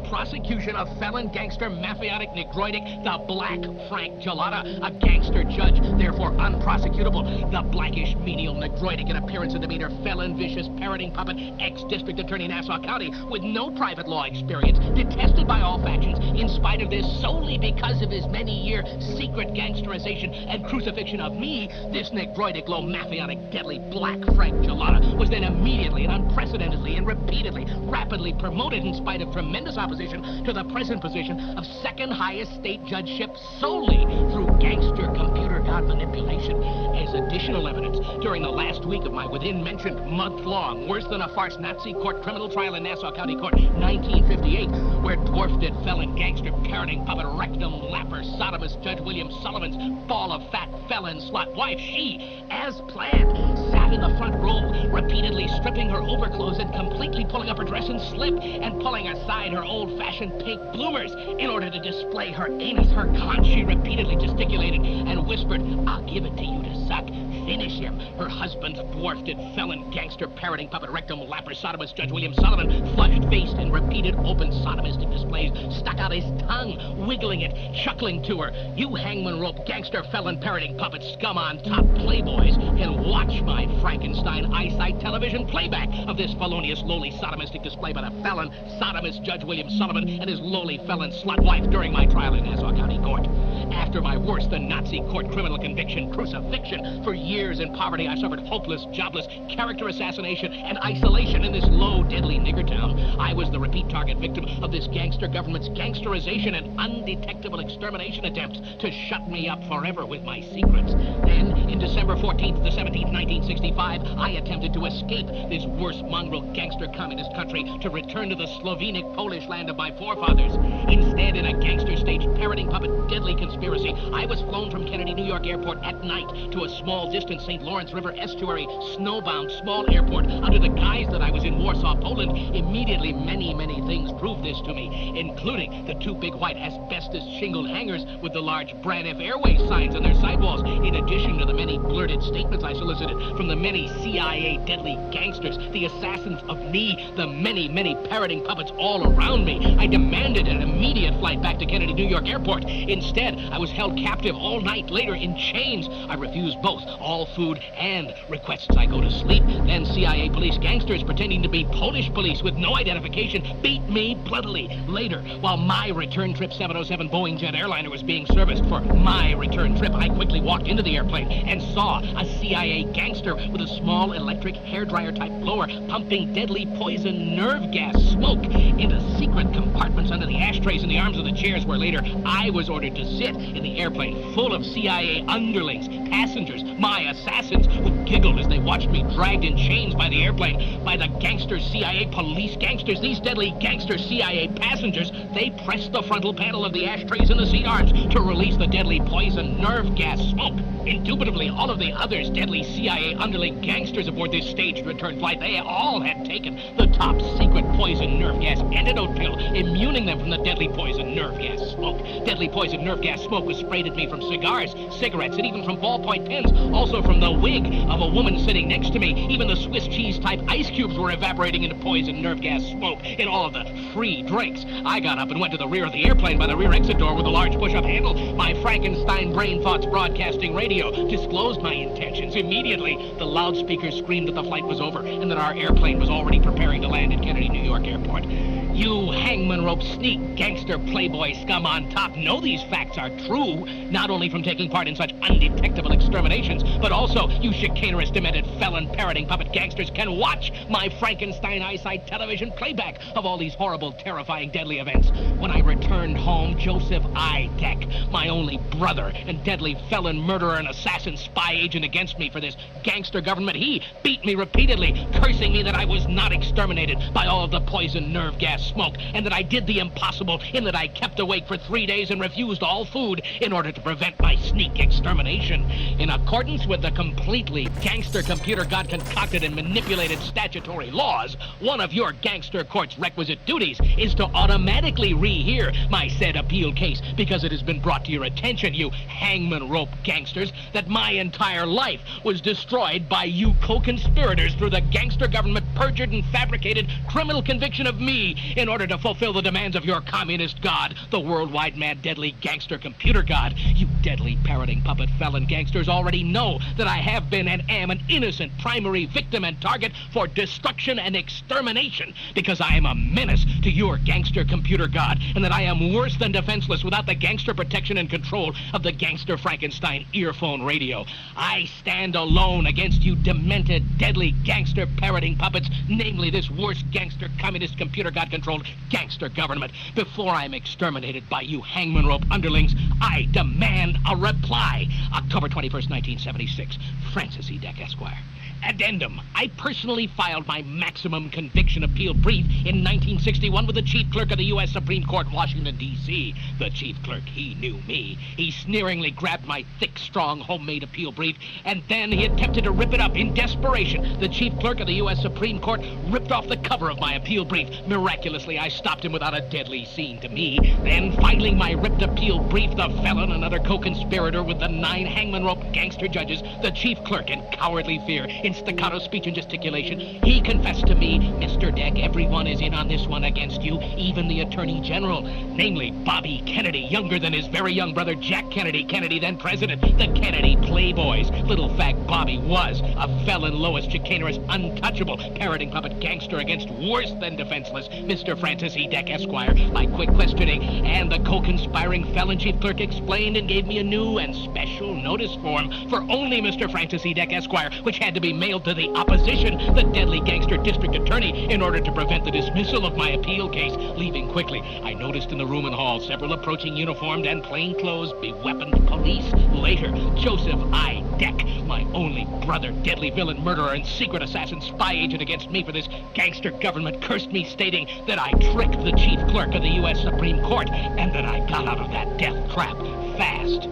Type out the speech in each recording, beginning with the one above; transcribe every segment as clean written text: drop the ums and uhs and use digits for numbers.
prosecution of felon gangster mafiotic negroidic, the Black Frank Gelada, a gangster judge, therefore unprosecutable, the blackish, menial, negroidic in appearance and demeanor, felon, vicious, parroting puppet, ex-district attorney Nassau County, with no private law experience, detested by all factions, in spite of this solely because of his many-year secret gangsterization and crucifixion of me, this negroidic, low, mafiotic, deadly Black Frank Gelada was then immediately and unprecedentedly and repeatedly, rapidly promoted in spite of tremendous opposition to the present position of second highest state judgeship solely through gangster computer god manipulation. As additional evidence, during the last week of my within-mentioned month-long, worse-than-a-farce Nazi court criminal trial in Nassau County Court, 1958, where dwarfed-it felon gangster parroting puppet rectum lapper sodomist Judge William Sullivan's ball of fat felon slut wife, she, as planned, sat in the front row, repeatedly stripping her overclothes and completely pulling up her dress and slip and pulling aside her old-fashioned pink bloomers in order to display her anus, her conch. She repeatedly gesticulated and whispered, "I'll give it to you to suck. Finish him." Her husband's dwarfed-it felon gangster parroting puppet rectum lapper sodomist Judge William Sullivan, flushed-faced in repeated open sodomistic displays, stuck out his tongue, wiggling it, chuckling to her. "You hangman rope gangster felon parroting puppet scum on top playboys can watch my Frankenstein eyesight television playback of this felonious lowly sodomistic display by the felon sodomist Judge William Sullivan and his lowly felon slut wife during my trial in Nassau County Court. After my worse-than-Nazi court criminal conviction, crucifixion, for years in poverty I suffered hopeless, jobless, character assassination, and isolation in this low, deadly nigger town. I was the repeat target victim of this gangster government's gangsterization and undetectable extermination attempts to shut me up forever with my secrets. Then, in December 14th to 17th, 1965, I attempted to escape this worst mongrel gangster communist country to return to the Slovenic Polish land of my forefathers. Instead, in a gangster-staged parroting puppet deadly conspiracy, I was flown from Kennedy, New York Airport at night to a small distant St. Lawrence River estuary, snowbound small airport under the guise that I was in Warsaw, Poland. Immediately, many things proved this to me, including the two big white asbestos shingled hangars with the large Braniff Airways signs on their sidewalls, in addition to the many blurted statements I solicited from the many CIA deadly gangsters, the assassins of me, the many parroting puppets all around me. I demanded an immediate flight back to Kennedy, New York Airport. Instead, I was held captive all night later in chains. I refused both all food and requests I go to sleep. Then CIA police gangsters pretending to be Polish police with no identification beat me bloodily. Later, while my return trip 707 Boeing jet airliner was being serviced for my return trip, I quickly walked into the airplane and saw a CIA gangster with a small electric hairdryer type blower pumping deadly poison nerve gas smoke into secret compartments under the ashtrays in the arms of the chairs where later I was ordered to sit in the airplane full of CIA underlings, passengers, my assassins, who giggled as they watched me dragged in chains by the airplane by the gangster CIA police gangsters. These deadly gangster CIA passengers, they pressed the frontal panel of the ashtrays in the seat arms to release the deadly poison nerve gas smoke. Indubitably, all of the others deadly CIA underling gangsters aboard this staged return flight, they all had taken the top secret poison nerve gas antidote pill, immuning them from the deadly poison nerve gas smoke. Deadly poison nerve gas smoke was sprayed at me from cigars, cigarettes, and even from ballpoint pens, also from the wig of a woman sitting next to me. Even the Swiss cheese type ice cubes were evaporating into poison nerve gas smoke in all of the free drinks. I got up and went to the rear of the airplane by the rear exit door with a large push-up handle. My Frankenstein brain thoughts broadcasting radio disclosed my intentions. Immediately, the loudspeakers screamed that the flight was over and that our airplane was already preparing to land at Kennedy, New York Airport. You hangman rope sneak gangster playboy scum on top know these facts are true, not only from taking part in such undetectable exterminations, but also you chicanerous, demented, felon, parroting puppet gangsters can watch my Frankenstein eyesight television playback of all these horrible, terrifying, deadly events. When I returned home, Joseph I. Deck, my only brother and deadly felon, murderer, and assassin spy agent against me for this gangster government, he beat me repeatedly, cursing me that I was not exterminated by all of the poison nerve gas smoke, and that I did the impossible in that I kept awake for 3 days and refused all food in order to prevent my sneak extermination. In accordance with the completely gangster computer god concocted and manipulated statutory laws, one of your gangster court's requisite duties is to automatically rehear my said appeal appeal case because it has been brought to your attention, you hangman rope gangsters, that my entire life was destroyed by you co-conspirators through the gangster government perjured and fabricated criminal conviction of me in order to fulfill the demands of your communist god, the worldwide mad deadly gangster computer god. You deadly parroting puppet felon gangsters already know that I have been and am an innocent primary victim and target for destruction and extermination because I am a menace to your gangster computer god, and that I am worse than defenseless without the gangster protection and control of the gangster Frankenstein earphone radio. I stand alone against you demented, deadly gangster parroting puppets, namely this worst gangster communist computer god-controlled gangster government. Before I'm exterminated by you hangman rope underlings, I demand a reply. October 21st, 1976. Francis E. Deck, Esquire. Addendum. I personally filed my maximum conviction appeal brief in 1961 with the chief clerk of the U.S. Supreme Court, Washington, D.C. The chief clerk, he knew me. He sneeringly grabbed my thick, strong, homemade appeal brief, and then he attempted to rip it up in desperation. The chief clerk of the U.S. Supreme Court ripped off the cover of my appeal brief. Miraculously, I stopped him without a deadly scene to me. Then, filing my ripped appeal brief, the felon, another co-conspirator with the 9 hangman rope gangster judges, the chief clerk, in cowardly fear, in staccato speech and gesticulation, he confessed to me, Mr. Deck, everyone is in on this one against you, even the Attorney General, namely Bobby Kennedy, younger than his very young brother Jack Kennedy, Kennedy then president, the Kennedy Playboys. Little fag Bobby was a felon, lowest, chicanerous, untouchable, parroting puppet gangster against worse than defenseless Mr. Francis E. Deck, Esquire. By quick questioning, and the co-conspiring felon chief clerk explained and gave me a new and special notice form for only Mr. Francis E. Deck, Esquire, which had to be mailed to the opposition, the deadly gangster district attorney, in order to prevent the dismissal of my appeal case. Leaving quickly, I noticed in the room and hall several approaching uniformed and plainclothes beweaponed police. Later, Joseph I. Deck, my only brother, deadly villain, murderer, and secret assassin spy agent against me for this gangster government, cursed me, stating that I tricked the chief clerk of the U.S. Supreme Court and that I got out of that death trap fast.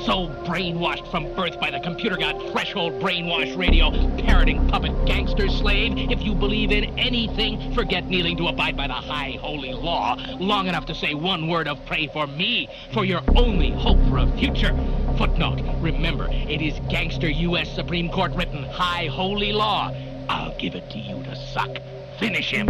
So brainwashed from birth by the computer god threshold brainwash radio, parroting puppet gangster slave, if you believe in anything, forget kneeling to abide by the high holy law long enough to say one word of pray for me, for your only hope for a future. Footnote, remember, it is gangster U.S. Supreme Court written high holy law. I'll give it to you to suck. Finish him.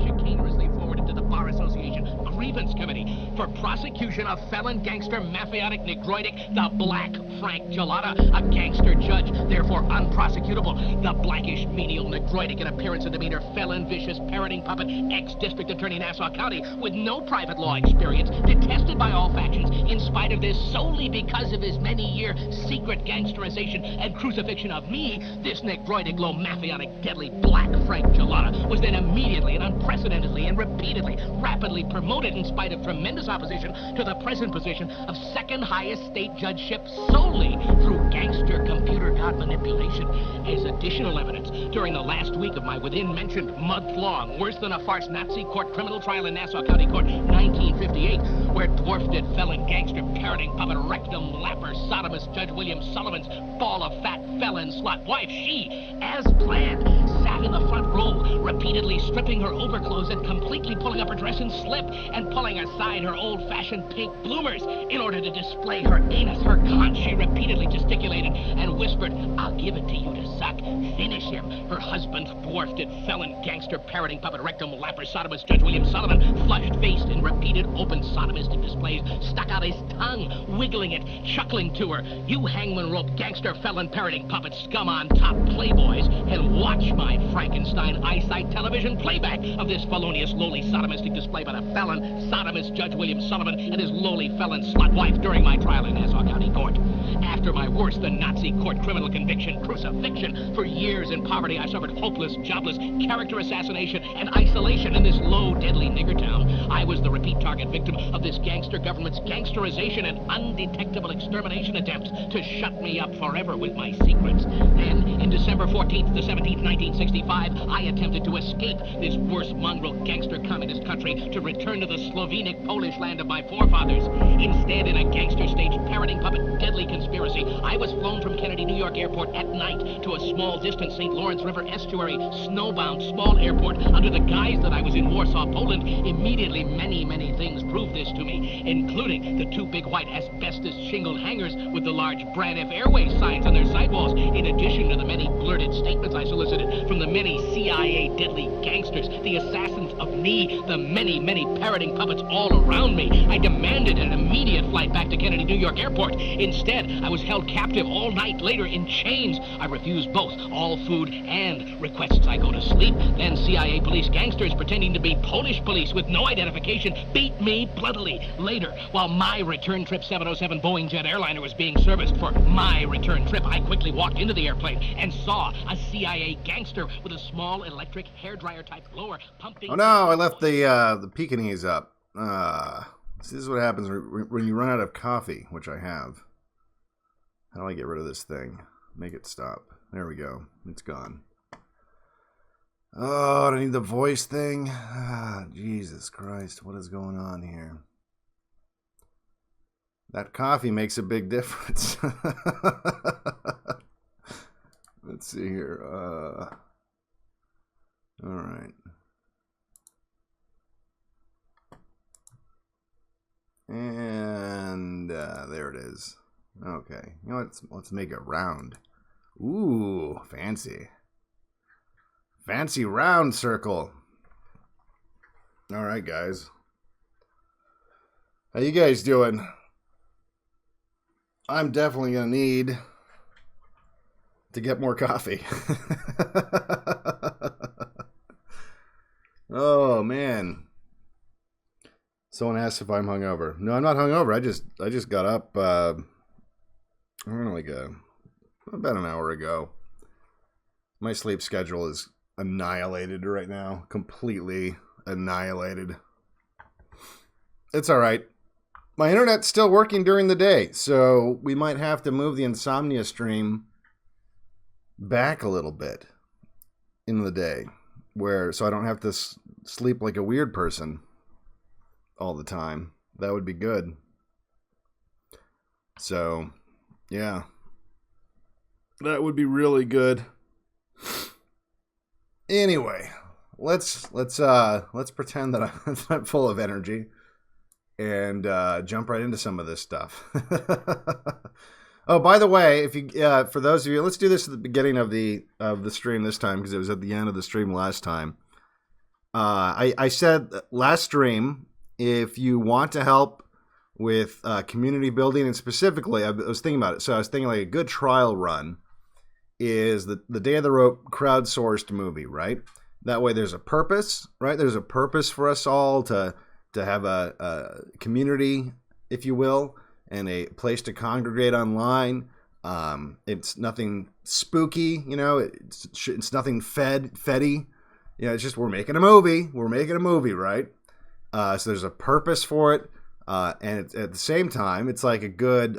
Chicanerously forwarded to the Bar Association Grievance Committee for prosecution of felon gangster mafiotic negroidic, the Black Frank Gelada, a gangster judge, therefore unprosecutable, the blackish menial negroidic in appearance and demeanor felon vicious parroting puppet ex-district attorney Nassau County with no private law experience, detested by all factions in spite of this solely because of his many-year secret gangsterization and crucifixion of me. This negroidic low mafiotic deadly Black Frank Gelada was then immediately and unprecedentedly and repeatedly rapidly promoted in spite of tremendous opposition to the present position of second highest state judgeship solely through gangster computer god manipulation. As additional evidence, during the last week of my within-mentioned month-long, worse than a farce Nazi court criminal trial in Nassau County Court 1958, where dwarfed-it felon gangster parroting puppet rectum lapper sodomist Judge William Sullivan's ball of fat felon slut wife, she, as planned, sat in the front row, repeatedly stripping her overclothes and completely pulling up her dress and slip, and pulling aside her old-fashioned pink bloomers in order to display her anus, her conch. She repeatedly gesticulated and whispered, I'll give it to you to suck. Finish him. Her husband, dwarfed-it felon gangster parroting puppet rectum lapper sodomist Judge William Sullivan, flushed-faced in repeated open sodomistic displays, stuck out his tongue, wiggling it, chuckling to her. You hangman rope gangster felon parroting puppet scum on top playboys, and watch my Frankenstein eyesight television playback of this felonious lowly sodomistic display by the felon sodomist Judge William Sullivan and his lowly felon slut wife during my trial in Nassau County Court. After my worse than Nazi court criminal conviction, crucifixion, for years in poverty I suffered hopeless, jobless, character assassination, and isolation in this low, deadly nigger town. I was the repeat target victim of this gangster government's gangsterization and undetectable extermination attempts to shut me up forever with my secrets. Then, in December 14th to 17th, 1963, 1955, I attempted to escape this worst mongrel gangster communist country to return to the Slovenic Polish land of my forefathers. Instead, in a gangster-staged parroting puppet deadly conspiracy, I was flown from Kennedy, New York airport at night to a small distant St. Lawrence River estuary, snowbound small airport under the guise that I was in Warsaw, Poland. Immediately, many things proved this to me, including the two big white asbestos shingled hangars with the large Brad F. Airways signs on their sidewalls, in addition to the many blurted statements I solicited from the many CIA deadly gangsters, the assassins of me, the many parroting puppets all around me. I demanded an immediate flight back to Kennedy, New York airport. Instead, I was held captive all night later in chains. I refused both all food and requests I go to sleep. Then CIA police gangsters pretending to be Polish police with no identification beat me bloodily. Later, while my return trip 707 Boeing jet airliner was being serviced for my return trip, I quickly walked into the airplane and saw a CIA gangster with a small electric hairdryer type blower pumping... Oh no, I left the Pekingese up. This is what happens when you run out of coffee, which I have. How do I get rid of this thing? Make it stop. There we go. It's gone. Oh, I need the voice thing. Jesus Christ, what is going on here? That coffee makes a big difference. Let's see here. All right. And there it is. Okay. You know what? Let's make it round. Ooh, fancy. Fancy round circle. All right, guys. How you guys doing? I'm definitely going to need to get more coffee. Oh, man. Someone asked if I'm hungover. No, I'm not hungover. I just got up, I don't know, like about an hour ago. My sleep schedule is annihilated right now. Completely annihilated. It's all right. My internet's still working during the day, so we might have to move the Insomnia stream back a little bit in the day, so I don't have to sleep like a weird person all the time. That would be good. So, yeah. That would be really good. Anyway, let's pretend that I'm full of energy and jump right into some of this stuff. Oh, by the way, if you for those of you, let's do this at the beginning of the stream this time because it was at the end of the stream last time. I said last stream, if you want to help with community building, and specifically, I was thinking about it. So I was thinking like a good trial run is the Day of the Rope crowdsourced movie, right? That way there's a purpose, right? There's a purpose for us all to have a community, if you will, and a place to congregate online. It's nothing spooky, you know. It's nothing feddy. You know, it's just we're making a movie. We're making a movie, right? So there's a purpose for it, and it's, at the same time, it's like a good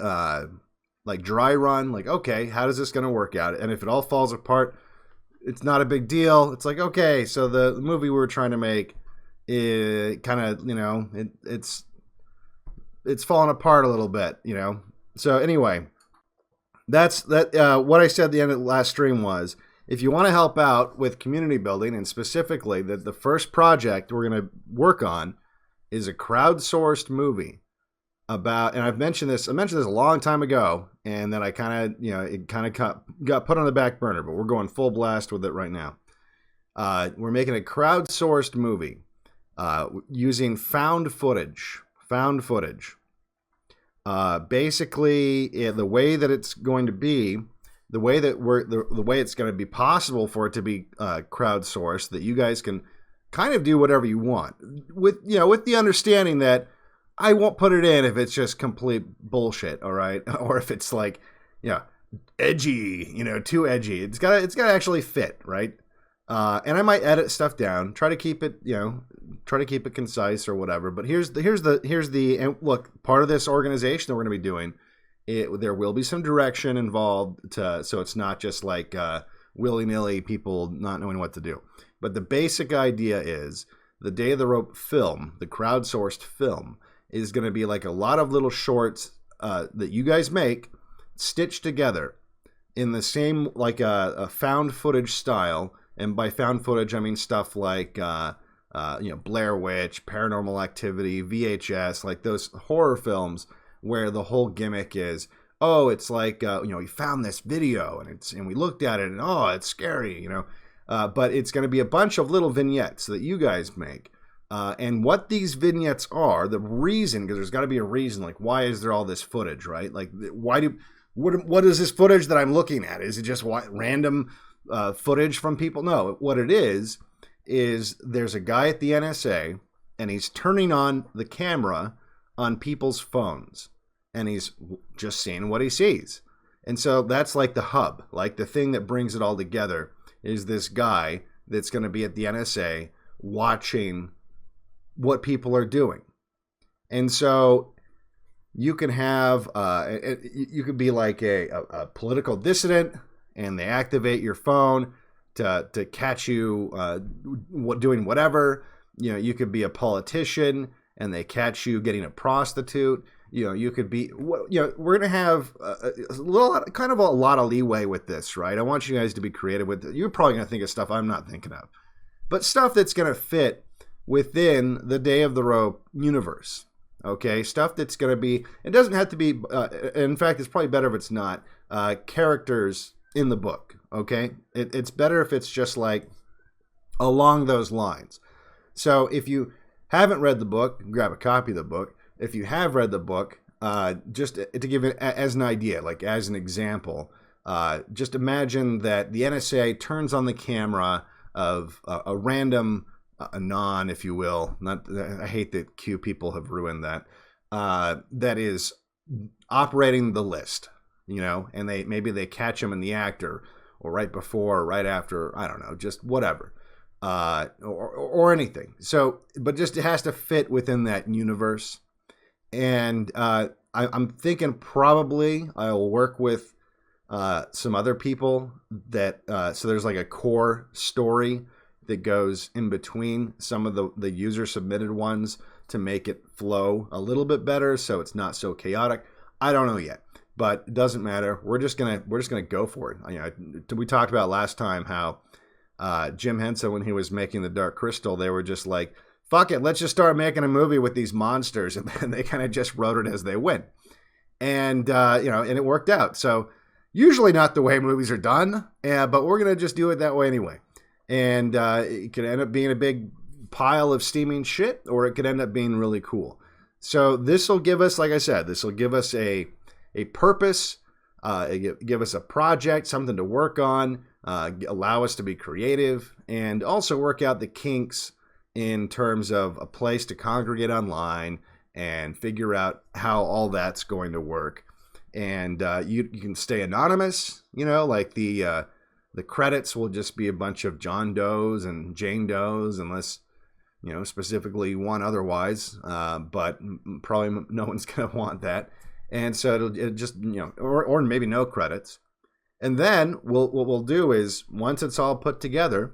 like dry run. Like, okay, how is this going to work out? And if it all falls apart, it's not a big deal. It's like, okay, so the movie we were trying to make, it kind of, you know, it's falling apart a little bit, you know. So anyway, that's what I said at the end of the last stream was, if you want to help out with community building, and specifically the first project we're going to work on is a crowdsourced movie about, and I mentioned this a long time ago, and then I kind of, you know, it kind of got put on the back burner, but we're going full blast with it right now. We're making a crowdsourced movie using found footage. Basically, the way that it's going to be, the way it's going to be possible for it to be crowdsourced, that you guys can kind of do whatever you want with the understanding that I won't put it in if it's just complete bullshit, all right, or if it's like, you know, edgy, you know, too edgy. It's got to actually fit, right? And I might edit stuff down, try to keep it concise or whatever. But here's the and look, part of this organization that we're going to be doing, there will be some direction involved so it's not just like willy-nilly people not knowing what to do. But the basic idea is the Day of the Rope film, the crowdsourced film, is going to be like a lot of little shorts that you guys make stitched together in the same, like a found footage style. And by found footage, I mean stuff like, Blair Witch, Paranormal Activity, VHS, like those horror films where the whole gimmick is, oh, it's like, we found this video and we looked at it and, oh, it's scary, but it's going to be a bunch of little vignettes that you guys make. And what these vignettes are, the reason, because there's got to be a reason, like, why is there all this footage, right? Like, what is this footage that I'm looking at? Is it just random footage from people? No, what it is there's a guy at the NSA and he's turning on the camera on people's phones and he's just seeing what he sees. And so that's like the hub, like the thing that brings it all together is this guy that's going to be at the NSA watching what people are doing. And so you can have, you could be like a political dissident and they activate your phone to catch you doing whatever. You could be a politician and they catch you getting a prostitute. You could be, we're going to have a lot of leeway with this, right? I want you guys to be creative with it. You're probably going to think of stuff I'm not thinking of, but stuff that's going to fit within the Day of the Rope universe. Okay, stuff that's going to be, it doesn't have to be, in fact, it's probably better if it's not, characters in the book, okay? It's better if it's just like along those lines. So if you haven't read the book, grab a copy of the book. If you have read the book, just to give it as an idea, like as an example, just imagine that the NSA turns on the camera of a random anon, if you will. I hate that Q people have ruined that. That is operating the list, and maybe they catch him in the act or right before or right after, I don't know, just whatever, or anything. So, but just it has to fit within that universe. And I'm thinking probably I'll work with some other people that so there's like a core story that goes in between some of the user submitted ones to make it flow a little bit better so it's not so chaotic. I don't know yet, but it doesn't matter. We're just gonna go for it. We talked about last time how Jim Henson, when he was making the Dark Crystal, they were just like, fuck it, let's just start making a movie with these monsters, and then they kind of just wrote it as they went, and and it worked out. So usually not the way movies are done, but we're gonna just do it that way anyway. And it could end up being a big pile of steaming shit, or it could end up being really cool. So this will give us, like I said, this will give us a purpose, give us a project, something to work on, allow us to be creative, and also work out the kinks in terms of a place to congregate online and figure out how all that's going to work. And you can stay anonymous, like the credits will just be a bunch of John Does and Jane Does, unless, specifically you want otherwise. But probably no one's going to want that. And so it'll just, or maybe no credits. And then what we'll do is, once it's all put together,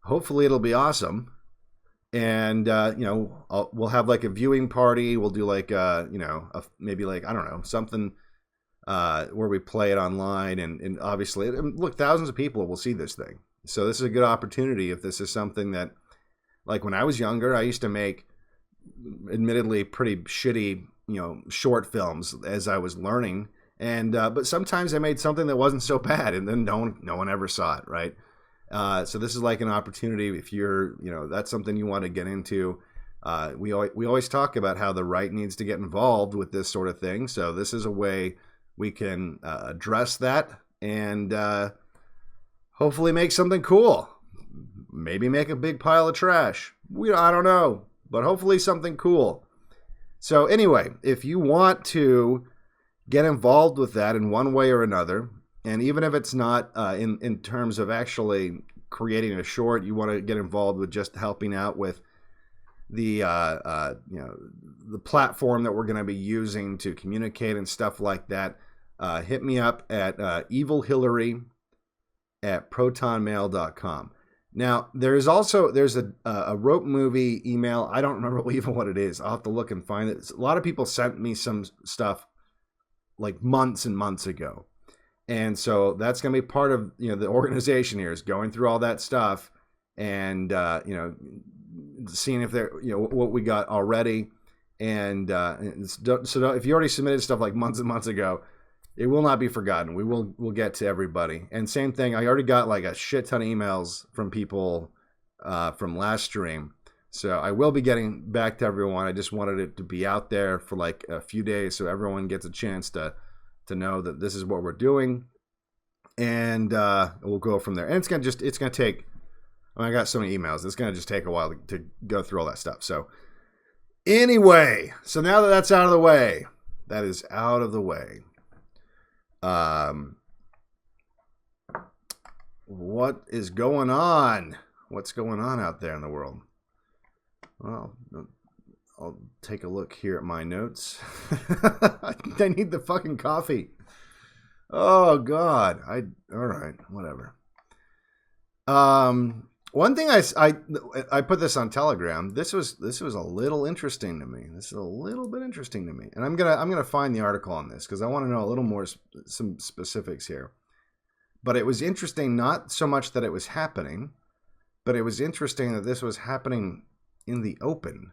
hopefully it'll be awesome. And, we'll have like a viewing party. We'll do like, maybe like, I don't know, something where we play it online. And obviously, look, thousands of people will see this thing. So this is a good opportunity if this is something that, like when I was younger, I used to make admittedly pretty shitty, short films as I was learning. And but sometimes I made something that wasn't so bad, and then no one ever saw it, right? So this is like an opportunity if you're, that's something you want to get into. We always talk about how the right needs to get involved with this sort of thing. So this is a way we can address that and hopefully make something cool. Maybe make a big pile of trash. I don't know, but hopefully something cool. So anyway, if you want to get involved with that in one way or another, and even if it's not in terms of actually creating a short, you want to get involved with just helping out with the the platform that we're going to be using to communicate and stuff like that, hit me up at Evil Hillary at protonmail.com. Now, there's a rope movie email. I don't remember even what it is. I'll have to look and find it. A lot of people sent me some stuff like months and months ago. And so that's going to be part of, the organization here is going through all that stuff and, seeing if they're, what we got already. And so if you already submitted stuff like months and months ago, it will not be forgotten. We'll get to everybody. And same thing, I already got like a shit ton of emails from people from last stream. So I will be getting back to everyone. I just wanted it to be out there for like a few days so everyone gets a chance to know that this is what we're doing. And we'll go from there. And it's going to take, I got so many emails. It's going to just take a while to go through all that stuff. So anyway, so now that that's out of the way, that is out of the way. What is going on? What's going on out there in the world? Well, I'll take a look here at my notes. I need the fucking coffee. Oh God. All right, whatever. One thing I put this on Telegram. This was a little interesting to me. This is a little bit interesting to me, and I'm gonna find the article on this because I want to know a little more some specifics here. But it was interesting, not so much that it was happening, but it was interesting that this was happening in the open.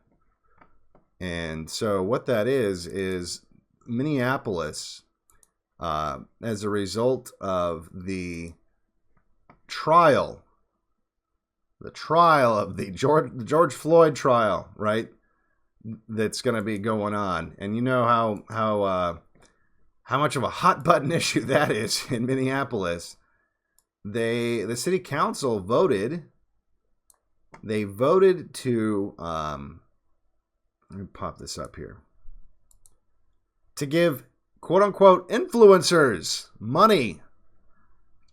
And so what that is Minneapolis, as a result of the trial. The trial of the George Floyd trial, right? That's going to be going on, and you know how much of a hot button issue that is in Minneapolis. The city council voted. They voted to let me pop this up here, to give quote unquote influencers money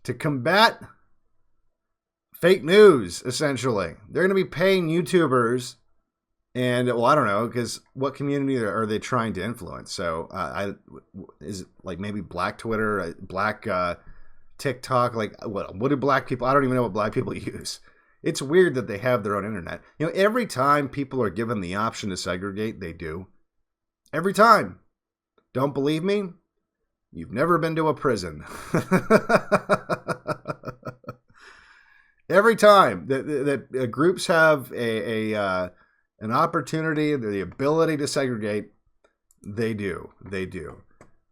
to combat fake news, essentially. They're going to be paying YouTubers, and, well, I don't know, because what community are they trying to influence? So, is it like maybe Black Twitter, Black TikTok? Like, what do Black people, I don't even know what Black people use. It's weird that they have their own internet. Every time people are given the option to segregate, they do. Every time. Don't believe me? You've never been to a prison. Every time that groups have an opportunity, the ability to segregate, they do.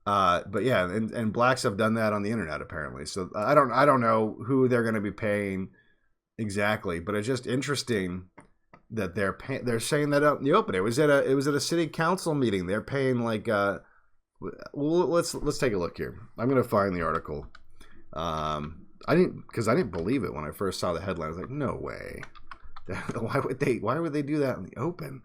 But yeah, and blacks have done that on the internet apparently. So I don't know who they're going to be paying exactly, but it's just interesting that they're saying that out in the open. It was at a city council meeting. They're paying like well, let's take a look here. I'm going to find the article. I didn't believe it when I first saw the headline. I was like, no way. Why would they do that in the open?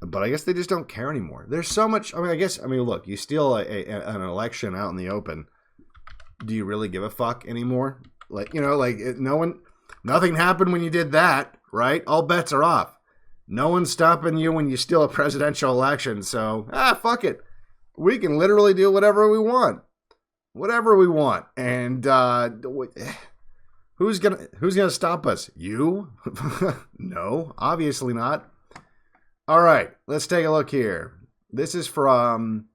But I guess they just don't care anymore. There's so much. Look, you steal an election out in the open. Do you really give a fuck anymore? Nothing happened when you did that, right? All bets are off. No one's stopping you when you steal a presidential election. So, fuck it. We can literally do whatever we want. Whatever we want. And who's gonna stop us? You? No, obviously not. All right, let's take a look here. This is from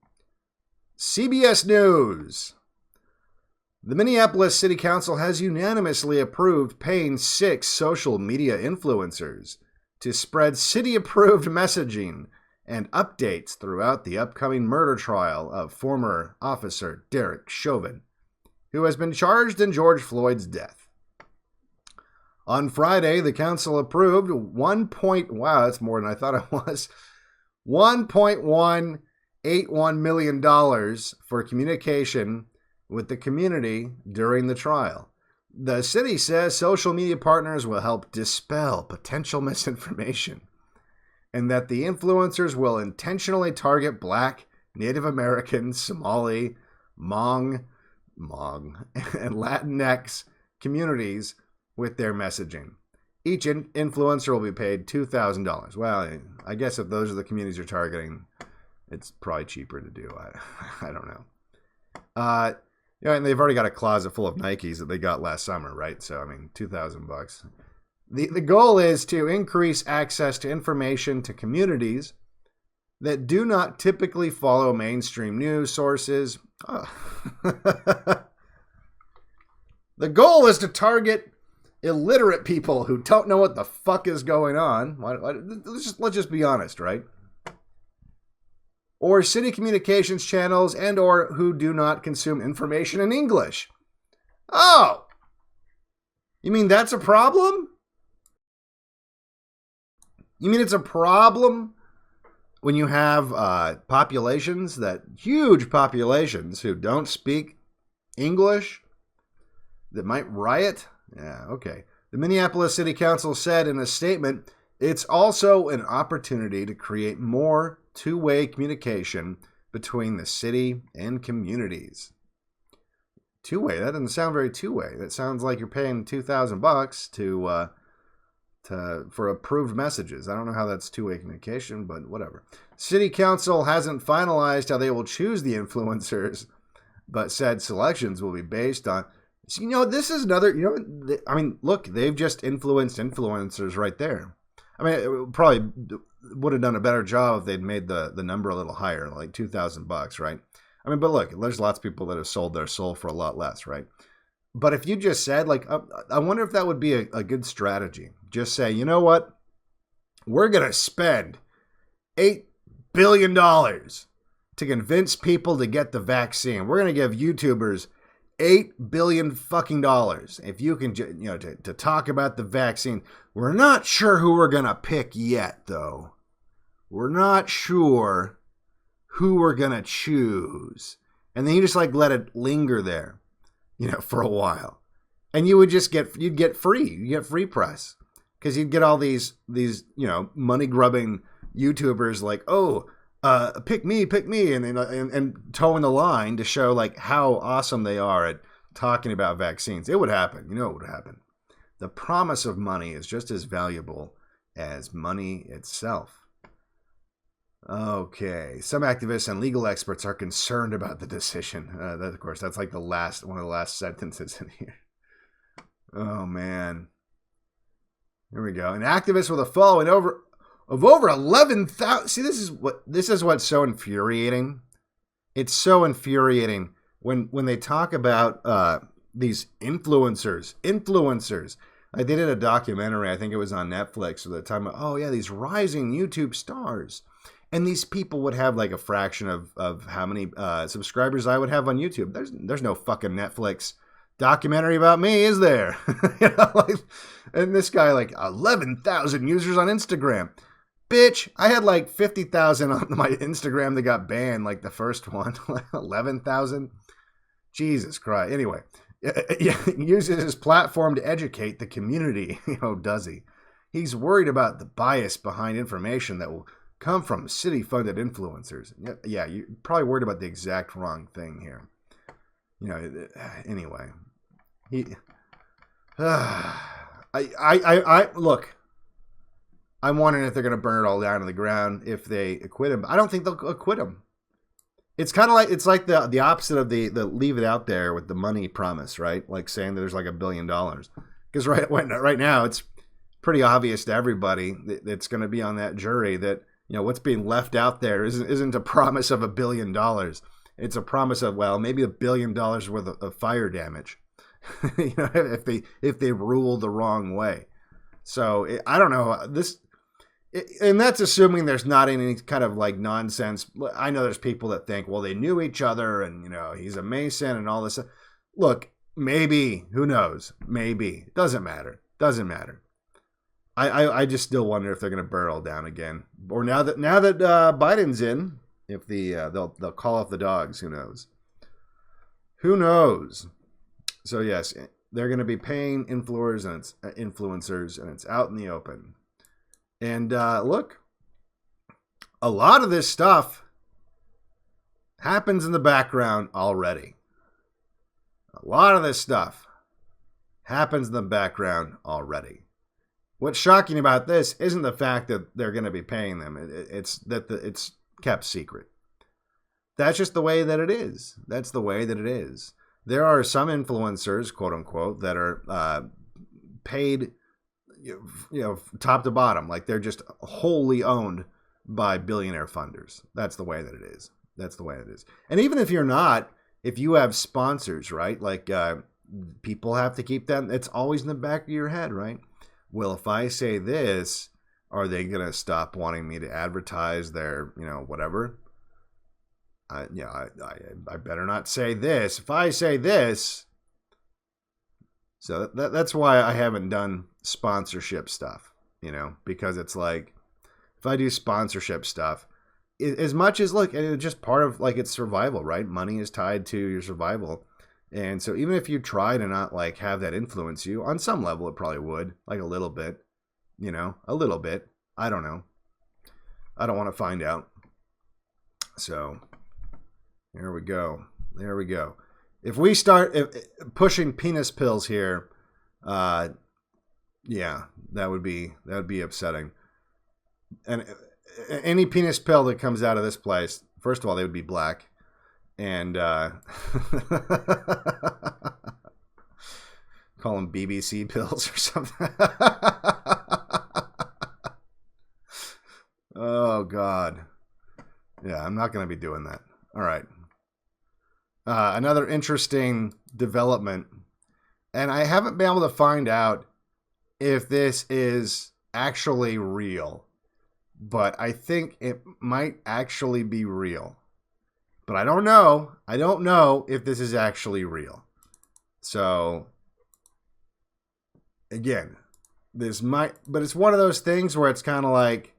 CBS News. The Minneapolis City Council has unanimously approved paying 6 social media influencers to spread city-approved messaging and updates throughout the upcoming murder trial of former officer Derek Chauvin, who has been charged in George Floyd's death. On Friday, the council approved wow, that's more than I thought it was, $1.181 million for communication with the community during the trial. The city says social media partners will help dispel potential misinformation, and that the influencers will intentionally target Black, Native American, Somali, Hmong, and Latinx communities with their messaging. Each influencer will be paid $2,000. Well, I guess if those are the communities you're targeting, it's probably cheaper to do. I don't know. Yeah, and they've already got a closet full of Nikes that they got last summer, right? So I mean, $2,000. The goal is to increase access to information to communities that do not typically follow mainstream news sources. Oh. The goal is to target illiterate people who don't know what the fuck is going on. Let's just be honest, right? Or city communications channels and or who do not consume information in English. Oh! You mean that's a problem? You mean it's a problem when you have populations, huge populations who don't speak English that might riot? Yeah, okay. The Minneapolis City Council said in a statement, it's also an opportunity to create more two-way communication between the city and communities. Two-way? That doesn't sound very two-way. That sounds like you're paying $2,000 for approved messages. I don't know how that's two-way communication, but whatever. City Council hasn't finalized how they will choose the influencers, but said selections will be based on... So, this is another... look, they've just influenced influencers right there. I mean, it probably would have done a better job if they'd made the number a little higher, like $2,000, right? I mean, but look, there's lots of people that have sold their soul for a lot less, right? But if you just said, I wonder if that would be a good strategy. Just say, you know what? We're going to spend $8 billion to convince people to get the vaccine. We're going to give YouTubers $8 billion fucking dollars. If you can, to talk about the vaccine. We're not sure who we're going to pick yet, though. We're not sure who we're going to choose. And then you just let it linger there, for a while. And you'd get free press. Because you'd get all these money grubbing YouTubers pick me, and towing the line to show how awesome they are at talking about vaccines. It would happen. It would happen. The promise of money is just as valuable as money itself. Okay. Some activists and legal experts are concerned about the decision. Of course, that's one of the last sentences in here. Oh, man. Here we go. An activist with a following of over 11,000. See, this is what's so infuriating. It's so infuriating when they talk about these influencers. They did a documentary, I think it was on Netflix, at the time. Oh yeah, these rising YouTube stars, and these people would have a fraction of how many subscribers I would have on YouTube. There's no fucking Netflix documentary about me, is there? And this guy 11,000 users on Instagram. Bitch, I had 50,000 on my Instagram that got banned, the first one. 11,000? Jesus Christ. Anyway, he uses his platform to educate the community. Does he? He's worried about the bias behind information that will come from city-funded influencers. Yeah, you're probably worried about the exact wrong thing here. Anyway. Look. I'm wondering if they're going to burn it all down to the ground if they acquit him. I don't think they'll acquit him. It's kind of like the opposite of the leave it out there with the money promise, right? Saying that there's $1 billion. Because right now it's pretty obvious to everybody that's going to be on that jury that what's being left out there isn't a promise of $1 billion. It's a promise of maybe $1 billion worth of fire damage. if they rule the wrong way. So I don't know this. And that's assuming there's not any kind of nonsense. I know there's people that think, well, they knew each other and, he's a Mason and all this. Look, maybe, who knows? Maybe. Doesn't matter. I just still wonder if they're going to burn it all down again. Or now that Biden's in, if they'll call off the dogs, who knows? Who knows? So yes, they're going to be paying influencers and it's out in the open. And look, a lot of this stuff happens in the background already. What's shocking about this isn't the fact that they're going to be paying them. It's that it's kept secret. That's just the way that it is. there are some influencers, quote unquote, that are paid, top to bottom. Like they're just wholly owned by billionaire funders. That's the way that it is. That's the way it is. And even if you're not, if you have sponsors, right? Like people have to keep that. It's always in the back of your head, right? Well, if I say this, are they going to stop wanting me to advertise their, whatever? I better not say this. If I say this, so that's why I haven't done sponsorship stuff, because it's like, if I do sponsorship stuff, as much as, look, it's just part of, like, it's survival, right? Money is tied to your survival. And so even if you try to not, like, have that influence you, on some level it probably would, like a little bit, a little bit. I don't know. I don't want to find out. So there we go. There we go. If we start pushing penis pills here, yeah, that would be upsetting. And any penis pill that comes out of this place, first of all, they would be black. And call them BBC pills or something. Oh, God. Yeah, I'm not going to be doing that. All right. Another interesting development, and I haven't been able to find out if this is actually real, but I think it might actually be real. But I don't know. I don't know if this is actually real. So, again, but it's one of those things where it's kind of like,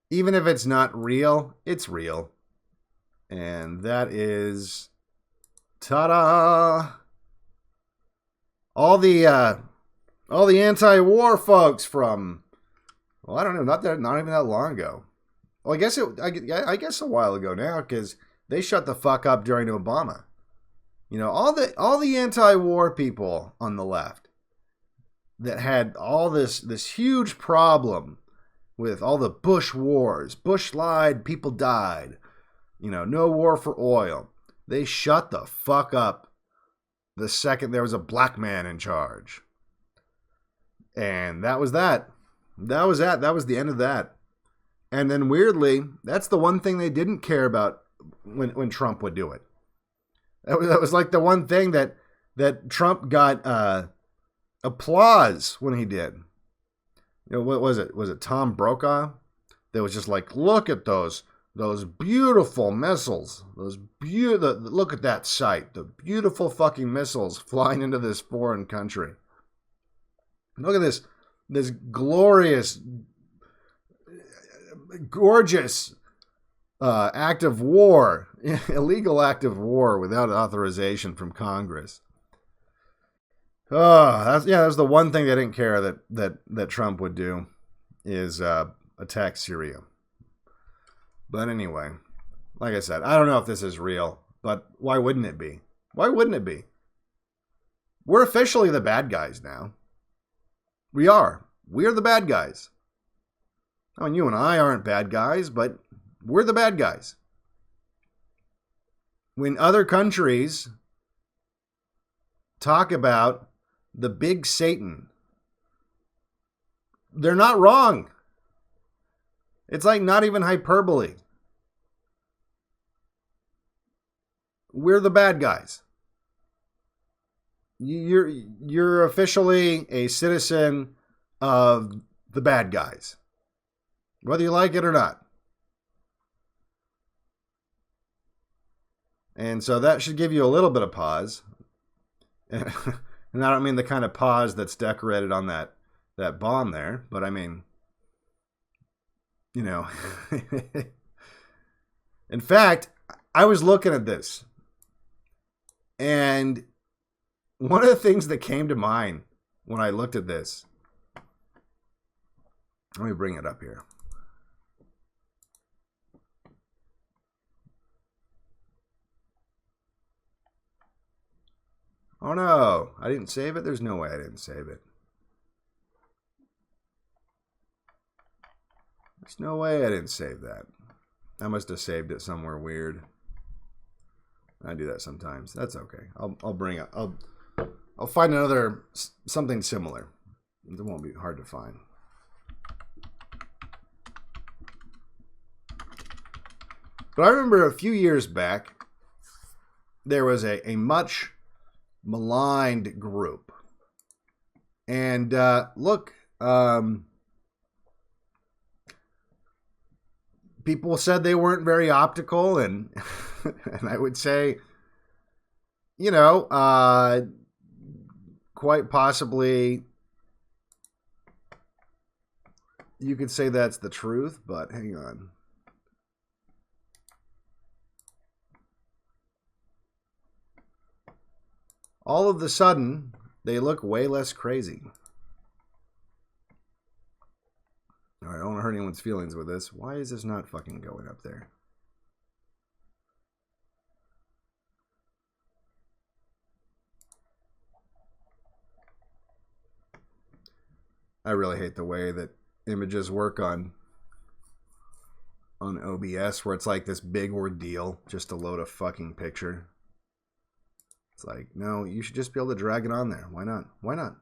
even if it's not real, it's real. And that is, ta-da! All the anti-war folks from, well, I don't know, not even that long ago. Well, I guess a while ago now, because they shut the fuck up during Obama. All the anti-war people on the left that had all this huge problem with all the Bush wars. Bush lied, people died. No war for oil. They shut the fuck up the second there was a black man in charge. And that was that. That was the end of that. And then weirdly, that's the one thing they didn't care about when Trump would do it. That was like the one thing that Trump got applause when he did. What was it? Was it Tom Brokaw? That was just like, look at those beautiful missiles. Look at that sight. The beautiful fucking missiles flying into this foreign country. Look at this glorious, gorgeous act of war, illegal act of war without authorization from Congress. Oh, that was the one thing they didn't care that Trump would do, is attack Syria. But anyway, like I said, I don't know if this is real, but why wouldn't it be? Why wouldn't it be? We're officially the bad guys now. We are. We're the bad guys. I mean, you and I aren't bad guys, but we're the bad guys. When other countries talk about the big Satan, they're not wrong. It's like not even hyperbole. We're the bad guys. You're officially a citizen of the bad guys, whether you like it or not. And so that should give you a little bit of pause. And I don't mean the kind of pause that's decorated on that bomb there, but I mean, in fact, I was looking at this, and one of the things that came to mind when I looked at this, let me bring it up here. Oh no, I didn't save it? There's no way I didn't save it. There's no way I didn't save that. I must have saved it somewhere weird. I do that sometimes. That's okay. I'll bring up. I'll find another something similar. It won't be hard to find. But I remember a few years back, there was a much maligned group. And look, people said they weren't very optical, and and I would say, you know, quite possibly you could say that's the truth, but hang on. All of a sudden, they look way less crazy. All right, I don't want to hurt anyone's feelings with this. Why is this not fucking going up there? I really hate the way that images work on OBS, where it's like this big ordeal just to load a fucking picture. It's like, no, you should just be able to drag it on there. Why not? Why not?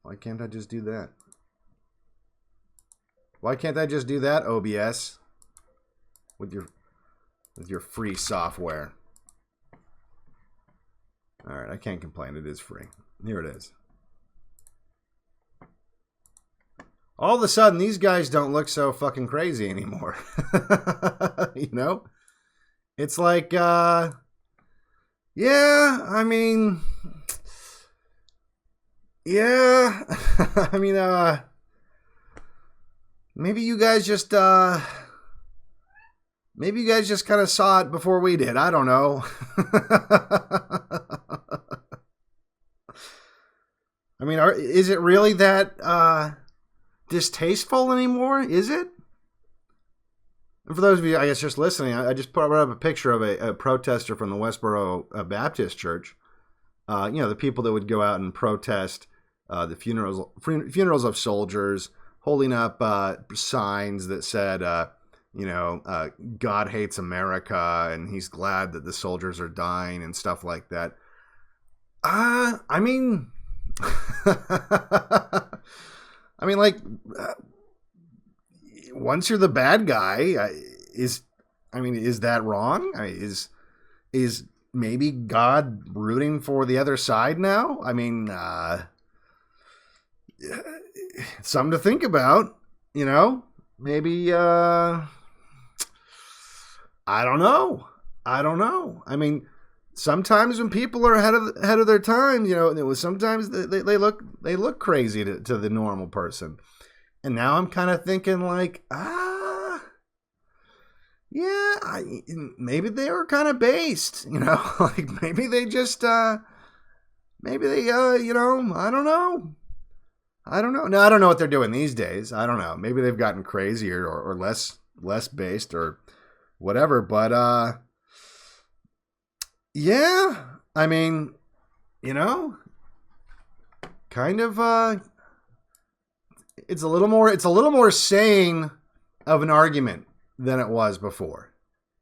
Why can't I just do that? Why can't I just do that, OBS? With your free software. Alright, I can't complain. It is free. Here it is. All of a sudden, these guys don't look so fucking crazy anymore. You know? It's like, yeah, I mean, yeah, I mean, maybe you guys just kind of saw it before we did. I don't know. I mean, is it really that distasteful anymore? Is it? And for those of you, I guess, just listening, I just put up a picture of a protester from the Westboro Baptist Church. You know, the people that would go out and protest the funerals of soldiers, holding up signs that said, you know, God hates America, and he's glad that the soldiers are dying and stuff like that. I mean, like, once you're the bad guy, is that wrong? Is maybe God rooting for the other side now? I mean, something to think about, you know? Maybe, I don't know. I mean, sometimes when people are ahead of their time, you know, sometimes they look crazy to the normal person. And now I'm kind of thinking like, yeah, maybe they were kind of based, you know, like maybe they just, you know, I don't know. No, I don't know what they're doing these days. I don't know. Maybe they've gotten crazier or less based or whatever. But, yeah, I mean, you know, kind of, it's a little more sane of an argument than it was before.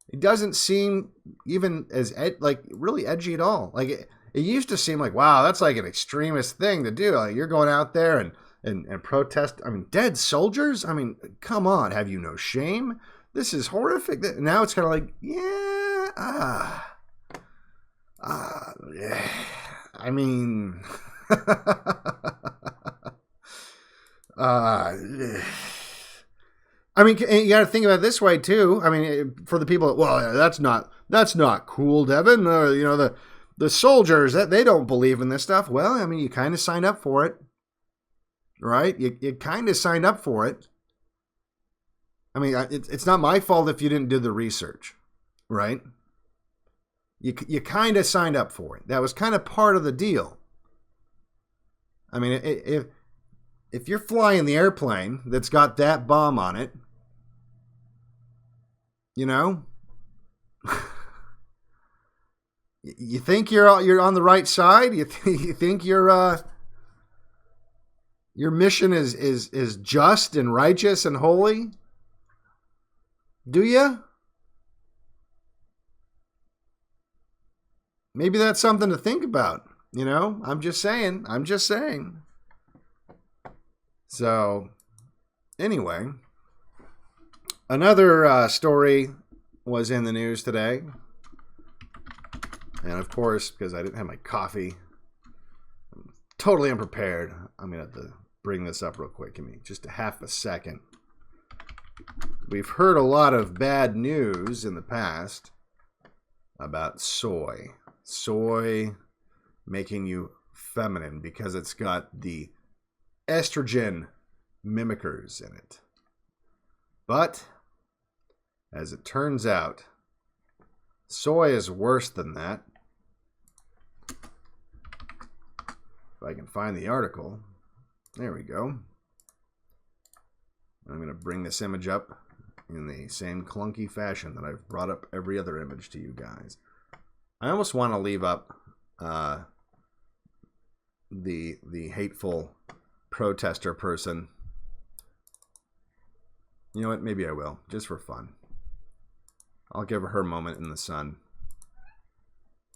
It doesn't seem even as really edgy at all. Like it used to seem like, wow, that's like an extremist thing to do. Like you're going out there and protest. I mean, dead soldiers. I mean, come on, have you no shame? This is horrific. Now it's kind of like, yeah, yeah. I mean. I mean, you got to think about it this way too. I mean, for the people, well, that's not cool, Devin. You know, the soldiers that they don't believe in this stuff. Well, I mean, you kind of signed up for it, right? You kind of signed up for it. I mean, it's not my fault if you didn't do the research, right? You kind of signed up for it. That was kind of part of the deal. I mean, if you're flying the airplane that's got that bomb on it, you know, you think you're on the right side. You think your mission is just and righteous and holy. Do you? maybe that's something to think about. You know, I'm just saying. So, anyway, another story was in the news today. And of course, because I didn't have my coffee, I'm totally unprepared. I'm going to have to bring this up real quick. Give me just a half a second. We've heard a lot of bad news in the past about soy. Soy making you feminine because it's got the estrogen mimickers in it. But, as it turns out, soy is worse than that. If I can find the article. There we go. I'm going to bring this image up in the same clunky fashion that I've brought up every other image to you guys. I almost want to leave up the hateful protester person. You know what? Maybe I will, just for fun. I'll give her a moment in the sun.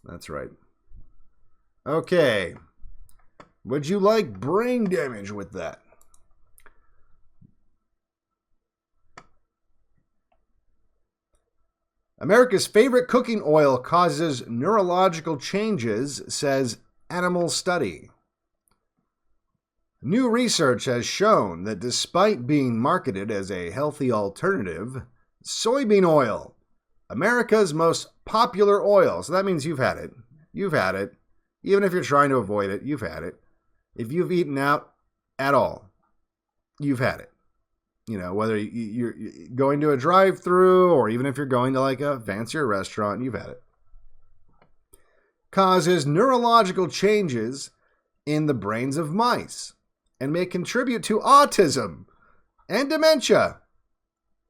That's right. Okay. Would you like brain damage with that? America's favorite cooking oil causes neurological changes, says animal study. New research has shown that despite being marketed as a healthy alternative, soybean oil, America's most popular oil, so that means you've had it. You've had it. Even if you're trying to avoid it, you've had it. If you've eaten out at all, you've had it. You know, whether you're going to a drive-thru or even if you're going to like a fancier restaurant, you've had it. Causes neurological changes in the brains of mice and may contribute to autism and dementia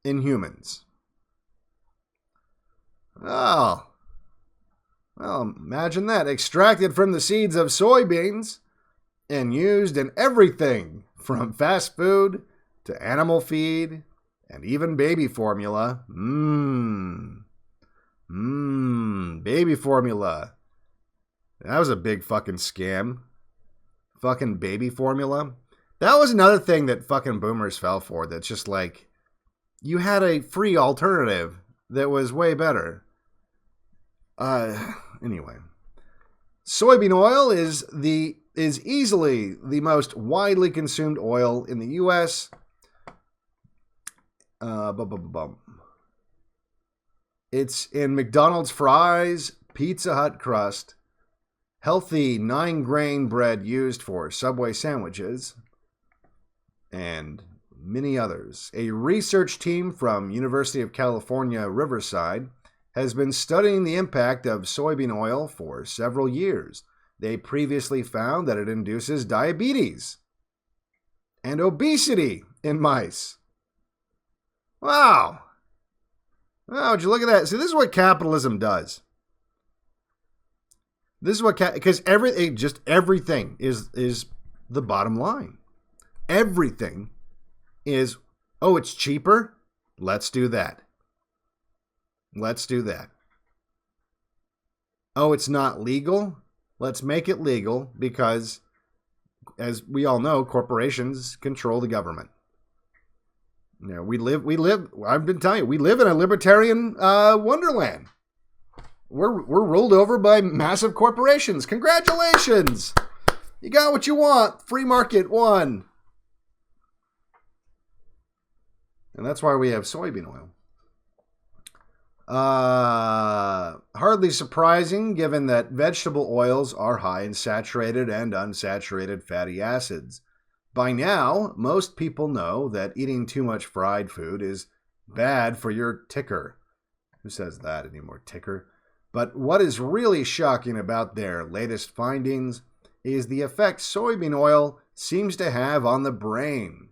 in humans. Oh, well, imagine that. Extracted from the seeds of soybeans and used in everything from fast food to animal feed and even baby formula. Baby formula. That was a big fucking scam. Fucking baby formula. That was another thing that fucking boomers fell for. That's just like, you had a free alternative that was way better. Anyway. Soybean oil is easily the most widely consumed oil in the U.S. It's in McDonald's fries, Pizza Hut crust, healthy 9-grain bread used for Subway sandwiches, and many others. A research team from University of California, Riverside has been studying the impact of soybean oil for several years. They previously found that it induces diabetes and obesity in mice. Wow. Wow, would you look at that? See, this is what capitalism does. This is what, because everything is the bottom line. Everything is, oh, it's cheaper? Let's do that. Let's do that. Oh, it's not legal? Let's make it legal because, as we all know, corporations control the government. You know, we live, I've been telling you, we live in a libertarian wonderland. We're ruled over by massive corporations. Congratulations! You got what you want. Free market won. And that's why we have soybean oil. Hardly surprising given that vegetable oils are high in saturated and unsaturated fatty acids. By now, most people know that eating too much fried food is bad for your ticker. Who says that anymore, ticker? But what is really shocking about their latest findings is the effect soybean oil seems to have on the brain.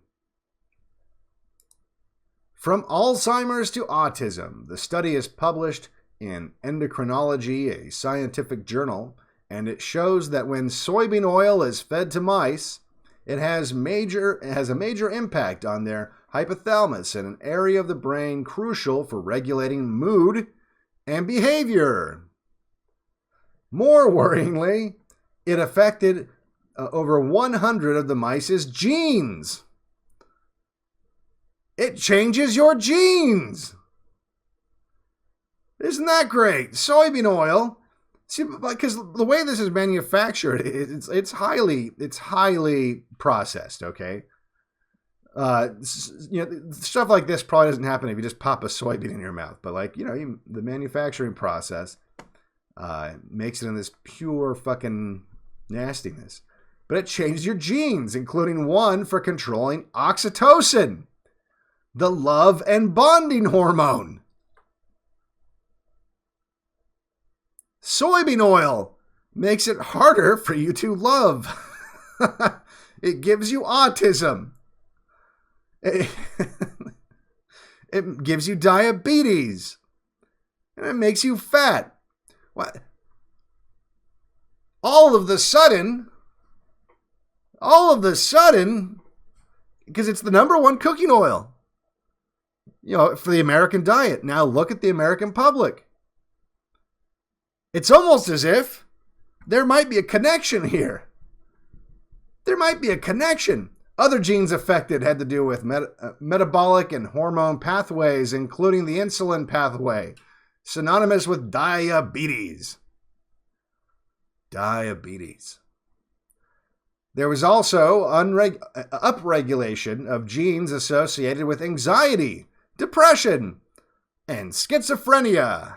From Alzheimer's to autism, the study is published in Endocrinology, a scientific journal, and it shows that when soybean oil is fed to mice, it has a major impact on their hypothalamus, an area of the brain crucial for regulating mood and behavior. More worryingly, it affected over 100 of the mice's genes. It changes your genes. Isn't that great? Soybean oil. See, because the way this is manufactured, it's highly processed. Okay, stuff like this probably doesn't happen if you just pop a soybean in your mouth. But like the manufacturing process makes it in this pure fucking nastiness. But it changes your genes, including one for controlling oxytocin, the love and bonding hormone. Soybean oil makes it harder for you to love. It gives you autism. It gives you diabetes. And it makes you fat. What? All of the sudden, because it's the number one cooking oil, for the American diet. Now look at the American public. It's almost as if there might be a connection here. There might be a connection. Other genes affected had to do with metabolic and hormone pathways, including the insulin pathway, synonymous with diabetes. Diabetes. There was also upregulation of genes associated with anxiety, depression, and schizophrenia.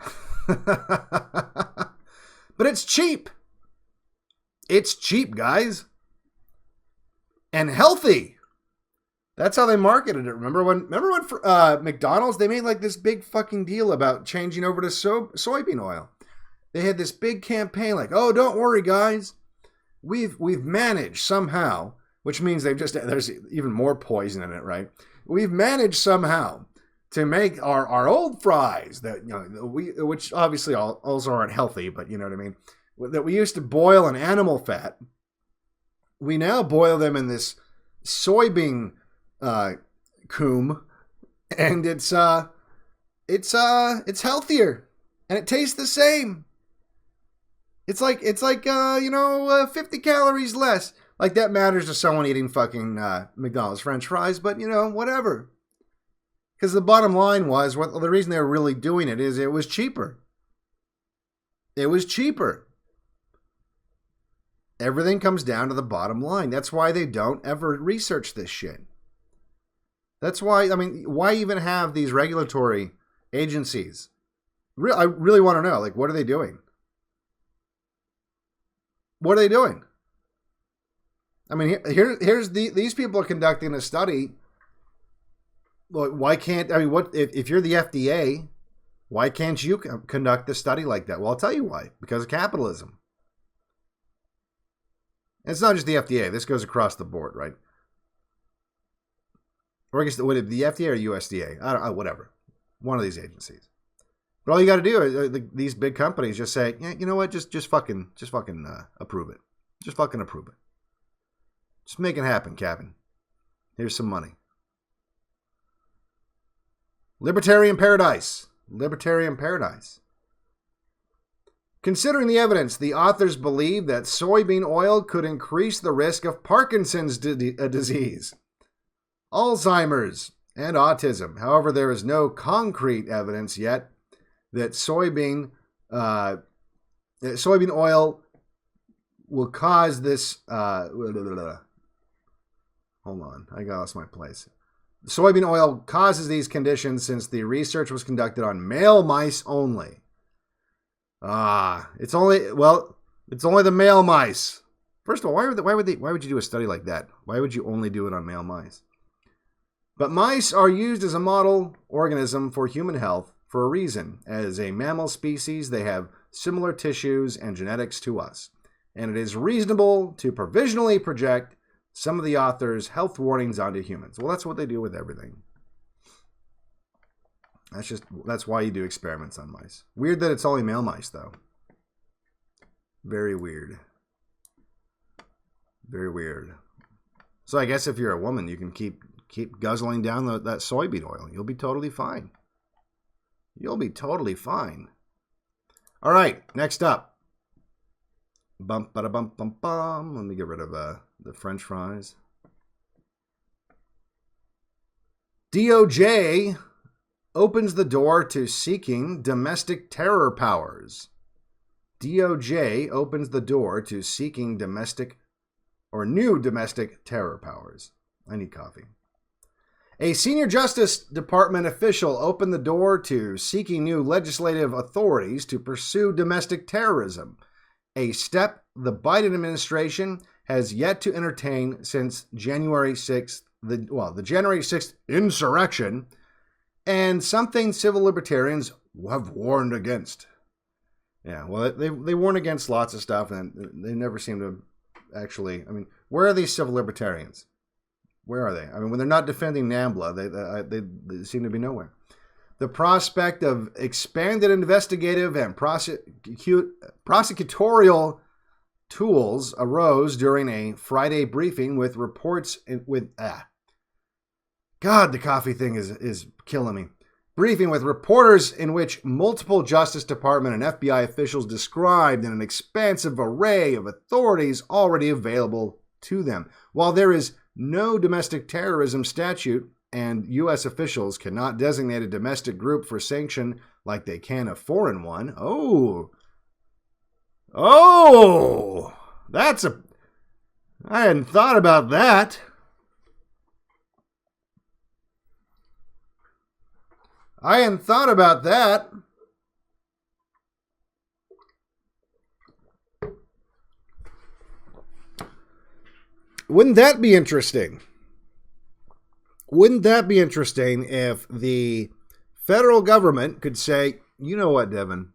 But it's cheap. It's cheap, guys. And healthy. That's how they marketed it. Remember when McDonald's, they made like this big fucking deal about changing over to soybean oil. They had this big campaign like, oh, don't worry, guys. We've managed somehow, which means there's even more poison in it, right? We've managed somehow to make our old fries that, which obviously also aren't healthy, but you know what I mean, that we used to boil in animal fat. We now boil them in this soybean coom, and it's healthier and it tastes the same. It's like 50 calories less. Like that matters to someone eating fucking McDonald's French fries, but whatever. Because the bottom line was, the reason they were really doing it is it was cheaper. It was cheaper. Everything comes down to the bottom line. That's why they don't ever research this shit. That's why, why even have these regulatory agencies? I really want to know, like, what are they doing? What are they doing? These people are conducting a study. Why can't, if you're the FDA, why can't you conduct a study like that? Well, I'll tell you why. Because of capitalism. And it's not just the FDA. This goes across the board, right? Or I guess, would it be the FDA or USDA? I don't know, whatever. One of these agencies. But all you got to do is these big companies just say, yeah, you know what? Just fucking approve it. Just fucking approve it. Just make it happen, Captain. Here's some money. Libertarian paradise. Libertarian paradise. Considering the evidence, the authors believe that soybean oil could increase the risk of Parkinson's disease, Alzheimer's, and autism. However, there is no concrete evidence yet that soybean oil will cause this. Hold on, I lost my place. Soybean oil causes these conditions since the research was conducted on male mice only. It's only the male mice. First of all, why would you do a study like that? Why would you only do it on male mice? But mice are used as a model organism for human health for a reason. As a mammal species, they have similar tissues and genetics to us, and it is reasonable to provisionally project some of the author's health warnings onto humans. Well, that's what they do with everything. That's why you do experiments on mice. Weird that it's only male mice, though. Very weird. Very weird. So I guess if you're a woman, you can keep guzzling down that soybean oil. You'll be totally fine. You'll be totally fine. All right, next up. Bump, bada, bump, bump, bum. Let me get rid of the French fries. DOJ opens the door to seeking domestic terror powers. DOJ opens the door to seeking new domestic terror powers. I need coffee. A senior Justice Department official opened the door to seeking new legislative authorities to pursue domestic terrorism, a step the Biden administration has yet to entertain since January 6th, the January 6th insurrection, and something civil libertarians have warned against. Yeah, well, they warn against lots of stuff, and they never seem to actually. I mean, where are these civil libertarians? Where are they? I mean, when they're not defending NAMBLA, they seem to be nowhere. The prospect of expanded investigative and prosecutorial tools arose during a Friday briefing with reports God, the coffee thing is killing me. Briefing with reporters in which multiple Justice Department and FBI officials described an expansive array of authorities already available to them. While there is no domestic terrorism statute and U.S. officials cannot designate a domestic group for sanction like they can a foreign one. I hadn't thought about that. Wouldn't that be interesting? Wouldn't that be interesting if the federal government could say, you know what, Devin?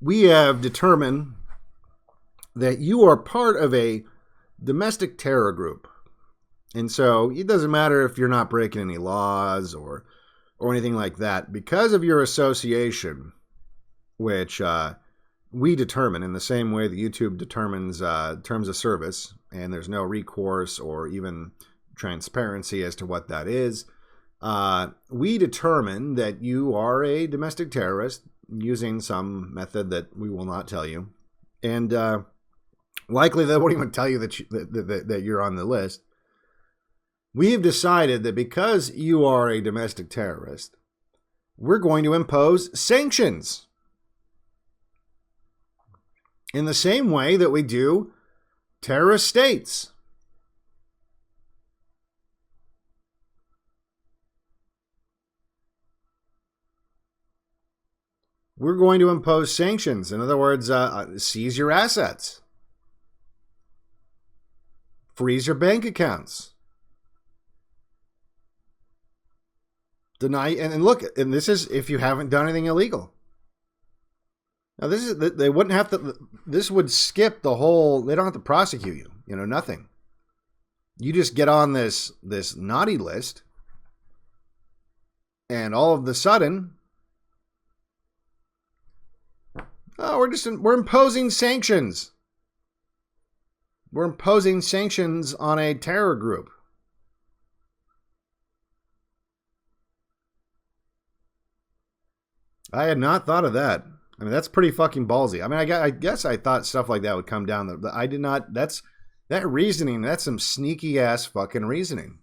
We have determined that you are part of a domestic terror group. And so it doesn't matter if you're not breaking any laws or anything like that. Because of your association, which we determine in the same way that YouTube determines terms of service, and there's no recourse or even transparency as to what that is, we determine that you are a domestic terrorist using some method that we will not tell you. And likely they won't even tell you that you're on the list. We have decided that because you are a domestic terrorist, we're going to impose sanctions in the same way that we do terrorist states. We're going to impose sanctions. In other words, seize your assets, freeze your bank accounts, deny, and look, and this is if you haven't done anything illegal. Now, they wouldn't have to. This would skip the whole. They don't have to prosecute you. Nothing. You just get on this naughty list, and all of a sudden, we're imposing sanctions. We're imposing sanctions on a terror group. I had not thought of that. I mean, that's pretty fucking ballsy. I mean, I guess I thought stuff like that would come down. I did not. That reasoning. That's some sneaky ass fucking reasoning.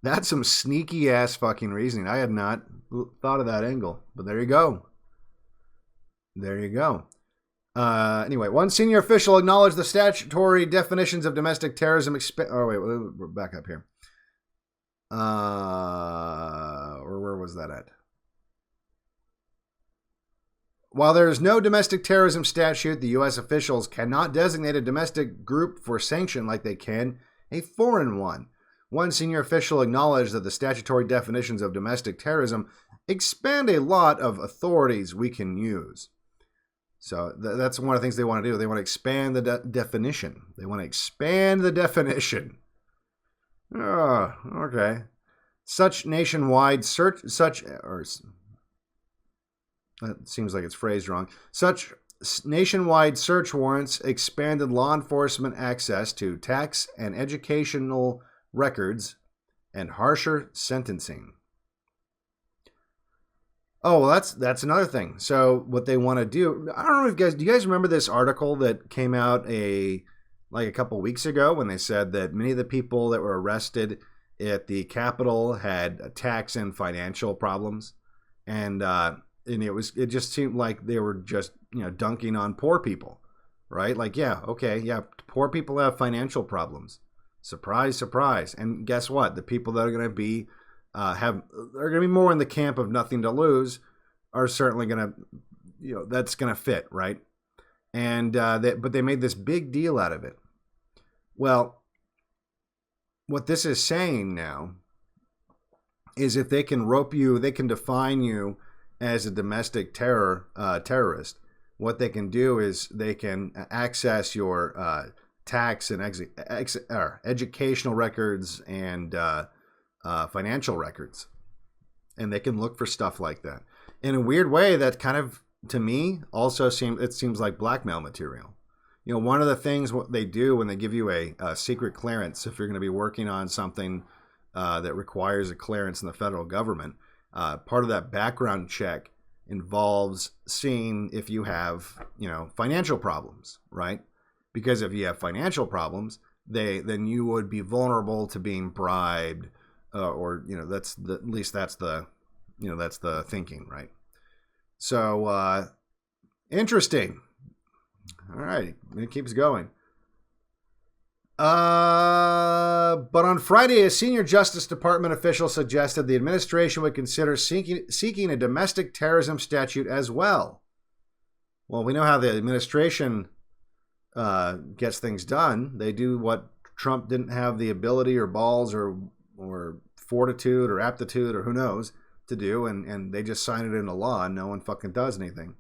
That's some sneaky ass fucking reasoning. I had not thought of that angle. But there you go. There you go. Anyway, one senior official acknowledged the statutory definitions of domestic terrorism. We're back up here. Or where was that at? While there is no domestic terrorism statute, the U.S. officials cannot designate a domestic group for sanction like they can a foreign one. One senior official acknowledged that the statutory definitions of domestic terrorism expand a lot of authorities we can use. So that's one of the things they want to do. They want to expand the definition. They want to expand the definition. Oh, okay. Such nationwide search, that seems like it's phrased wrong. Such nationwide search warrants expanded law enforcement access to tax and educational records and harsher sentencing. Oh, well, that's another thing. So what they want to do, I don't know if do you guys remember this article that came out a couple weeks ago when they said that many of the people that were arrested at the Capitol had tax and financial problems, and it just seemed like they were just dunking on poor people, right? Like, yeah, okay, yeah, poor people have financial problems. Surprise, surprise. And guess what? The people that are going to be they're going to be more in the camp of nothing to lose are certainly going to, that's going to fit, right? And but they made this big deal out of it. Well, what this is saying now is if they can rope you, they can define you as a domestic terrorist. What they can do is they can access your tax and educational records and financial records, and they can look for stuff like that. In a weird way, that kind of, to me, also seems like blackmail material. One of the things what they do when they give you a secret clearance, if you're going to be working on something that requires a clearance in the federal government, part of that background check involves seeing if you have, financial problems, right? Because if you have financial problems, then you would be vulnerable to being bribed. Or that's at least that's the thinking, right? So interesting. All right, it keeps going. But on Friday, a senior Justice Department official suggested the administration would consider seeking a domestic terrorism statute as well. Well, we know how the administration gets things done. They do what Trump didn't have the ability or balls or fortitude or aptitude or who knows to do, and they just sign it into law and no one fucking does anything.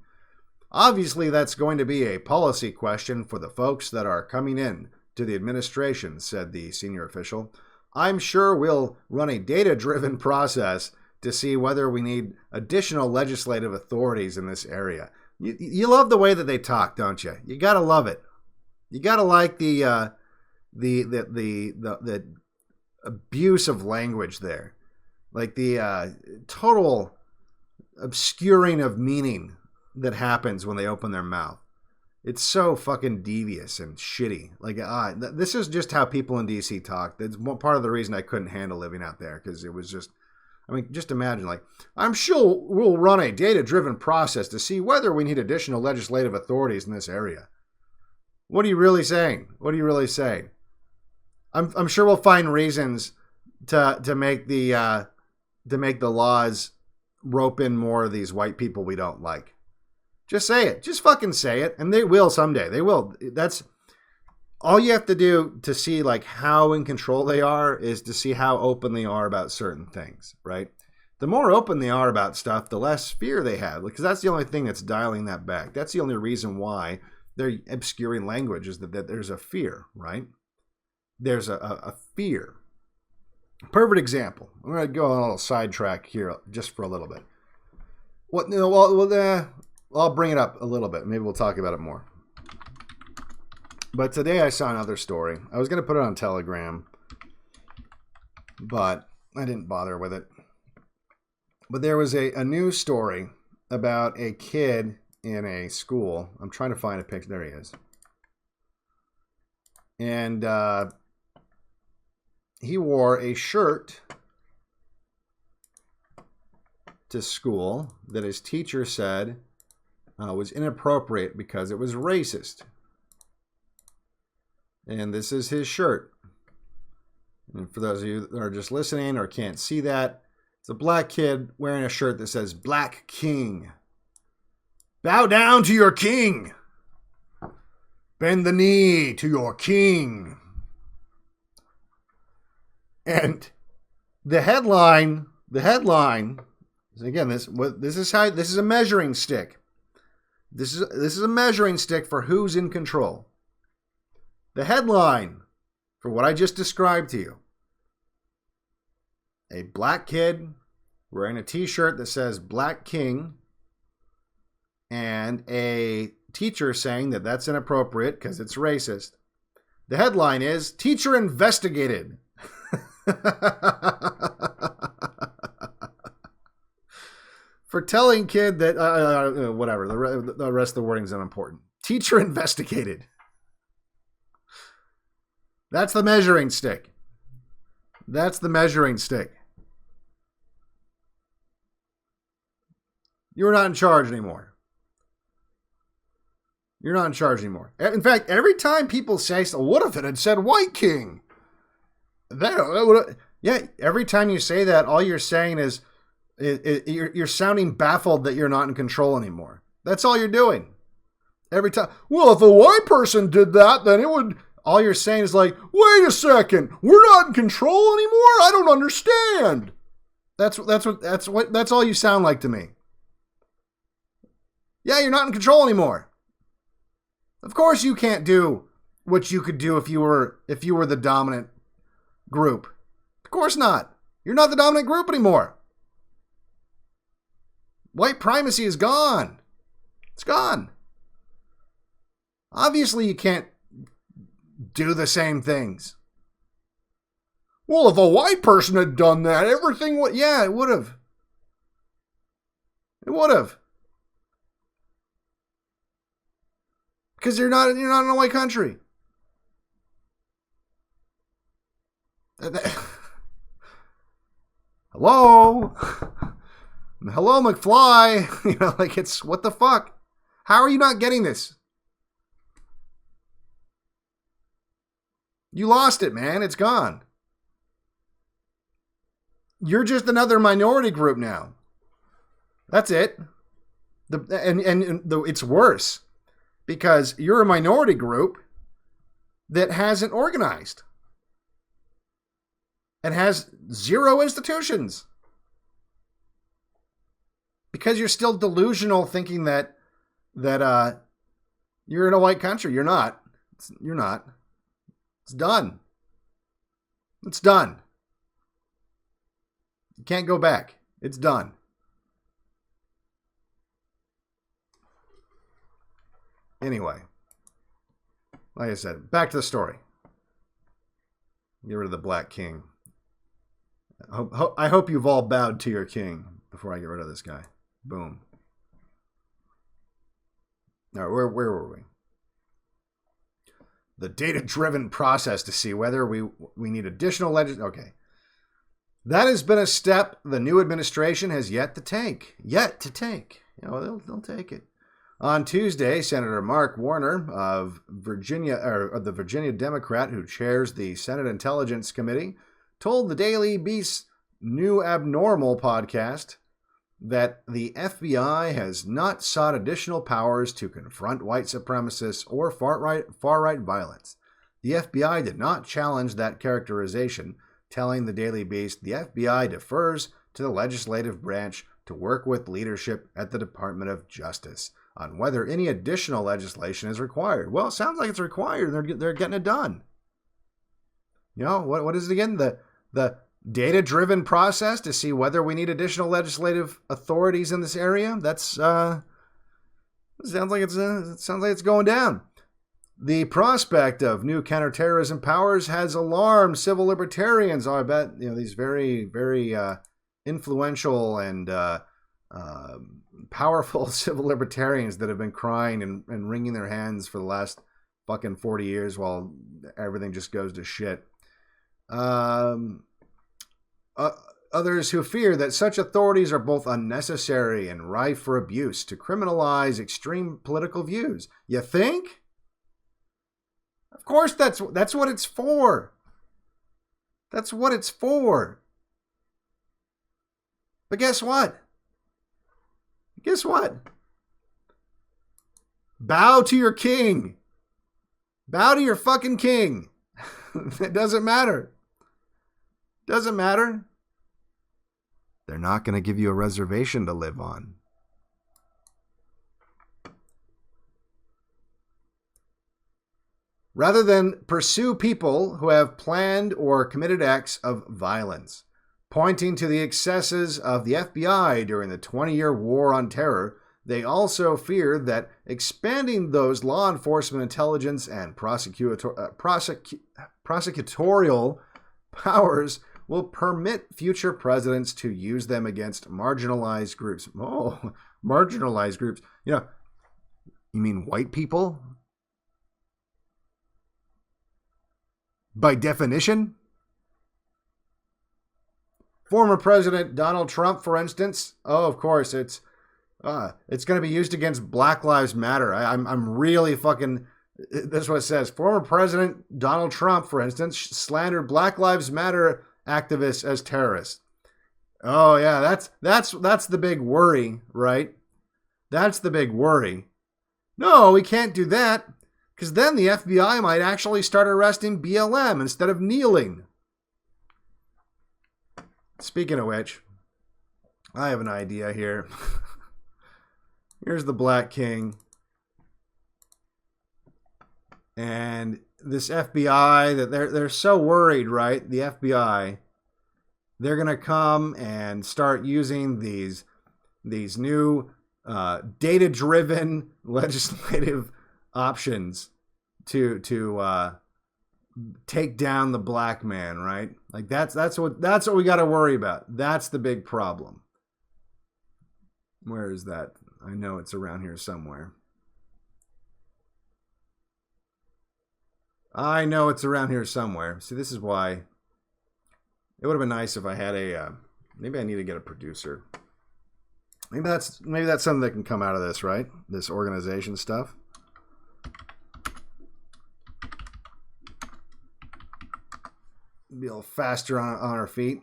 Obviously, that's going to be a policy question for the folks that are coming in to the administration, said the senior official. I'm sure we'll run a data-driven process to see whether we need additional legislative authorities in this area. You love the way that they talk, don't you? You gotta love it. You gotta like the abuse of language there, like the total obscuring of meaning that happens when they open their mouth. It's so fucking devious and shitty. Like, this is just how people in DC talk. That's one part of the reason I couldn't handle living out there, because it was just, just imagine, like, I'm sure we'll run a data-driven process to see whether we need additional legislative authorities in this area. What are you really saying? What are you really saying? I'm sure we'll find reasons to make the laws rope in more of these white people we don't like. Just say it. Just fucking say it, and they will someday. They will. That's all you have to do to see like how in control they are, is to see how open they are about certain things, right? The more open they are about stuff, the less fear they have, because that's the only thing that's dialing that back. That's the only reason why they're obscuring language, is that there's a fear, right? There's a fear. Perfect example. I'm going to go on a little sidetrack here just for a little bit. I'll bring it up a little bit. Maybe we'll talk about it more. But today I saw another story. I was going to put it on Telegram, but I didn't bother with it. But there was a news story about a kid in a school. I'm trying to find a picture. There he is. And he wore a shirt to school that his teacher said was inappropriate because it was racist. And this is his shirt. And for those of you that are just listening or can't see that, it's a black kid wearing a shirt that says Black King. Bow down to your king. Bend the knee to your king. And the headline, again, this is a measuring stick. This is a measuring stick for who's in control. The headline for what I just described to you: a black kid wearing a t-shirt that says Black King, and a teacher saying that that's inappropriate because it's racist. The headline is, teacher investigated. For telling kid that, whatever, the rest of the wording is unimportant. Teacher investigated. That's the measuring stick. That's the measuring stick. You're not in charge anymore. You're not in charge anymore. In fact, every time people say, so what if it had said White King? Yeah, every time you say that, all you're saying is you're sounding baffled that you're not in control anymore. That's all you're doing. Every time. Well, if a white person did that, then it would... All you're saying is like, wait a second, we're not in control anymore? I don't understand. That's all you sound like to me. Yeah, you're not in control anymore. Of course you can't do what you could do if you were the dominant group. Of course not. You're not the dominant group anymore. White primacy is gone. It's gone. Obviously you can't do the same things. Well, if a white person had done that, everything would... Yeah, it would have. It would have. Because you're not in a white country. Hello? Hello, McFly. Like, it's... What the fuck? How are you not getting this? You lost it, man. It's gone. You're just another minority group now. That's it. It's worse because you're a minority group that hasn't organized and has zero institutions because you're still delusional thinking that you're in a white country. You're not. You're not. It's done. It's done. You can't go back. It's done. Anyway, like I said, back to the story. Get rid of the Black King. I hope you've all bowed to your king before I get rid of this guy. Boom. All right, where were we? The data-driven process to see whether we need additional Okay. That has been a step the new administration has yet to take. They'll take it. On Tuesday, Senator Mark Warner of Virginia, or the Virginia Democrat who chairs the Senate Intelligence Committee, told the Daily Beast's New Abnormal podcast that the FBI has not sought additional powers to confront white supremacists or far-right violence. The FBI did not challenge that characterization, telling the Daily Beast the FBI defers to the legislative branch to work with leadership at the Department of Justice on whether any additional legislation is required. Well, it sounds like it's required. They're getting it done. What is it again? The data-driven process to see whether we need additional legislative authorities in this area. That's sounds like it's going down. The prospect of new counterterrorism powers has alarmed civil libertarians. I bet these very, very influential and powerful civil libertarians that have been crying and wringing their hands for the last fucking 40 years while everything just goes to shit. Others who fear that such authorities are both unnecessary and rife for abuse to criminalize extreme political views. You think? Of course, that's what it's for. That's what it's for. But guess what? Bow to your king. Bow to your fucking king. It doesn't matter. Doesn't matter. They're not going to give you a reservation to live on. Rather than pursue people who have planned or committed acts of violence, pointing to the excesses of the FBI during the 20-year war on terror, they also fear that expanding those law enforcement intelligence and prosecutorial powers will permit future presidents to use them against marginalized groups. Oh, marginalized groups. You mean white people? By definition? Former President Donald Trump, for instance. Oh, of course, it's going to be used against Black Lives Matter. I'm really fucking... That's what it says. Former President Donald Trump, for instance, slandered Black Lives Matter activists as terrorists. Oh yeah, that's the big worry, right? That's the big worry. No, we can't do that, because then the FBI might actually start arresting BLM instead of kneeling. Speaking of which, I have an idea here. Here's the Black King. And this FBI, that they're so worried, right? The FBI, they're going to come and start using these new data-driven legislative options to take down the black man, right? Like that's what we got to worry about. That's the big problem. Where is that? I know it's around here somewhere. I know it's around here somewhere. See, this is why it would have been nice if I had a. Maybe I need to get a producer. Maybe that's something that can come out of this, right? This organization stuff. Be a little faster on our feet.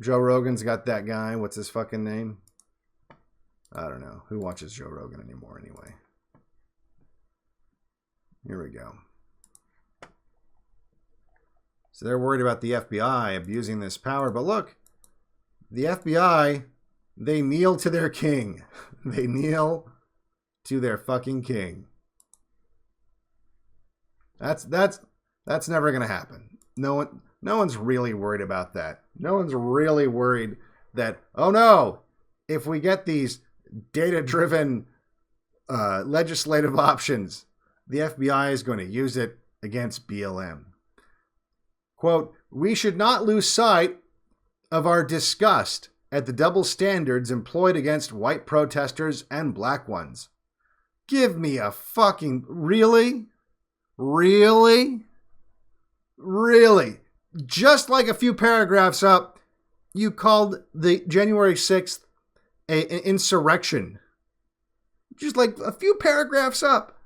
Joe Rogan's got that guy. What's his fucking name? I don't know. Who watches Joe Rogan anymore anyway? Here we go. So they're worried about the FBI abusing this power. But look, the FBI, they kneel to their king. They kneel to their fucking king. That's never going to happen. No one's really worried about that. No one's really worried that, oh no, if we get these data-driven legislative options, the FBI is going to use it against BLM. Quote, we should not lose sight of our disgust at the double standards employed against white protesters and black ones. Give me a fucking... Really? Really? Really? Just like a few paragraphs up, you called the January 6th an insurrection. Just like a few paragraphs up.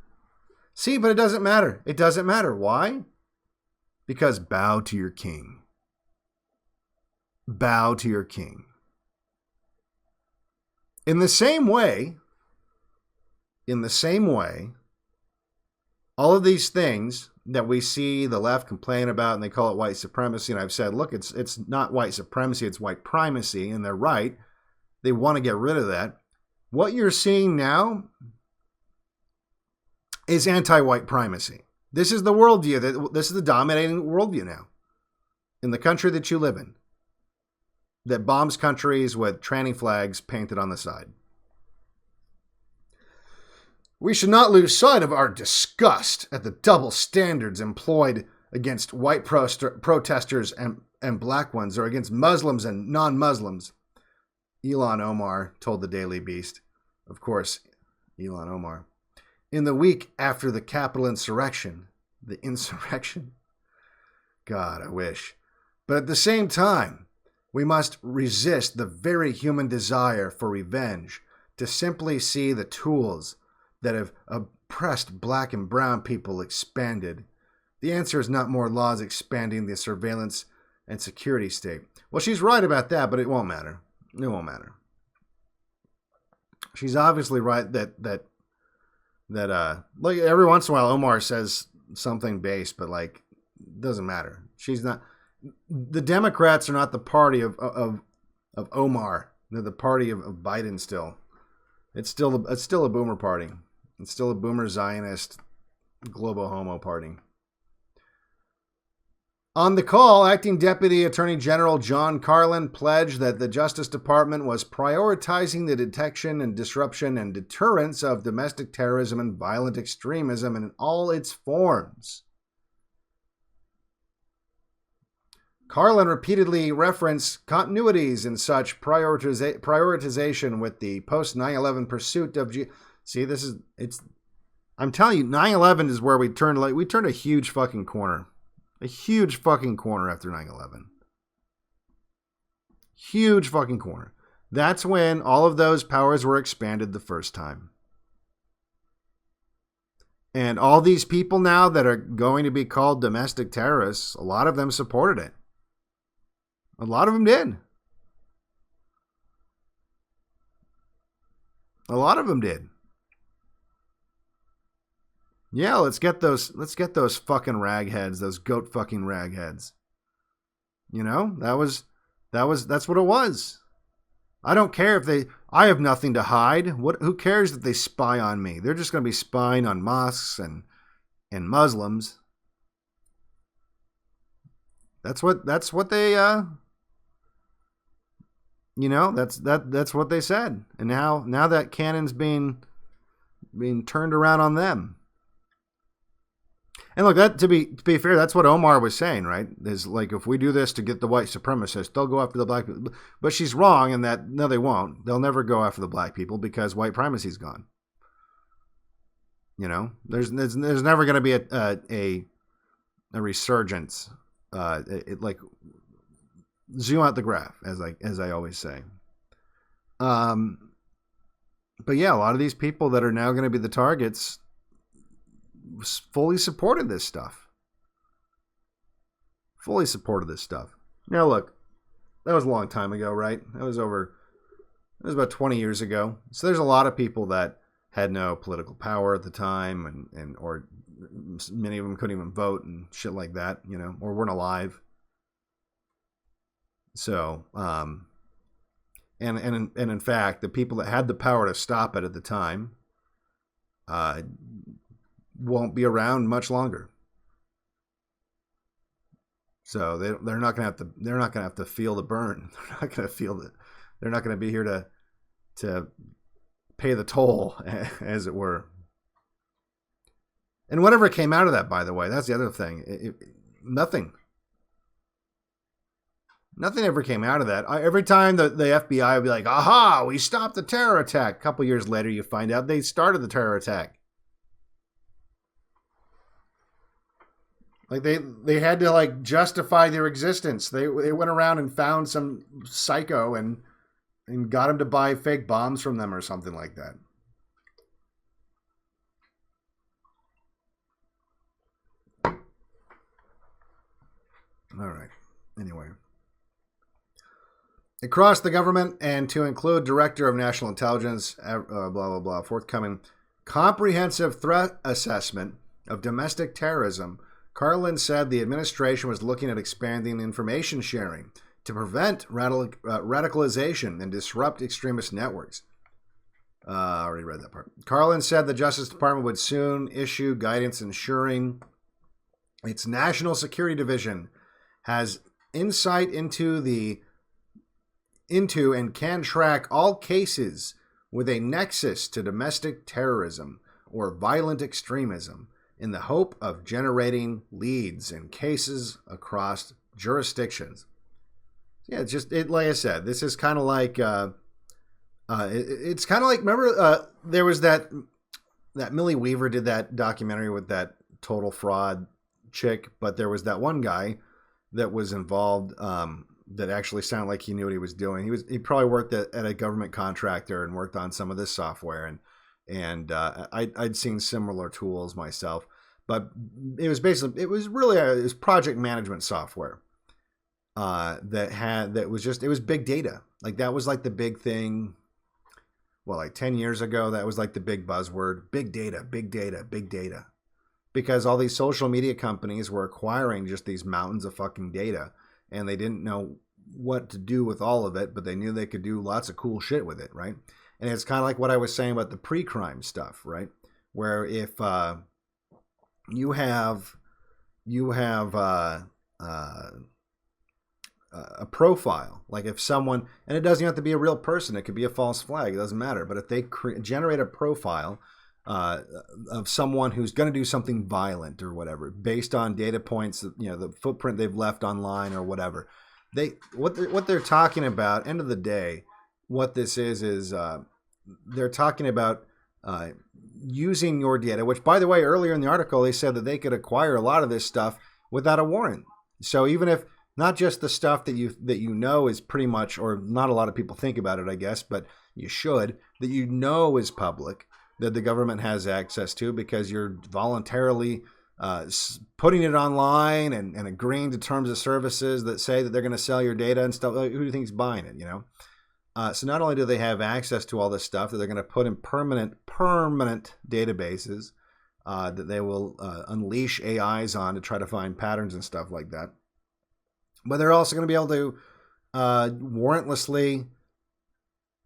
See, but it doesn't matter. It doesn't matter. Why? Because bow to your king. Bow to your king. In the same way, all of these things that we see the left complain about, and they call it white supremacy, and I've said, look, it's not white supremacy, it's white primacy, and they're right. They want to get rid of that. What you're seeing now is anti-white primacy. This is the worldview. This is the dominating worldview now in the country that you live in, that bombs countries with tranny flags painted on the side. We should not lose sight of our disgust at the double standards employed against white protesters and black ones, or against Muslims and non-Muslims. Ilhan Omar told the Daily Beast. Of course, Ilhan Omar. In the week after the Capitol insurrection, the insurrection? God, I wish. But at the same time, we must resist the very human desire for revenge, to simply see the tools that have oppressed black and brown people expanded. The answer is not more laws expanding the surveillance and security state. Well, she's right about that, but it won't matter. It won't matter. She's obviously right that like every once in a while Omar says something base, but like it doesn't matter. She's not. The Democrats are not the party of Omar. They're the party of Biden still. It's still a boomer party. It's still a boomer Zionist global homo party. On the call, Acting Deputy Attorney General John Carlin pledged that the Justice Department was prioritizing the detection and disruption and deterrence of domestic terrorism and violent extremism in all its forms. Carlin repeatedly referenced continuities in such prioritization with the post 9/11 pursuit of See, I'm telling you, 9/11 is where we turned a huge fucking corner. A huge fucking corner after 9/11. Huge fucking corner. That's when all of those powers were expanded the first time. And all these people now that are going to be called domestic terrorists, a lot of them supported it. A lot of them did. A lot of them did. Yeah, let's get those fucking ragheads, those goat fucking ragheads. You know, that's what it was. I don't care if I have nothing to hide. Who cares that they spy on me? They're just going to be spying on mosques and Muslims. That's what they that's what they said. And now that cannon's being turned around on them. And look, that to be fair, that's what Omar was saying, right? Is like, if we do this to get the white supremacists, they'll go after the black people. But she's wrong in that, no, they won't. They'll never go after the black people because white primacy's gone. You know, there's never going to be a resurgence. Like, zoom out the graph, as I always say. But yeah, a lot of these people that are now going to be the targets fully supported this stuff. Now look, that was a long time ago, right? That was about 20 years ago. So there's a lot of people that had no political power at the time, or many of them couldn't even vote and shit like that, you know, or weren't alive. So, and in fact, the people that had the power to stop it at the time, won't be around much longer. So they're not gonna have to feel the burn. They're not gonna be here to pay the toll, as it were. And whatever came out of that, by the way, that's the other thing. Nothing ever came out of that. Every time the FBI would be like, aha, we stopped the terror attack. A couple years later, you find out they started the terror attack. Like they had to like justify their existence. They went around and found some psycho and got him to buy fake bombs from them or something like that. All right. Anyway. Across the government, and to include Director of National Intelligence, blah, blah, blah, forthcoming comprehensive threat assessment of domestic terrorism, Carlin said the administration was looking at expanding information sharing to prevent radicalization and disrupt extremist networks. I already read that part. Carlin said the Justice Department would soon issue guidance ensuring its National Security Division has insight into and can track all cases with a nexus to domestic terrorism or violent extremism in the hope of generating leads in cases across jurisdictions. Yeah, like I said, this is kind of like, it's kind of like, remember, there was that Millie Weaver did that documentary with that total fraud chick, but there was that one guy that was involved, that actually sounded like he knew what he was doing. He probably worked at a government contractor and worked on some of this software, and I'd seen similar tools myself, but it was project management software that was big data. Like that was like the big thing. Well, like 10 years ago, that was like the big buzzword: big data, big data, big data, because all these social media companies were acquiring just these mountains of fucking data. And they didn't know what to do with all of it, but they knew they could do lots of cool shit with it, right? And it's kind of like what I was saying about the pre-crime stuff, right? Where if you have a profile, like if someone, and it doesn't have to be a real person, it could be a false flag, it doesn't matter. But if they generate a profile uh, of someone who's going to do something violent or whatever, based on data points, the footprint they've left online or whatever. What they're talking about, end of the day, what this is they're talking about using your data, which, by the way, earlier in the article, they said that they could acquire a lot of this stuff without a warrant. So even if not just the stuff that you know is pretty much, or not a lot of people think about it, I guess, but you should, that you know is public, that the government has access to because you're voluntarily putting it online and agreeing to terms of services that say that they're going to sell your data and stuff. Who do you think's buying it, So not only do they have access to all this stuff that they're going to put in permanent databases that they will unleash AIs on to try to find patterns and stuff like that, but they're also going to be able to warrantlessly,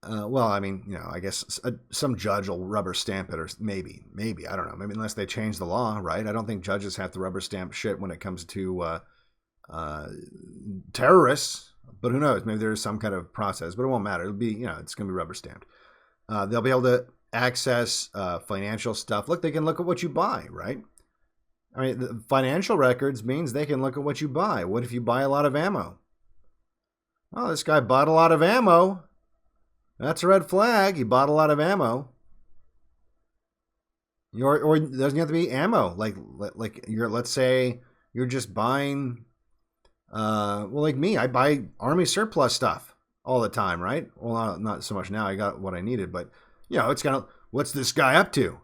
I guess some judge will rubber stamp it, or maybe, I don't know, maybe unless they change the law, right? I don't think judges have to rubber stamp shit when it comes to terrorists. But who knows? Maybe there's some kind of process, but it won't matter. It'll be, it's going to be rubber stamped. They'll be able to access financial stuff. Look, they can look at what you buy, right? I mean, the financial records means they can look at what you buy. What if you buy a lot of ammo? Oh, this guy bought a lot of ammo. That's a red flag. He bought a lot of ammo. Or it doesn't have to be ammo. Like let's say you're just buying. Like me, I buy army surplus stuff all the time, right? Well, not so much now. I got what I needed, but it's kind of, what's this guy up to?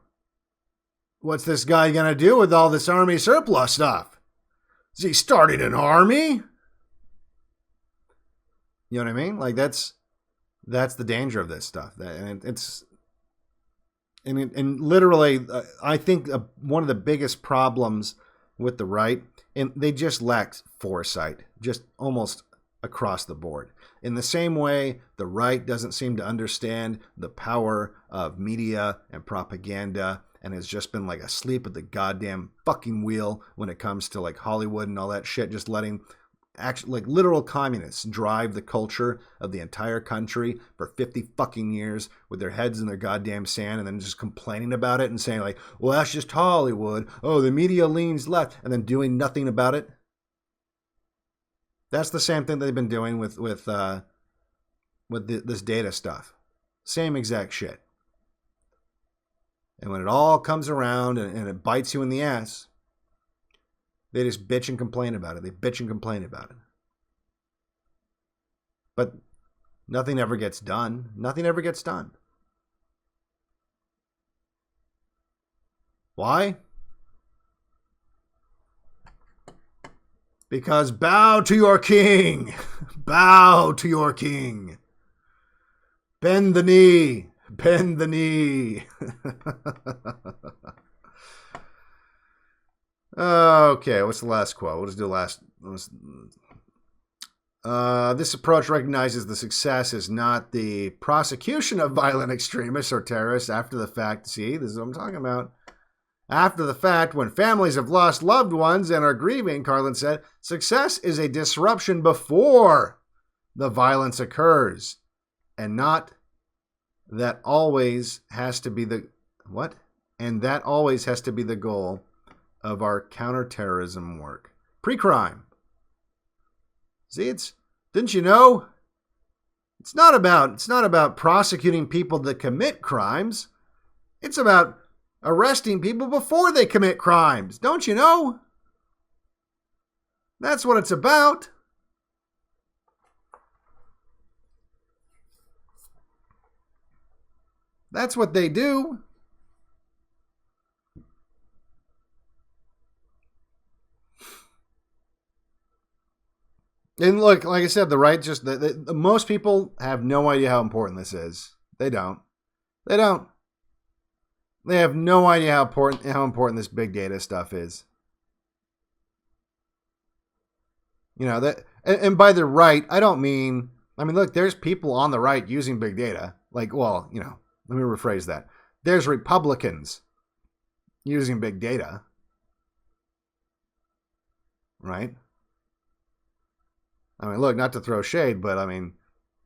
What's this guy gonna do with all this army surplus stuff? Is he starting an army? You know what I mean? Like that's the danger of this stuff. And literally, I think one of the biggest problems with the right, and they just lacked foresight, just almost across the board. In the same way, the right doesn't seem to understand the power of media and propaganda, and has just been like asleep at the goddamn fucking wheel when it comes to like Hollywood and all that shit, just letting like literal communists drive the culture of the entire country for 50 fucking years with their heads in their goddamn sand, and then just complaining about it and saying like, well, that's just Hollywood. Oh, the media leans left, and then doing nothing about it. That's the same thing they've been doing with this data stuff. Same exact shit. And when it all comes around and it bites you in the ass, they just bitch and complain about it. They bitch and complain about it. But nothing ever gets done. Nothing ever gets done. Why? Because bow to your king. Bow to your king. Bend the knee. Bend the knee. Okay, what's the last quote? We'll just do the last. This approach recognizes the success is not the prosecution of violent extremists or terrorists after the fact. See, this is what I'm talking about. After the fact, when families have lost loved ones and are grieving, Carlin said, success is a disruption before the violence occurs, and not that always has to be the what? And that always has to be the goal of our counterterrorism work. Pre-crime. See, didn't you know? It's not about prosecuting people that commit crimes. It's about arresting people before they commit crimes. Don't you know? That's what it's about. That's what they do. And look, like I said, the right most people have no idea how important this is. They don't. They have no idea how important this big data stuff is. And by the right, I don't mean, look, there's people on the right using big data. Like, well, let me rephrase that. There's Republicans using big data. Right? Look, not to throw shade, but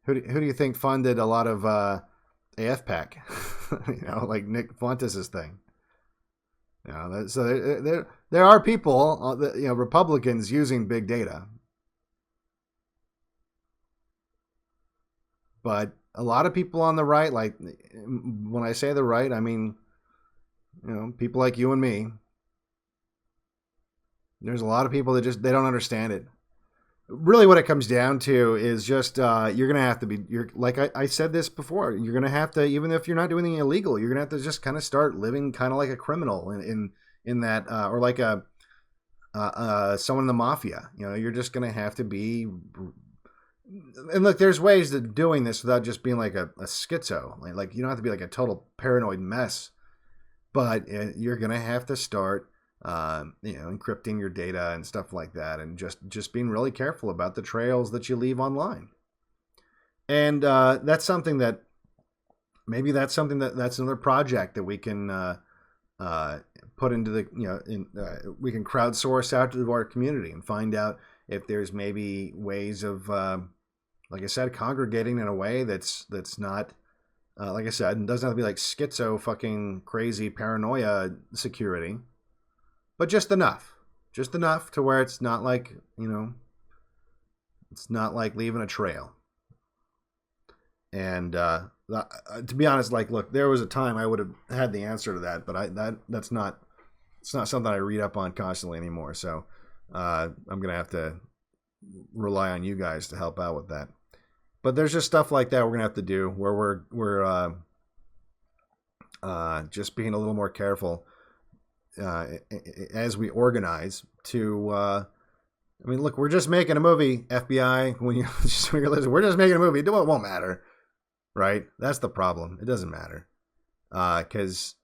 who do you think funded a lot of AFPAC, like Nick Fuentes' thing. So there are people, Republicans using big data, but a lot of people on the right, like when I say the right, I mean, people like you and me. There's a lot of people that they don't understand it. Really what it comes down to is just you're going to have to be, like I said this before, you're going to have to, even if you're not doing anything illegal, you're going to have to just kind of start living kind of like a criminal in that, or like someone in the mafia. You're just going to have to be, and look, there's ways to doing this without just being like a schizo. Like you don't have to be like a total paranoid mess, but you're going to have to start encrypting your data and stuff like that, and just being really careful about the trails that you leave online. And that's something that's another project that we can put into the, we can crowdsource out to our community and find out if there's maybe ways of, like I said, congregating in a way that's not, like I said, it doesn't have to be like schizo fucking crazy paranoia security. But just enough to where it's not like, it's not like leaving a trail. And to be honest, like, look, there was a time I would have had the answer to that, but it's not something I read up on constantly anymore. So I'm gonna have to rely on you guys to help out with that. But there's just stuff like that we're gonna have to do where we're just being a little more careful. As we organize to, I mean, look, we're just making a movie, FBI. When you're listening, we're just making a movie. It won't matter, right? That's the problem. It doesn't matter because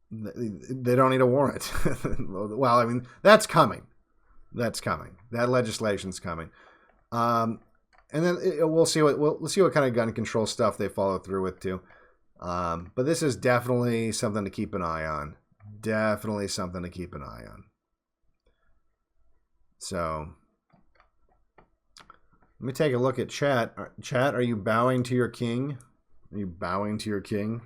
they don't need a warrant. Well, I mean, that's coming. That legislation's coming, and then we'll see what kind of gun control stuff they follow through with too. But this is definitely something to keep an eye on. Definitely something to keep an eye on. So, let me take a look at chat. Chat, are you bowing to your king? Are you bowing to your king?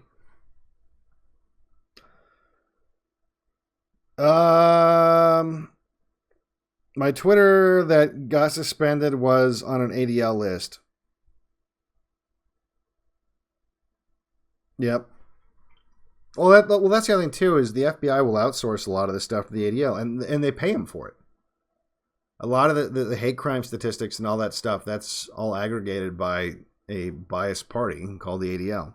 My Twitter that got suspended was on an ADL list. Yep. Well, that's the other thing too, is the FBI will outsource a lot of this stuff to the ADL, and they pay them for it. A lot of the hate crime statistics and all that stuff, that's all aggregated by a biased party called the ADL.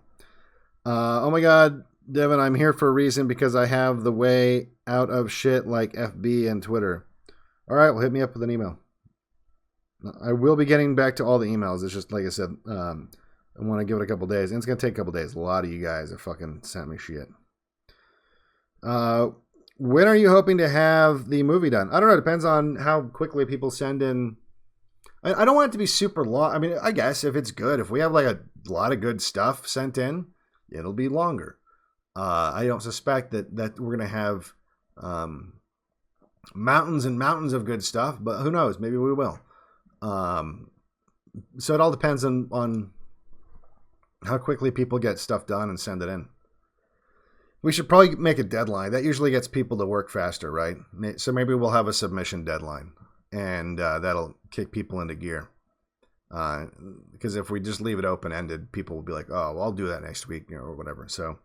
Oh my God, Devin, I'm here for a reason because I have the way out of shit like FB and Twitter. All right, well, hit me up with an email. I will be getting back to all the emails. It's just, like I said, I want to give it a couple days. And it's going to take a couple days. A lot of you guys have fucking sent me shit. When are you hoping to have the movie done? I don't know. It depends on how quickly people send in. I don't want it to be super long. I mean, I guess if it's good, if we have like a lot of good stuff sent in, it'll be longer. I don't suspect that we're going to have mountains and mountains of good stuff, but who knows? Maybe we will. So it all depends on how quickly people get stuff done and send it in. We should probably make a deadline. That usually gets people to work faster, right? So maybe we'll have a submission deadline, and that'll kick people into gear. Because if we just leave it open-ended, people will be like, oh, well, I'll do that next week, or whatever. So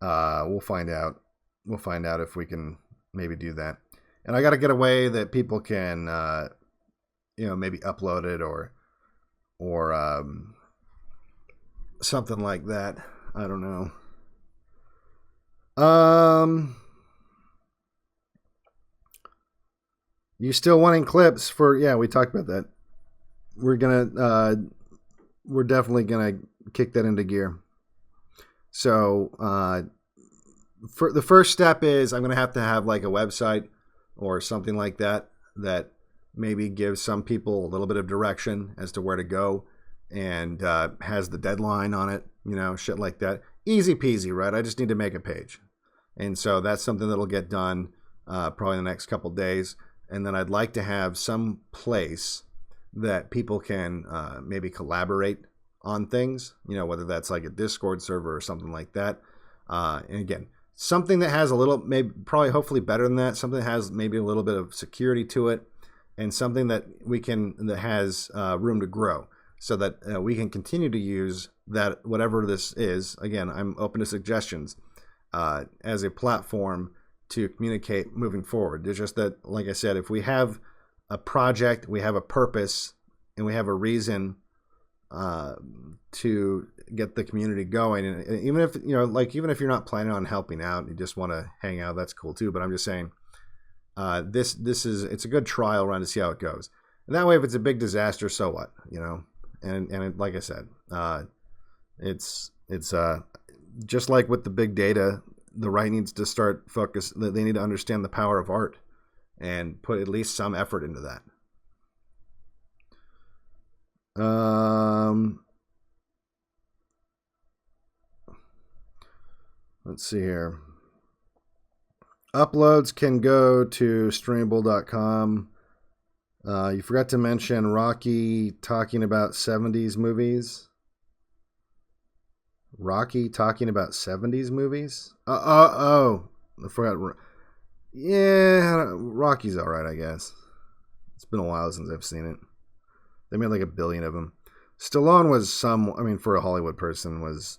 we'll find out. We'll find out if we can maybe do that. And I got to get a way that people can, maybe upload it or something like that. I don't know. You still wanting clips for? Yeah, we talked about that. We're definitely gonna kick that into gear. So, for the first step is I'm gonna have to have like a website or something like that maybe gives some people a little bit of direction as to where to go, and has the deadline on it, shit like that. Easy peasy, right? I just need to make a page. And so that's something that'll get done probably in the next couple days. And then I'd like to have some place that people can maybe collaborate on things, whether that's like a Discord server or something like that. And again, something that has a little, maybe probably hopefully better than that, something that has maybe a little bit of security to it, and something that that has room to grow, so that we can continue to use that, whatever this is. Again, I'm open to suggestions as a platform to communicate moving forward. It's just that, like I said, if we have a project, we have a purpose, and we have a reason to get the community going, and even if even if you're not planning on helping out, you just want to hang out, that's cool too. But I'm just saying, it's a good trial run to see how it goes. And that way, if it's a big disaster, so what, And like I said, it's just like with the big data, the right needs to start focus. They need to understand the power of art and put at least some effort into that. Let's see here. Uploads can go to streamable.com. You forgot to mention Rocky talking about 70s movies. Rocky talking about 70s movies? Oh, I forgot. Yeah, Rocky's all right, I guess. It's been a while since I've seen it. They made like 1 billion of them. Stallone was for a Hollywood person, was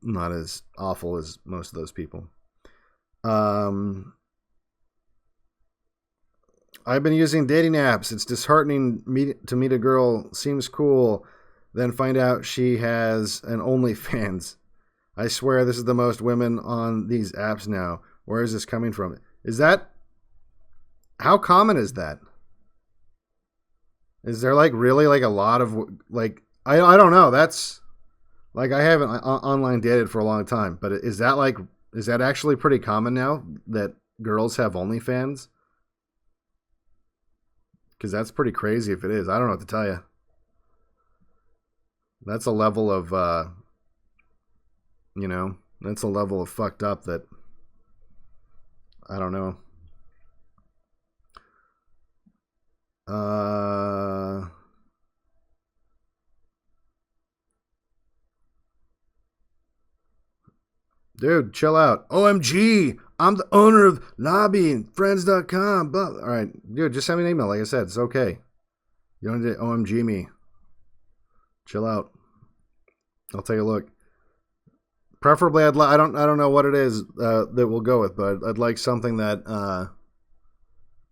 not as awful as most of those people. I've been using dating apps. It's disheartening to meet a girl, seems cool, then find out she has an OnlyFans. I swear this is the most women on these apps now. Where is this coming from? How common is that? Is there really a lot of I don't know. That's I haven't online dated for a long time, but is that actually pretty common now that girls have OnlyFans? Because that's pretty crazy if it is. I don't know what to tell you. That's a level of, that's a level of fucked up that, I don't know. Dude, chill out. OMG, I'm the owner of lobbyingfriends.com. All right, dude, just send me an email. Like I said, it's okay. You don't need to OMG me. Chill out. I'll take a look. Preferably, I don't know what it is that we'll go with, but I'd like something that,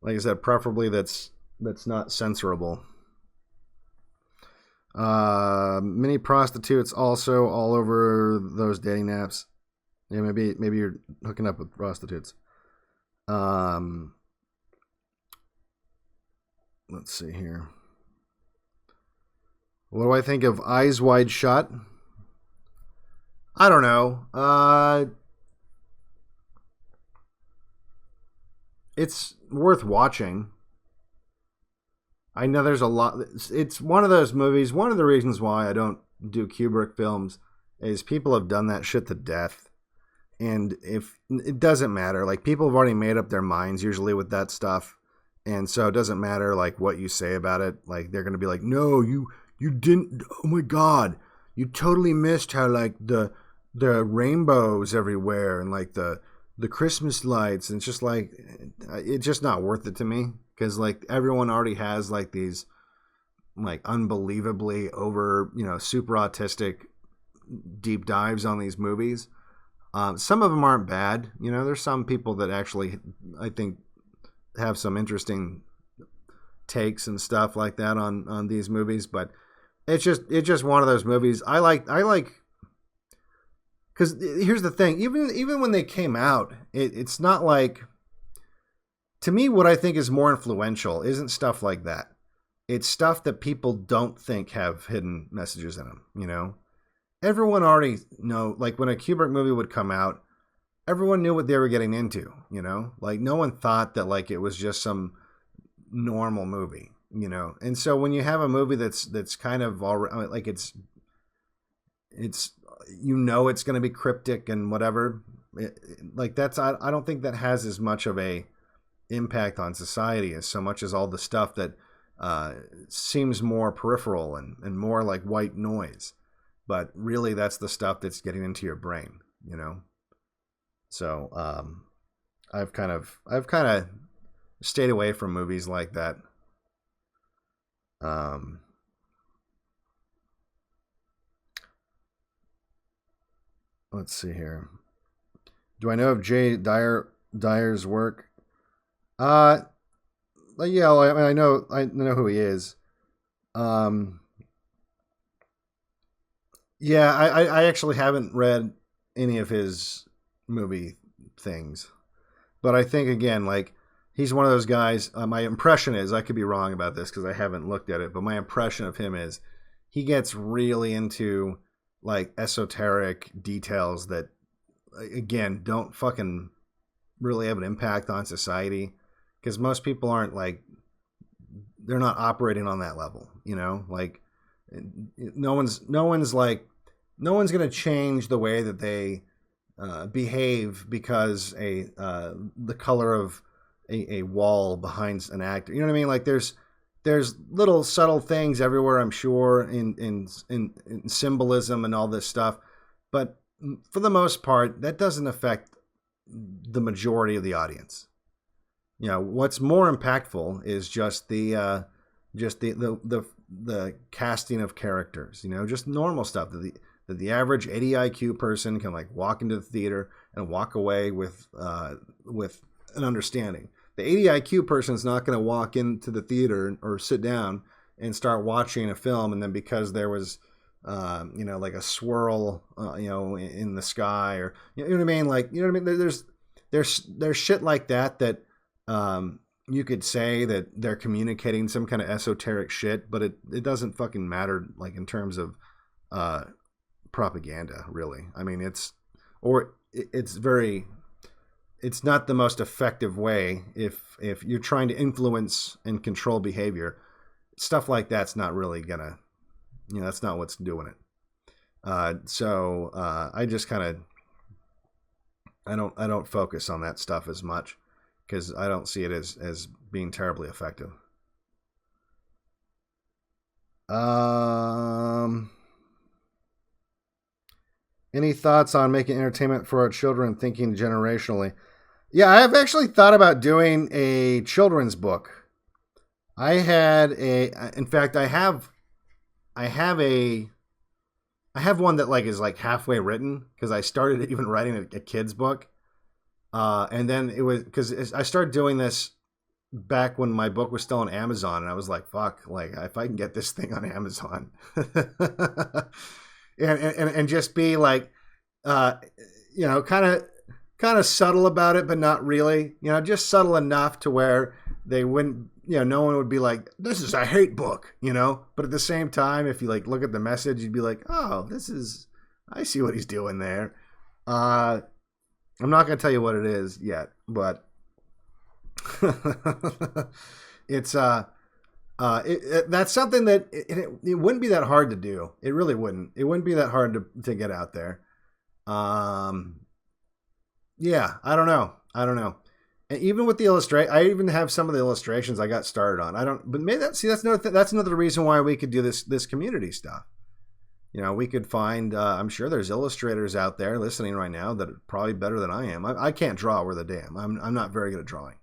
like I said, preferably that's not censorable. Mini prostitutes also all over those dating apps. Yeah, maybe you're hooking up with prostitutes. Let's see here. What do I think of Eyes Wide Shut? I don't know. It's worth watching. I know there's a lot. It's one of those movies. One of the reasons why I don't do Kubrick films is people have done that shit to death. And if it doesn't matter, people have already made up their minds usually with that stuff. And so it doesn't matter what you say about it. They're going to be like, no, you didn't. Oh my God. You totally missed how the rainbows everywhere and the Christmas lights. And it's just it's just not worth it to me. Cause everyone already has these unbelievably over, super autistic deep dives on these movies. Some of them aren't bad. There's some people that actually, I think, have some interesting takes and stuff like that on these movies. But it's just one of those movies. I like, because here's the thing. Even when they came out, it's not to me, what I think is more influential isn't stuff like that. It's stuff that people don't think have hidden messages in them, Everyone already know, when a Kubrick movie would come out, everyone knew what they were getting into, no one thought that it was just some normal movie, and so when you have a movie that's kind of already it's it's going to be cryptic and whatever, that's, I don't think that has as much of a impact on society as so much as all the stuff that seems more peripheral and more like white noise. but really that's the stuff that's getting into your brain, you know? So, I've kind of stayed away from movies like that. Let's see here. Do I know of Jay Dyer's work? Yeah, I know who he is. Yeah, I actually haven't read any of his movie things, but I think again, like he's one of those guys. My impression is, I could be wrong about this because I haven't looked at it, but my impression of him is he gets really into like esoteric details that, again, don't fucking really have an impact on society, because most people aren't like, they're not operating on that level, you know, like no one's going to change the way that they behave because the color of a wall behind an actor, you know what I mean? Like there's little subtle things everywhere, I'm sure, in symbolism and all this stuff, but for the most part, that doesn't affect the majority of the audience. You know, what's more impactful is just the casting of characters. You know, just normal stuff that the average 80 IQ person can like walk into the theater and walk away with an understanding. The 80 IQ person is not going to walk into the theater or sit down and start watching a film, and then because there was like a swirl in the sky, or you know what I mean, like, you know what I mean, there's shit like that you could say that they're communicating some kind of esoteric shit, but it doesn't fucking matter, like in terms of propaganda, really. I mean, it's not the most effective way if you're trying to influence and control behavior. Stuff like that's not really gonna, that's not what's doing it. So I just kind of, I don't focus on that stuff as much, because I don't see it as being terribly effective. Any thoughts on making entertainment for our children, thinking generationally? Yeah, I have actually thought about doing a children's book. In fact, I have one that like is like halfway written, because I started even writing a kid's book. And then it was because I started doing this back when my book was still on Amazon, and I was like, fuck, like if I can get this thing on Amazon and just be like, kind of subtle about it, but not really, just subtle enough to where they wouldn't, no one would be like, this is a hate book, but at the same time, if you like look at the message, you'd be like, oh, I see what he's doing there. I'm not going to tell you what it is yet, but it's that's something that it wouldn't be that hard to do. It really wouldn't. It wouldn't be that hard to get out there. Yeah, I don't know. And even with the I even have some of the illustrations I got started on. But maybe that's another reason why we could do this community stuff. We could find, I'm sure there's illustrators out there listening right now that are probably better than I am. I can't draw worth a damn. I'm not very good at drawing.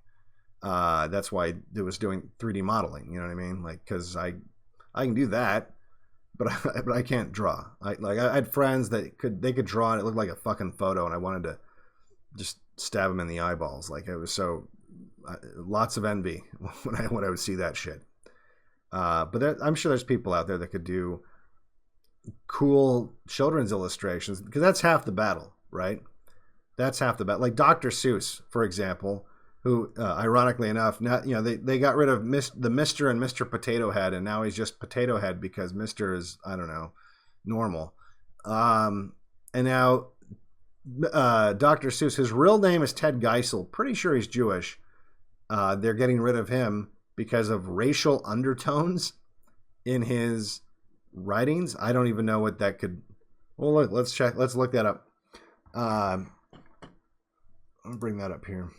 That's why I was doing 3D modeling. You know what I mean? Like, because I can do that, but I can't draw. I had friends that could draw, and it looked like a fucking photo, and I wanted to just stab them in the eyeballs. Like, it was so lots of envy when I would see that shit. But I'm sure there's people out there that could do cool children's illustrations, because that's half the battle, right? That's half the battle. Like Dr. Seuss, for example, who ironically enough, now they got rid of the Mr. and Mr. Potato Head, and now he's just Potato Head because Mr. is, I don't know, normal. And now Dr. Seuss, his real name is Ted Geisel. Pretty sure he's Jewish. They're getting rid of him because of racial undertones in his writings. I don't even know what that could. Well, look, let's check. Let's look that up. I'll bring that up here.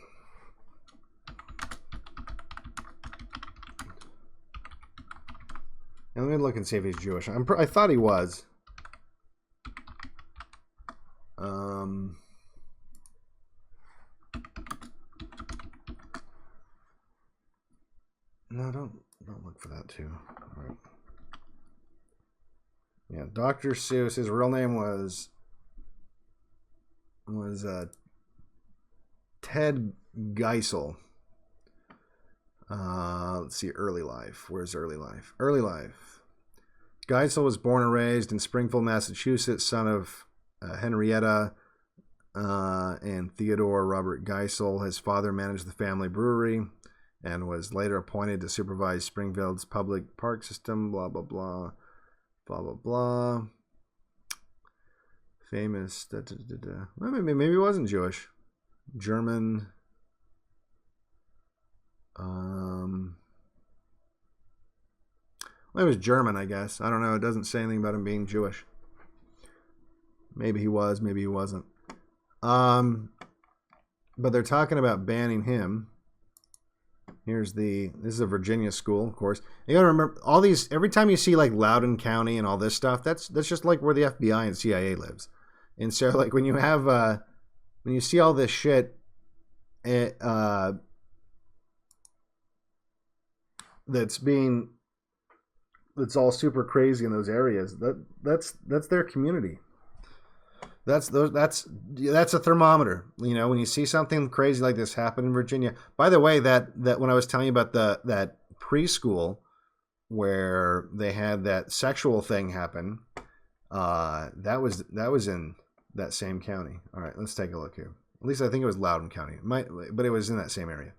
And let me look and see if he's Jewish. I thought he was. No, don't look for that too. All right. Yeah, Dr. Seuss. His real name was Ted Geisel. Let's see, early life. Where's early life? Early life. Geisel was born and raised in Springfield, Massachusetts, son of Henrietta and Theodore Robert Geisel. His father managed the family brewery and was later appointed to supervise Springfield's public park system. Blah, blah, blah. Blah, blah, blah. Famous. Da, da, da, da. Well, maybe he wasn't Jewish. German. Well, he was German, I guess. I don't know. It doesn't say anything about him being Jewish. Maybe he was. Maybe he wasn't. But they're talking about banning him. This is a Virginia school, of course. You gotta remember all these. Every time you see like Loudoun County and all this stuff, that's just like where the FBI and CIA lives. And so, like when you have when you see all this shit, that's all super crazy in those areas. That's their community. That's a thermometer. You know, when you see something crazy like this happen in Virginia. By the way, that when I was telling you about that preschool where they had that sexual thing happen, that was in that same county. All right, let's take a look here. At least I think it was Loudoun County. But it was in that same area.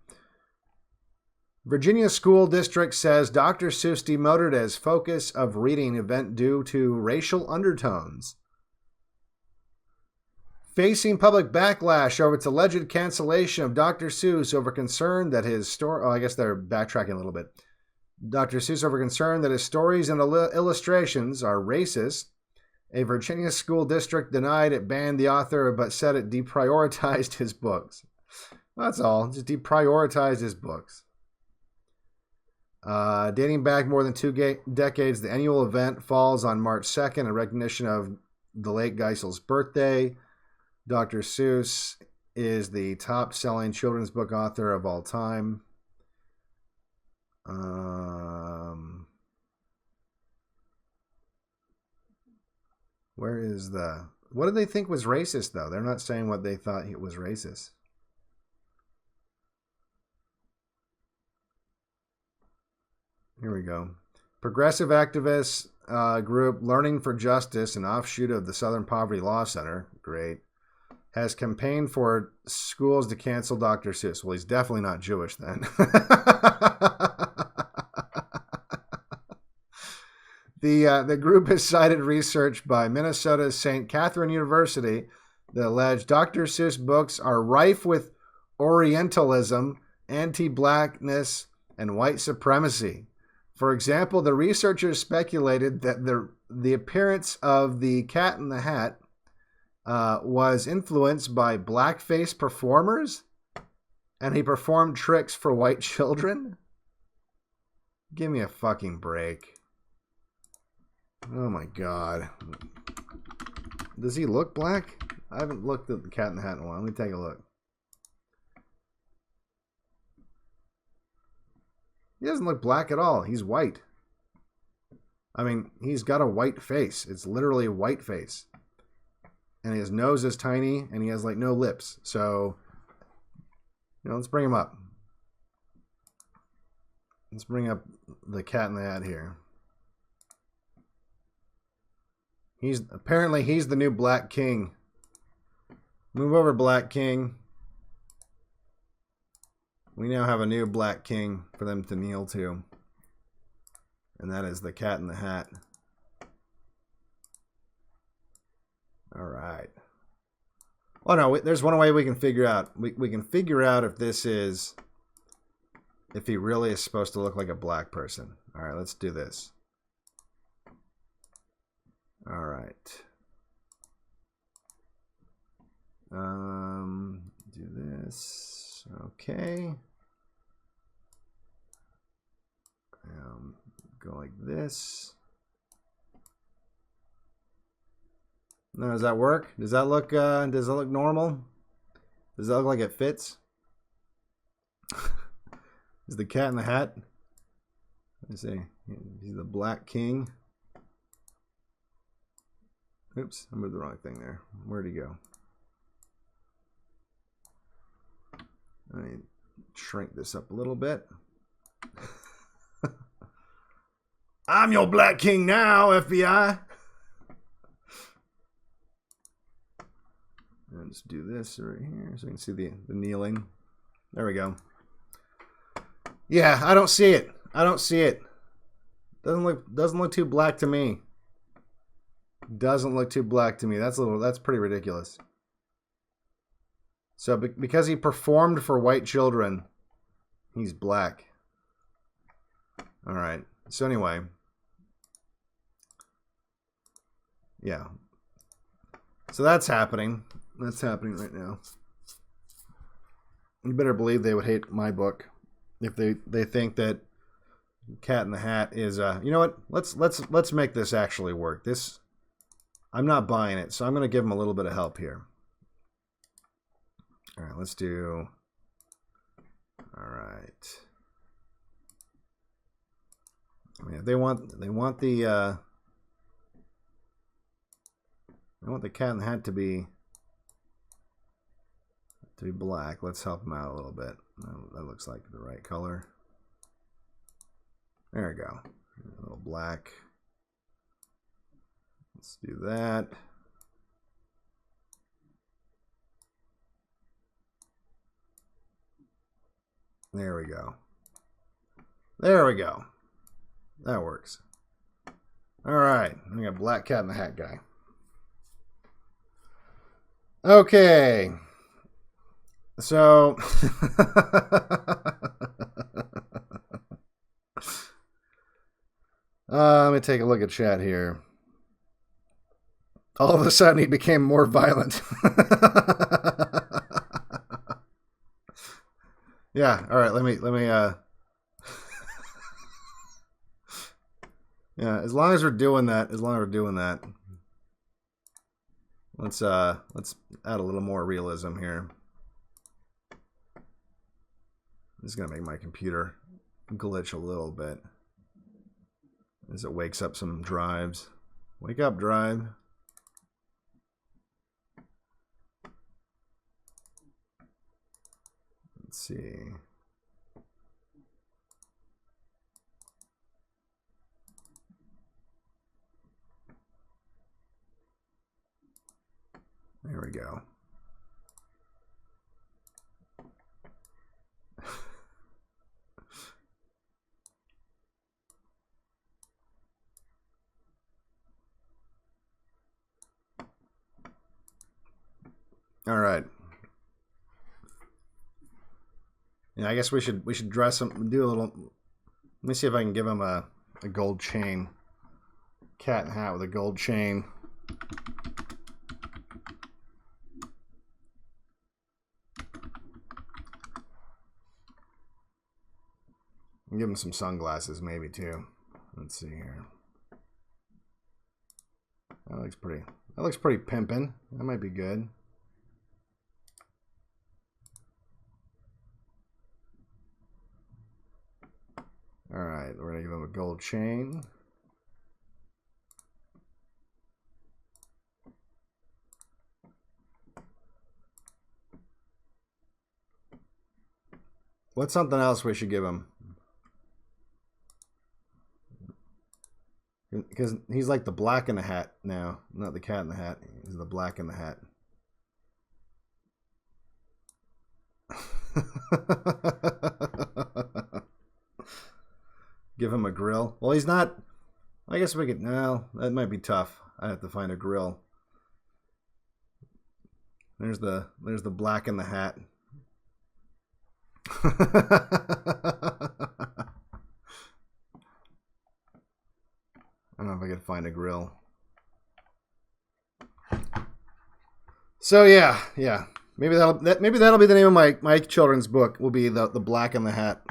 Virginia School District says Dr. Seuss demoted as focus of reading event due to racial undertones. Facing public backlash over its alleged cancellation of Dr. Seuss over concern that his story... Oh, I guess they're backtracking a little bit. Dr. Seuss over concern that his stories and illustrations are racist. A Virginia school district denied it banned the author, but said it deprioritized his books. That's all. Just deprioritized his books. Dating back more than 2 decades, the annual event falls on March 2nd in recognition of the late Geisel's birthday. Dr. Seuss is the top-selling children's book author of all time. Where is the... What did they think was racist, though? They're not saying what they thought it was racist. Here we go. Progressive activist group Learning for Justice, an offshoot of the Southern Poverty Law Center. Great. Has campaigned for schools to cancel Dr. Seuss. Well, he's definitely not Jewish then. The group has cited research by Minnesota's St. Catherine University that alleged Dr. Seuss books are rife with Orientalism, anti-blackness, and white supremacy. For example, the researchers speculated that the appearance of the Cat in the Hat was influenced by blackface performers, and he performed tricks for white children. Give me a fucking break. Oh my god. Does he look black? I haven't looked at the Cat in the Hat in a while. Let me take a look. He doesn't look black at all. He's white. I mean, he's got a white face. It's literally a white face. And his nose is tiny, and he has, like, no lips. So, you know, let's bring him up. Let's bring up the Cat in the Hat here. Apparently he's the new Black King. Move over, Black King. We now have a new Black King for them to kneel to. And that is the Cat in the Hat. All right. Well, no, there's one way we can figure out. We can figure out if this is... if he really is supposed to look like a black person. All right, let's do this. All right. Do this. Okay. Go like this. No, does that work? Does that look normal? Does that look like it fits? Is the cat in the hat? Let's see. He's the Black King. Oops, I moved the wrong thing there. Where'd he go? Let me shrink this up a little bit. I'm your Black King now, FBI. And just do this right here so you can see the kneeling. There we go. Yeah, I don't see it. I don't see it. Doesn't look too black to me. Doesn't look too black to me. That's pretty ridiculous. So because he performed for white children, he's black. All right. So anyway, yeah. So that's happening. That's happening right now. You better believe they would hate my book if they think that Cat in the Hat is you know what? Let's make this actually work. This I'm not buying it, so I'm going to give them a little bit of help here. All right, let's do. All right. I mean, they want the Cat in the Hat to be black. Let's help them out a little bit. That looks like the right color. There we go. A little black. Let's do that. There we go. There we go. That works. All right. We got Black Cat in the Hat guy. Okay. So let me take a look at chat here. All of a sudden, he became more violent. Yeah. All right. Let me. Yeah. As long as we're doing that. Let's add a little more realism here. This is gonna make my computer glitch a little bit as it wakes up some drives. Wake up, drive. Let's see. There we go. All right. Yeah, I guess we should dress him, do a little. Let me see if I can give him a gold chain. Cat and hat with a gold chain. Give him some sunglasses, maybe too. Let's see here. That looks pretty. That looks pretty pimpin'. That might be good. All right, we're gonna give him a gold chain. What's something else we should give him? Because he's like the Black in the Hat now, not the Cat in the Hat. He's the Black in the Hat. Give him a grill. Well, he's not. I guess we could. No, that might be tough. I have to find a grill. There's the Black in the Hat. I don't know if I could find a grill. So yeah. Maybe that'll be the name of my children's book. Will be the Black in the Hat.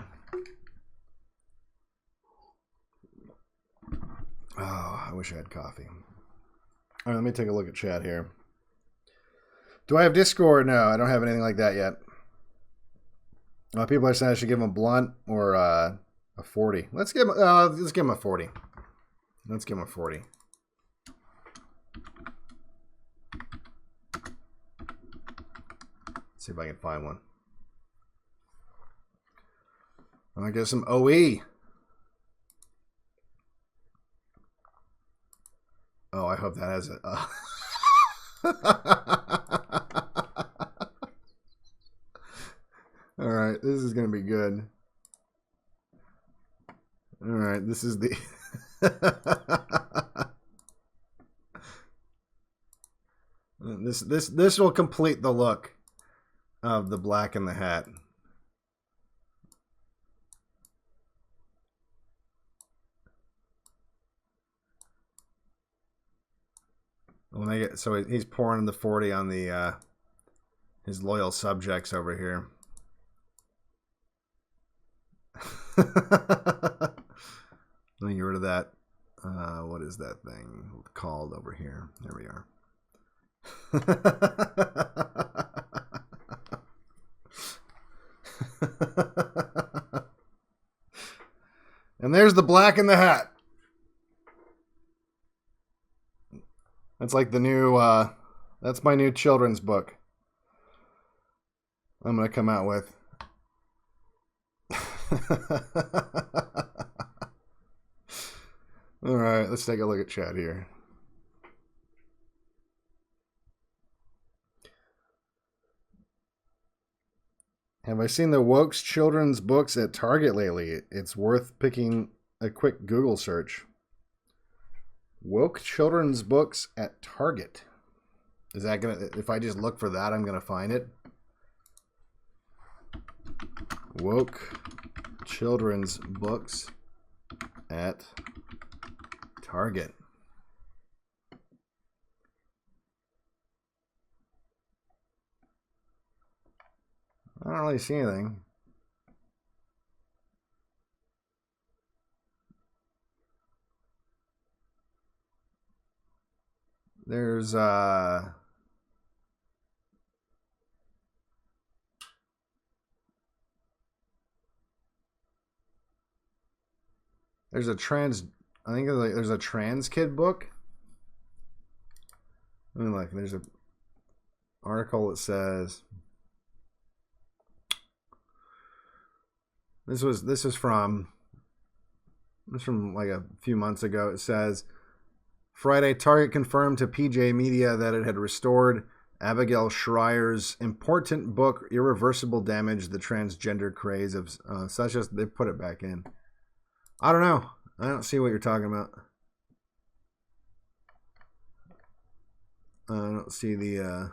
Oh, I wish I had coffee. All right, let me take a look at chat here. Do I have Discord? No, I don't have anything like that yet. People are saying I should give him a blunt or a 40. Let's give him a 40. Let's give him a 40. See if I can find one. I'm gonna get some OE. Oh, I hope that has it. All right, this is gonna be good. All right, this is the. This will complete the look of the black in the hat. When I get, so he's pouring the 40 on the his loyal subjects over here. Let me get rid of that. What is that thing called over here? There we are. And there's the black in the hat. That's like the new, that's my new children's book I'm going to come out with. All right, let's take a look at chat here. Have I seen the Woke's children's books at Target lately? It's worth picking a quick Google search. Woke children's books at Target. Is that gonna, if I just look for that, I'm gonna find it? Woke children's books at Target. I don't really see anything. There's a trans, I think there's a trans kid book. I mean, like, there's an article that says this is from like a few months ago. It says, Friday, Target confirmed to PJ Media that it had restored Abigail Schreier's important book, Irreversible Damage, The Transgender Craze of such as, they put it back in. I don't know. I don't see what you're talking about. I don't see the,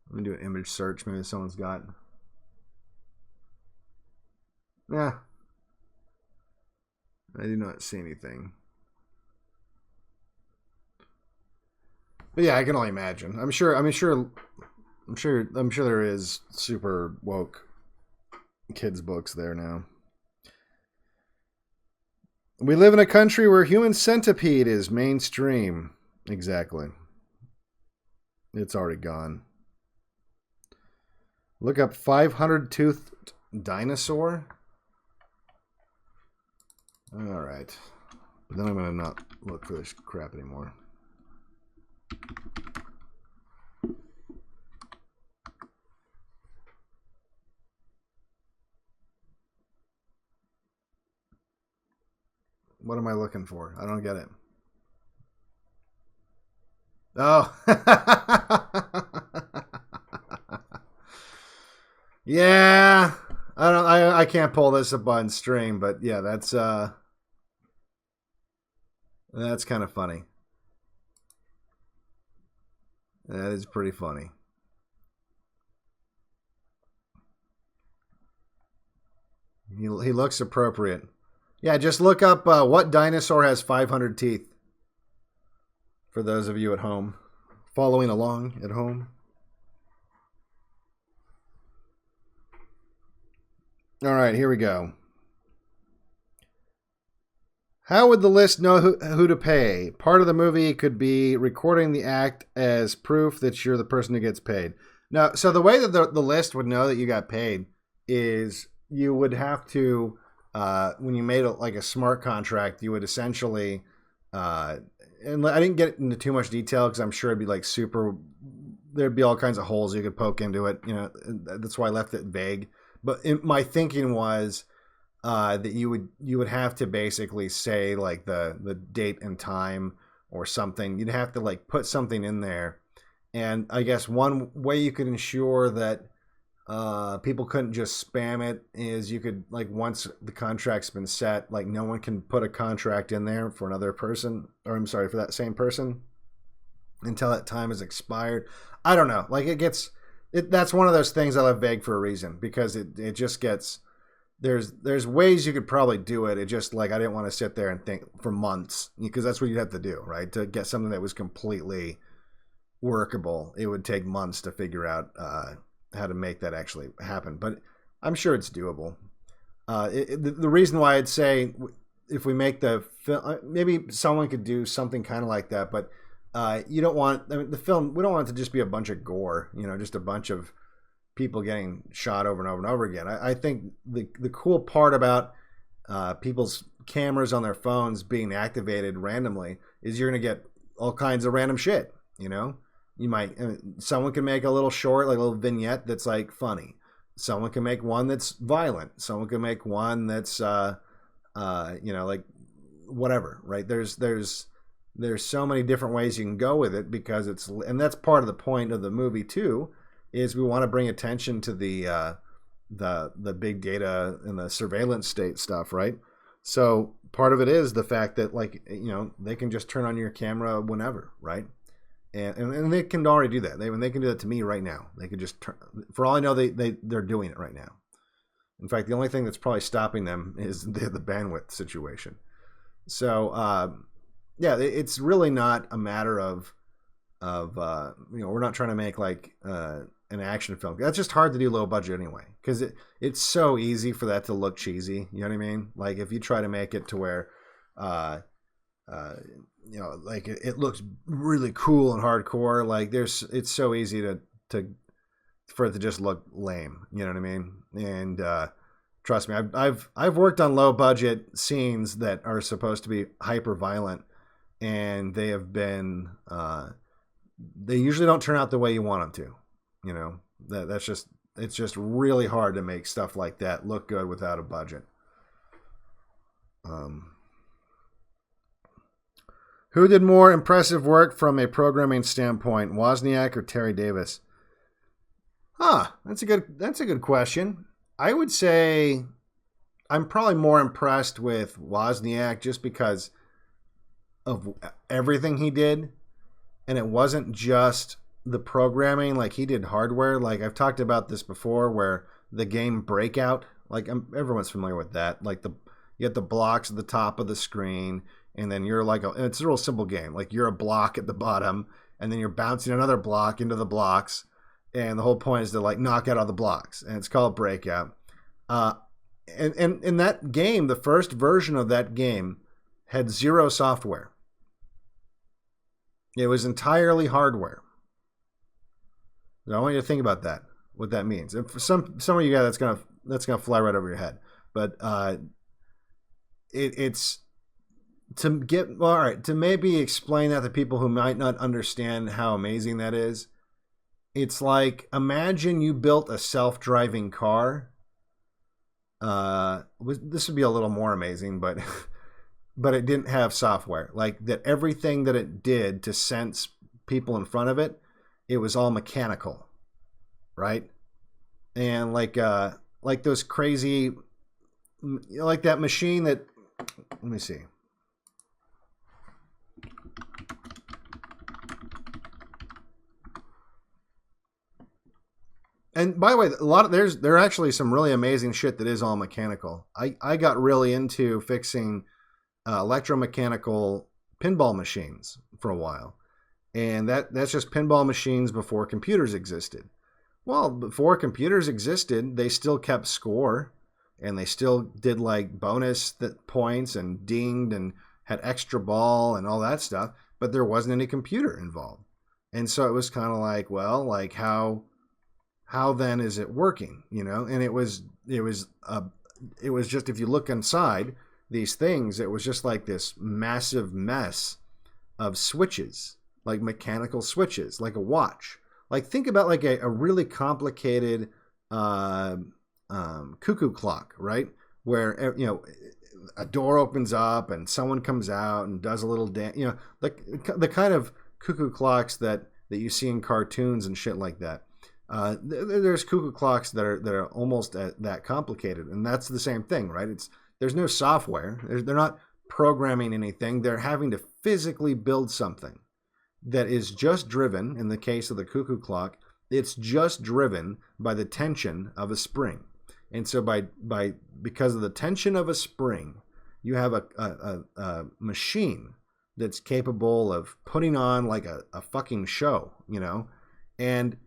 let me do an image search. Maybe someone's got. Yeah. I do not see anything. But yeah, I can only imagine. I'm sure there is super woke kids books there now. We live in a country where Human Centipede is mainstream. Exactly. It's already gone. Look up 500-toothed dinosaur. All right. But then I'm going to not look for this crap anymore. What am I looking for? I don't get it. Oh. Yeah. I can't pull this up on stream, but yeah, that's kind of funny. That is pretty funny. He looks appropriate. Yeah, just look up what dinosaur has 500 teeth. For those of you at home, following along at home. All right, here we go. How would the list know who to pay? Part of the movie could be recording the act as proof that you're the person who gets paid. Now, so the way that the list would know that you got paid is you would have to, when you made like a smart contract, you would essentially, and I didn't get into too much detail because I'm sure it'd be like super, there'd be all kinds of holes you could poke into it. You know, that's why I left it vague. But my thinking was, that you would have to basically say like the date and time or something. You'd have to like put something in there. And I guess one way you could ensure that people couldn't just spam it is you could, like, once the contract's been set, like no one can put a contract in there for another person, or I'm sorry, for that same person until that time is expired. I don't know. Like that's one of those things I left vague for a reason, because it just gets, there's ways you could probably do it. It just, like, I didn't want to sit there and think for months, because that's what you'd have to do, right? To get something that was completely workable, it would take months to figure out how to make that actually happen. But I'm sure it's doable. The reason why I'd say if we make the film, maybe someone could do something kind of like that, but you don't want, I mean, the film, we don't want it to just be a bunch of gore, you know, just a bunch of people getting shot over and over and over again. I think the cool part about people's cameras on their phones being activated randomly is you're going to get all kinds of random shit, you know? You might, someone can make a little short, like a little vignette that's like funny. Someone can make one that's violent. Someone can make one that's, you know, like whatever, right? There's so many different ways you can go with it, because it's, and that's part of the point of the movie too, is we want to bring attention to the big data and the surveillance state stuff, right? So part of it is the fact that, like, you know, they can just turn on your camera whenever, right? And they can already do that. They can do that to me right now. They could just turn, for all I know, they're doing it right now. In fact, the only thing that's probably stopping them is the bandwidth situation. So yeah, it's really not a matter of you know, we're not trying to make like an action film. That's just hard to do low budget anyway, because it's so easy for that to look cheesy. You know what I mean? Like if you try to make it to where you know, like it looks really cool and hardcore, like it's so easy to for it to just look lame. You know what I mean? And trust me, I've worked on low budget scenes that are supposed to be hyper violent, and they have been they usually don't turn out the way you want them to. You know, that's just, it's just really hard to make stuff like that look good without a budget. Who did more impressive work from a programming standpoint, Wozniak or Terry Davis? That's a good question. I would say I'm probably more impressed with Wozniak just because of everything he did, and it wasn't just the programming. Like, he did hardware. Like, I've talked about this before, where the game Breakout, like, everyone's familiar with that. Like, you get the blocks at the top of the screen, and then you're like, it's a real simple game. Like, you're a block at the bottom, and then you're bouncing another block into the blocks, and the whole point is to, like, knock out all the blocks, and it's called Breakout. And in that game, the first version of that game had zero software. It was entirely hardware. I want you to think about that, what that means. And for some of you guys, that's gonna fly right over your head. But it's to get, all right, to maybe explain that to people who might not understand how amazing that is. It's like, imagine you built a self-driving car. This would be a little more amazing, but but it didn't have software. Like, that everything that it did to sense people in front of it, it was all mechanical, right? And like those crazy, like that machine that, let me see. And by the way, there are actually some really amazing shit that is all mechanical. I got really into fixing electromechanical pinball machines for a while. And that's just pinball machines before computers existed. Well, before computers existed, they still kept score. and they still did like bonus points and dinged and had extra ball and all that stuff, but there wasn't any computer involved. And so it was kind of like, well, like how then is it working, you know? And it was just, if you look inside these things, it was just like this massive mess of switches, like mechanical switches, like a watch. Like think about like a really complicated cuckoo clock, right? Where, you know, a door opens up and someone comes out and does a little dance, you know, like the kind of cuckoo clocks that you see in cartoons and shit like that. There's cuckoo clocks that are almost that complicated, and that's the same thing, right? There's no software. They're not programming anything. They're having to physically build something that is just driven. In the case of the cuckoo clock, it's just driven by the tension of a spring, and so because of the tension of a spring, you have a machine that's capable of putting on like a fucking show, you know, and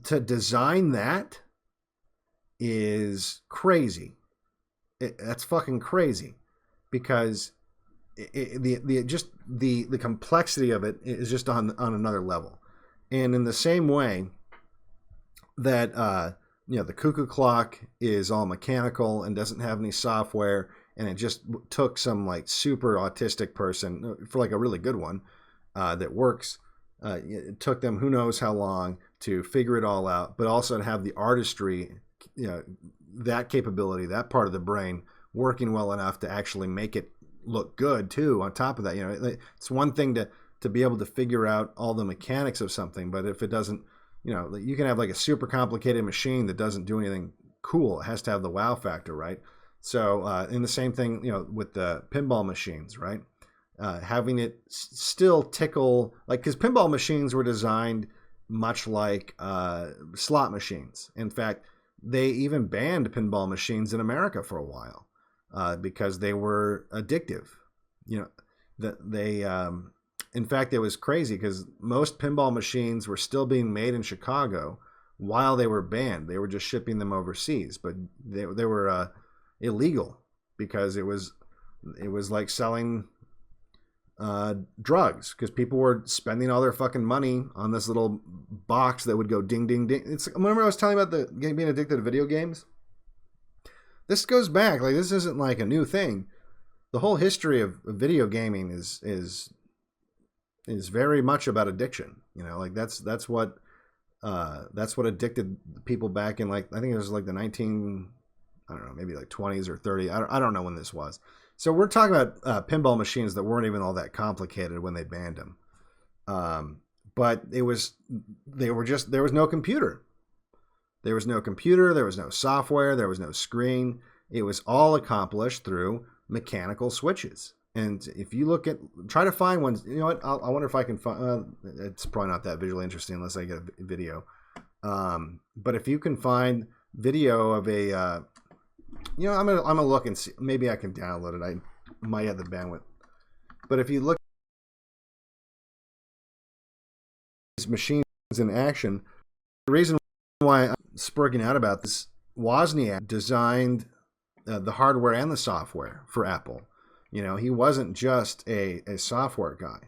to design that is crazy. That's fucking crazy, because the complexity of it is just on another level. And in the same way that you know, the cuckoo clock is all mechanical and doesn't have any software, and it just took some like super autistic person, for like a really good one, that works. It took them who knows how long to figure it all out, but also to have the artistry, you know, that capability, that part of the brain working well enough to actually make it look good too. On top of that, you know, it's one thing to be able to figure out all the mechanics of something, but if it doesn't, you know, you can have like a super complicated machine that doesn't do anything cool. It has to have the wow factor, right? So, in the same thing, you know, with the pinball machines, right? Having it still tickle, like, because pinball machines were designed much like slot machines. In fact, they even banned pinball machines in America for a while because they were addictive. You know, in fact, it was crazy because most pinball machines were still being made in Chicago while they were banned. They were just shipping them overseas, but they were illegal because it was like selling drugs, because people were spending all their fucking money on this little box that would go ding ding ding. Remember I was telling you about being addicted to video games? This goes back, like, this isn't like a new thing. The whole history of video gaming is very much about addiction. You know, like that's what addicted people back in, like, I think it was like the I don't know, maybe like 20s or 30. I don't know when this was. So we're talking about pinball machines that weren't even all that complicated when they banned them. But there was no computer. There was no computer. There was no software. There was no screen. It was all accomplished through mechanical switches. And if you try to find one, you know what? I wonder if I can find. It's probably not that visually interesting unless I get a video. But if you can find video of a you know, I'm gonna look and see. Maybe I can download it. I might have the bandwidth. But if you look at these machines in action, the reason why I'm spurging out about this, Wozniak designed the hardware and the software for Apple. You know, he wasn't just a software guy.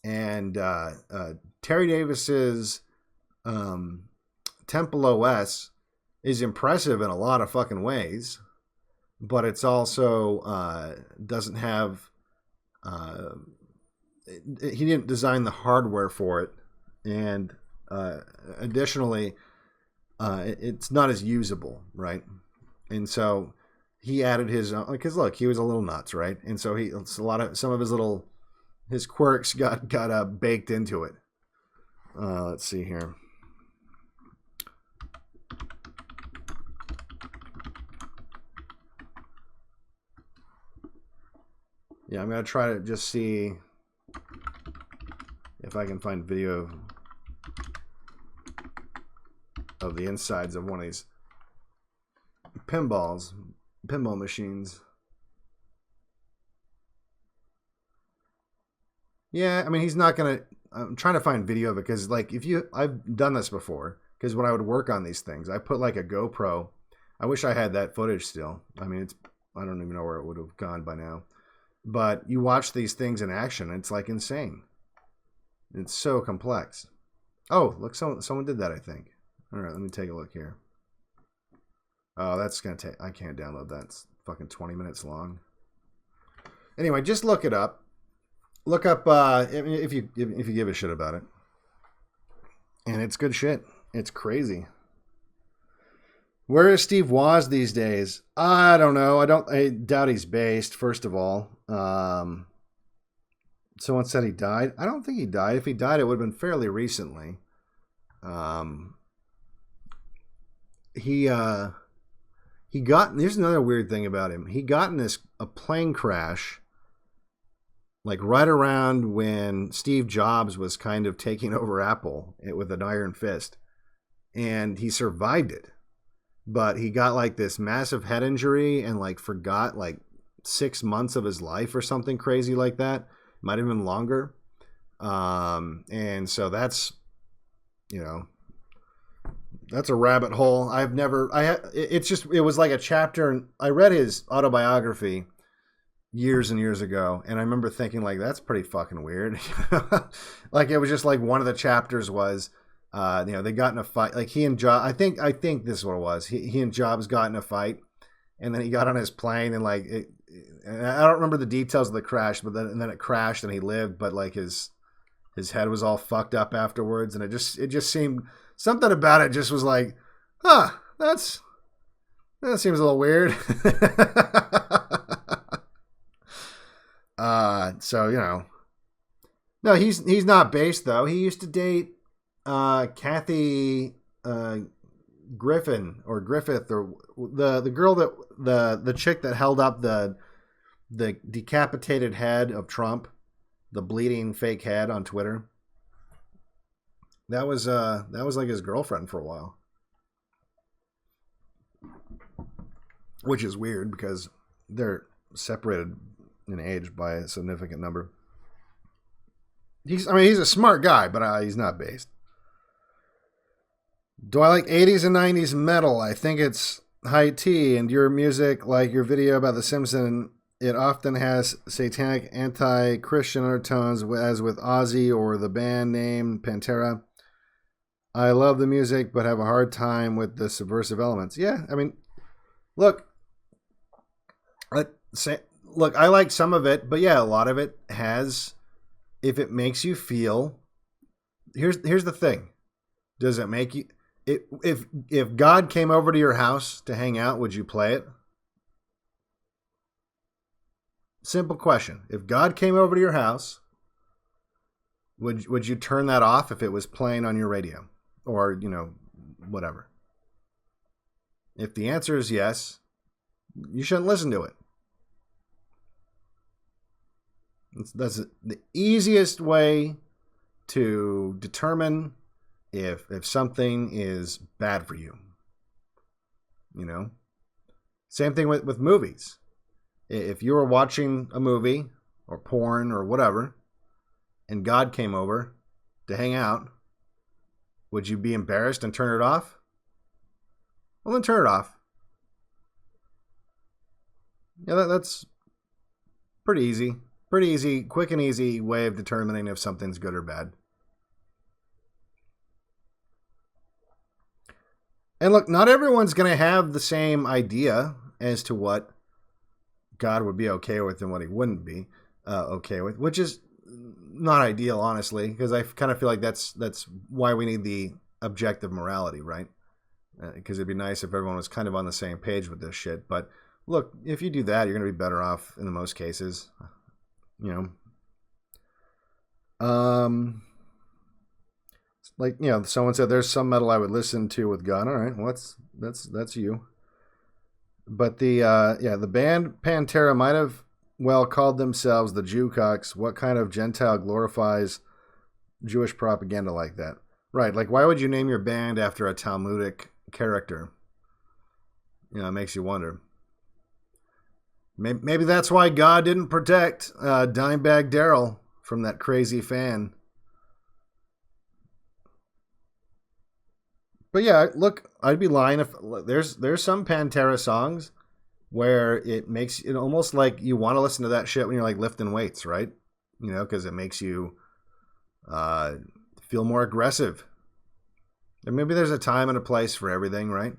And Terry Davis's Temple OS is impressive in a lot of fucking ways, but it's also doesn't have he didn't design the hardware for it, and additionally it's not as usable, right? And so he added his own, because look, he was a little nuts, right? And so some of his quirks got baked into it. Let's see here. Yeah, I'm going to try to just see if I can find video of the insides of one of these pinball machines. Yeah, I mean, he's not going to... I'm trying to find video of it because, like, I've done this before, because when I would work on these things, I put, like, a GoPro I wish I had that footage still. I mean, I don't even know where it would have gone by now. But you watch these things in action, it's like insane. It's so complex. Oh, look, someone did that, I think. All right, let me take a look here. Oh, that's going to take... I can't download that. It's fucking 20 minutes long. Anyway, just look it up. Look up if you give a shit about it. And it's good shit. It's crazy. Where is Steve Woz these days? I don't know. I doubt he's based, first of all. Someone said he died. I don't think he died. If he died, it would have been fairly recently. He got... Here's another weird thing about him. He got in a plane crash like right around when Steve Jobs was kind of taking over Apple with an iron fist. And he survived it. But he got like this massive head injury and like forgot like 6 months of his life or something crazy like that. Might have been longer. And so that's, you know, that's a rabbit hole. It was like a chapter, and I read his autobiography years and years ago, and I remember thinking like, that's pretty fucking weird. Like it was just like one of the chapters was, they got in a fight. Like he and Jobs, I think this is what it was. He and Jobs got in a fight, and then he got on his plane and like and I don't remember the details of the crash, but then it crashed and he lived, but like his head was all fucked up afterwards, and it just seemed, something about it just was like, that seems a little weird. So you know, no, he's not based though. He used to date Kathy Griffith or the girl that the chick that held up the decapitated head of Trump, the bleeding fake head on Twitter. That was like his girlfriend for a while, which is weird because they're separated in age by a significant number. He's a smart guy, but he's not based. Do I like 80s and 90s metal? I think it's high tea, and your music, like your video about The Simpsons, it often has satanic anti-Christian undertones, as with Ozzy or the band name Pantera. I love the music, but have a hard time with the subversive elements. Yeah, I mean, look, I like some of it, but yeah, a lot of it has, if it makes you feel, here's the thing. Does it make you, if God came over to your house to hang out, would you play it? Simple question. If God came over to your house, would you turn that off if it was playing on your radio or, you know, whatever? If the answer is yes, you shouldn't listen to it. That's the easiest way to determine if something is bad for you. You know? Same thing with movies. If you were watching a movie or porn or whatever, and God came over to hang out, would you be embarrassed and turn it off? Well, then turn it off. Yeah, that's pretty easy. Pretty easy, quick and easy way of determining if something's good or bad. And look, not everyone's going to have the same idea as to what God would be okay with and what he wouldn't be okay with, which is not ideal, honestly, because I kind of feel like that's why we need the objective morality, right? Because it'd be nice if everyone was kind of on the same page with this shit. But look, if you do that, you're going to be better off in the most cases. You know, like, you know, someone said there's some metal I would listen to with God. All right, well, that's you. But the band Pantera might have called themselves the Jewcocks. What kind of Gentile glorifies Jewish propaganda like that? Right, like why would you name your band after a Talmudic character? You know, it makes you wonder. Maybe that's why God didn't protect Dimebag Darrell from that crazy fan. But yeah, look, I'd be lying if there's some Pantera songs where it makes it almost like you want to listen to that shit when you're like lifting weights, right? You know, because it makes you feel more aggressive. And maybe there's a time and a place for everything, right?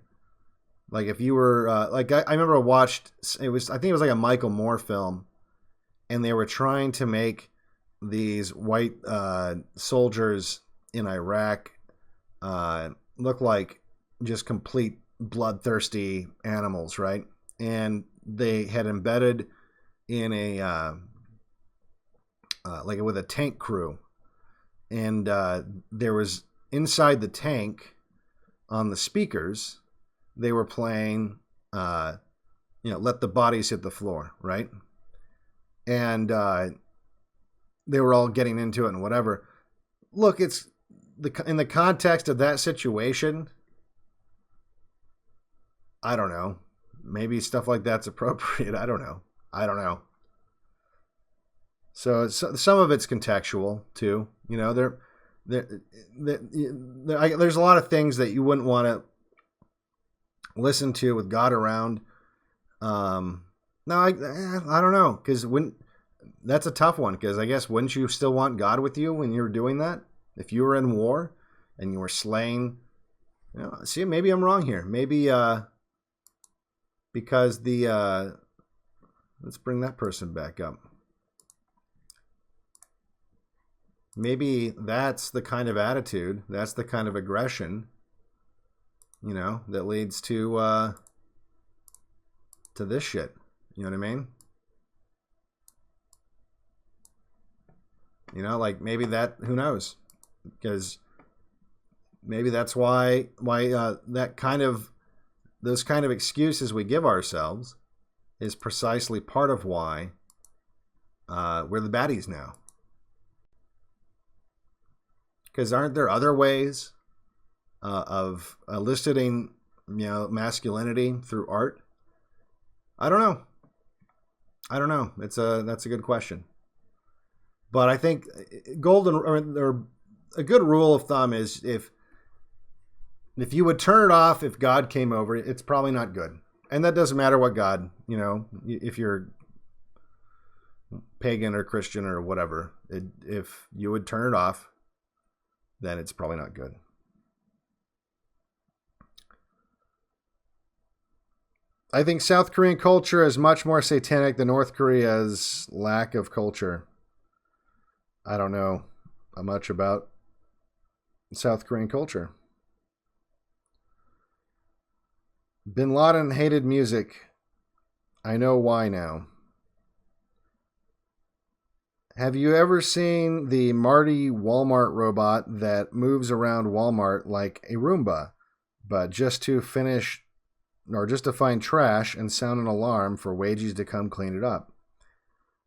Like if you were like I remember I watched I think it was like a Michael Moore film, and they were trying to make these white soldiers in Iraq look like just complete bloodthirsty animals, right? And they had embedded in a like with a tank crew, and there was inside the tank on the speakers, they were playing Let the Bodies Hit the Floor, right? And they were all getting into it and whatever. Look, it's in the context of that situation, I don't know. Maybe stuff like that's appropriate. I don't know. So some of it's contextual too. You know, there's a lot of things that you wouldn't want to listen to with God around. No, I don't know, because that's a tough one, because I guess wouldn't you still want God with you when you were doing that? If you were in war and you were slaying, see, maybe I'm wrong here. Maybe because let's bring that person back up. Maybe that's the kind of attitude, that's the kind of aggression, that leads to this shit. You know what I mean? Like maybe that, who knows? Because maybe that's why those kind of excuses we give ourselves is precisely part of why we're the baddies now. Because aren't there other ways of eliciting, masculinity through art? I don't know. That's a good question. But I think a good rule of thumb is if you would turn it off if God came over, it's probably not good. And that doesn't matter what God, if you're pagan or Christian or whatever, if you would turn it off, then it's probably not good. I think South Korean culture is much more satanic than North Korea's lack of culture. I don't know much about South Korean culture. Bin Laden hated music. I know why now. Have you ever seen the Marty Walmart robot that moves around Walmart like a Roomba, but just to find trash and sound an alarm for wages to come clean it up?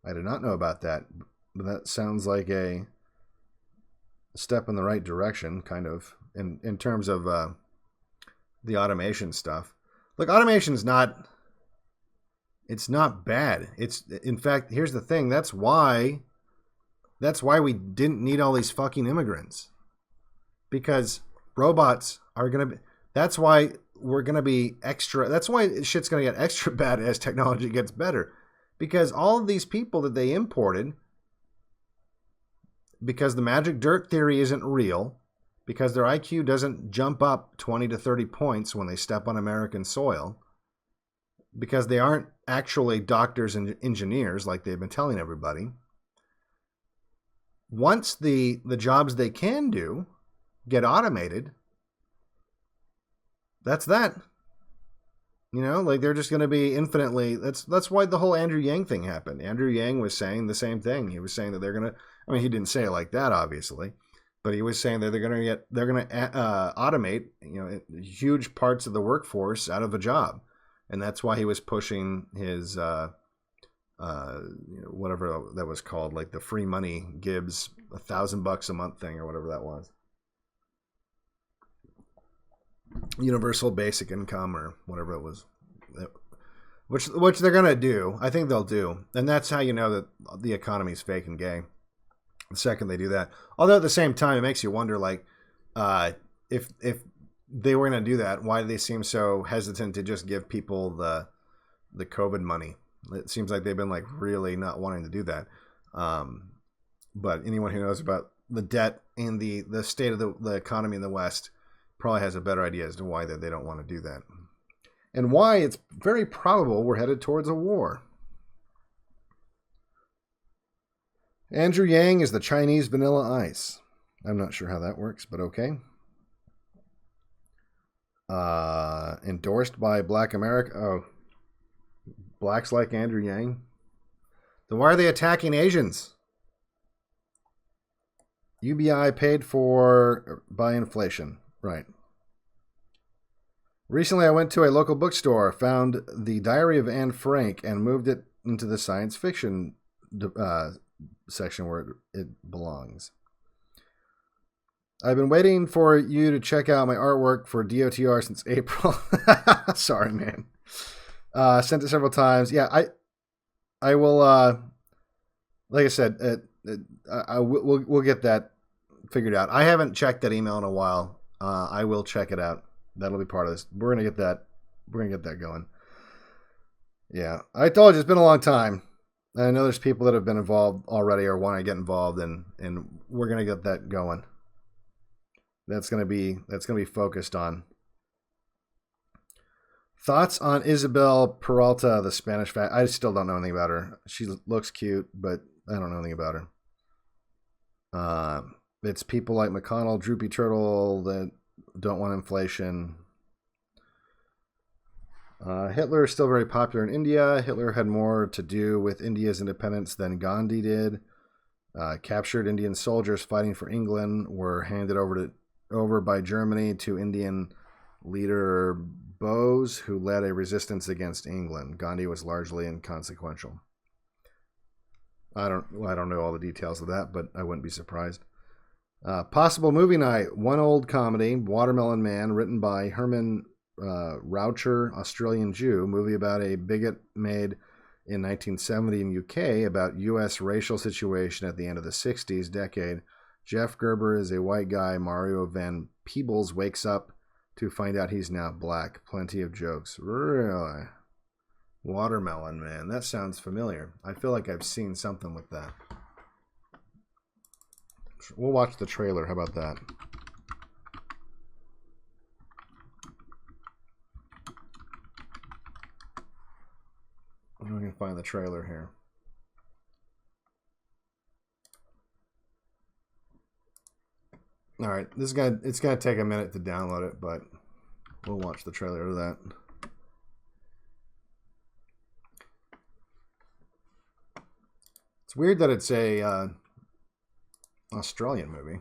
I did not know about that, but that sounds like a step in the right direction, kind of, in terms of the automation stuff. Look, automation's not bad. It's, in fact, here's the thing. That's why we didn't need all these fucking immigrants. Because robots are going to be... That's why we're going to be extra... That's why shit's going to get extra bad as technology gets better. Because all of these people that they imported, because the magic dirt theory isn't real, because their IQ doesn't jump up 20 to 30 points when they step on American soil, because they aren't actually doctors and engineers like they've been telling everybody... Once the jobs they can do get automated, that's that. Like they're just going to be infinitely... That's why the whole Andrew Yang thing happened. Andrew Yang was saying the same thing. He was saying that they're going to... I mean, he didn't say it like that, obviously, but he was saying that they're going to automate, huge parts of the workforce out of a job, and that's why he was pushing his whatever that was called, like the free money Gibbs $1,000 a month thing or whatever that was, universal basic income or whatever it was, which they're gonna do. I think they'll do, and that's how you know that the economy's fake and gay. The second they do that, although at the same time it makes you wonder, like, if they were going to do that, why do they seem so hesitant to just give people the COVID money? It seems like they've been like really not wanting to do that. But anyone who knows about the debt and the state of the economy in the West probably has a better idea as to why they don't want to do that. And why it's very probable we're headed towards a war. Andrew Yang is the Chinese Vanilla Ice. I'm not sure how that works, but okay. Endorsed by Black America. Oh, blacks like Andrew Yang. Then why are they attacking Asians? UBI paid for by inflation. Right. Recently, I went to a local bookstore, found The Diary of Anne Frank, and moved it into the science fiction section where it belongs. I've been waiting for you to check out my artwork for DOTR since April. Sorry, man. Sent it several times. Yeah, I will. Like I said, we'll get that figured out. I haven't checked that email in a while. I will check it out. That'll be part of this. We're gonna get that. We're gonna get that going. Yeah, I told you it's been a long time. I know there's people that have been involved already or want to get involved, and we're gonna get that going. That's gonna be focused on. Thoughts on Isabel Peralta, the Spanish I still don't know anything about her. She looks cute, but I don't know anything about her. It's people like McConnell, Droopy Turtle that don't want inflation. Hitler is still very popular in India. Hitler had more to do with India's independence than Gandhi did. Captured Indian soldiers fighting for England were handed over by Germany to Indian leader Bose, who led a resistance against England. Gandhi was largely inconsequential. I don't know all the details of that, but I wouldn't be surprised. Possible movie night. One old comedy, Watermelon Man, written by Herman Raucher, Australian Jew. Movie about a bigot made in 1970 in UK about U.S. racial situation at the end of the 60s decade. Jeff Gerber is a white guy. Mario Van Peebles wakes up to find out he's now black. Plenty of jokes. Really? Watermelon Man. That sounds familiar. I feel like I've seen something with that. We'll watch the trailer. How about that? I'm going to find the trailer here. All right, it's gonna take a minute to download it, but we'll watch the trailer of that. It's weird that it's a Australian movie.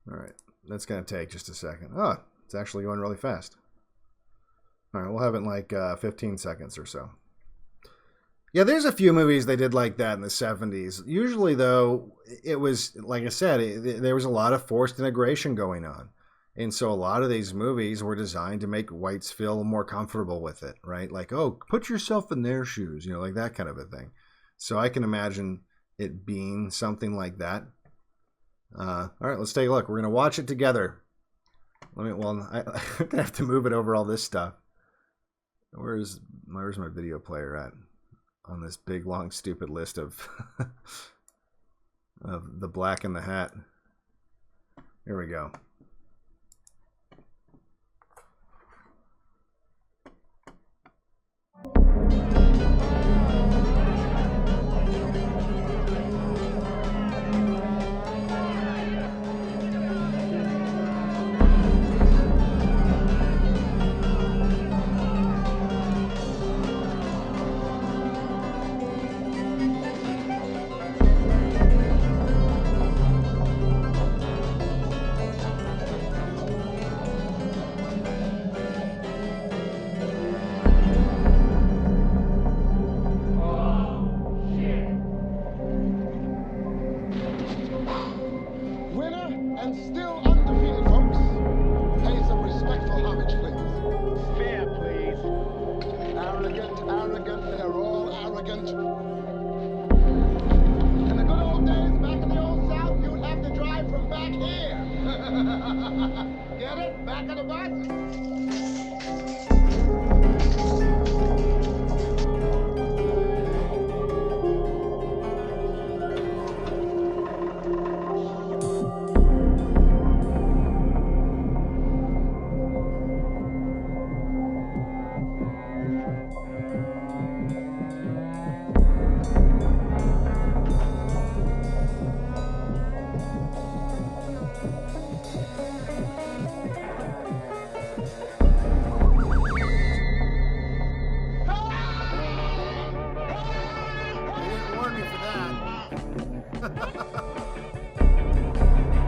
All right, that's gonna take just a second. Oh, it's actually going really fast. All right, we'll have it in like 15 seconds or so. Yeah, there's a few movies they did like that in the 70s. Usually, though, it was, like I said, there was a lot of forced integration going on. And so a lot of these movies were designed to make whites feel more comfortable with it, right? Like, oh, put yourself in their shoes, you know, like that kind of a thing. So I can imagine it being something like that. All right, let's take a look. We're going to watch it together. I'm going to have to move it over all this stuff. Where's my video player at on this big long stupid list of of the Black in the Hat? Here we go. arrogant. They're all arrogant. In the good old days, back in the old South, you'd have to drive from back here. Get it? Back of the bus?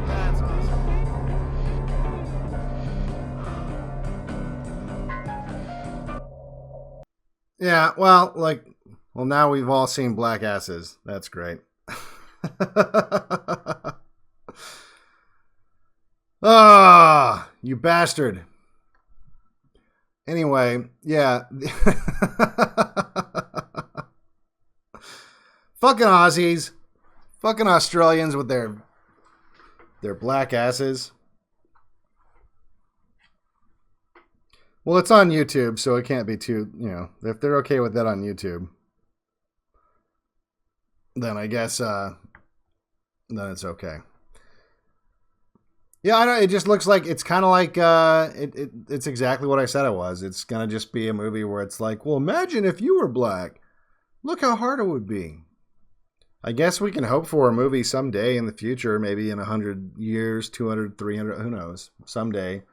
That's awesome. Yeah, well, now we've all seen black asses. That's great. Ah, you bastard. Anyway, yeah. Fucking Aussies. Fucking Australians with their black asses. Well, it's on YouTube, so it can't be too, if they're okay with that on YouTube, then I guess, then it's okay. Yeah, I know, it just looks like, it's kind of like, it's exactly what I said it was. It's going to just be a movie where it's like, well, imagine if you were black. Look how hard it would be. I guess we can hope for a movie someday in the future, maybe in 100 years, 200, 300, who knows, someday.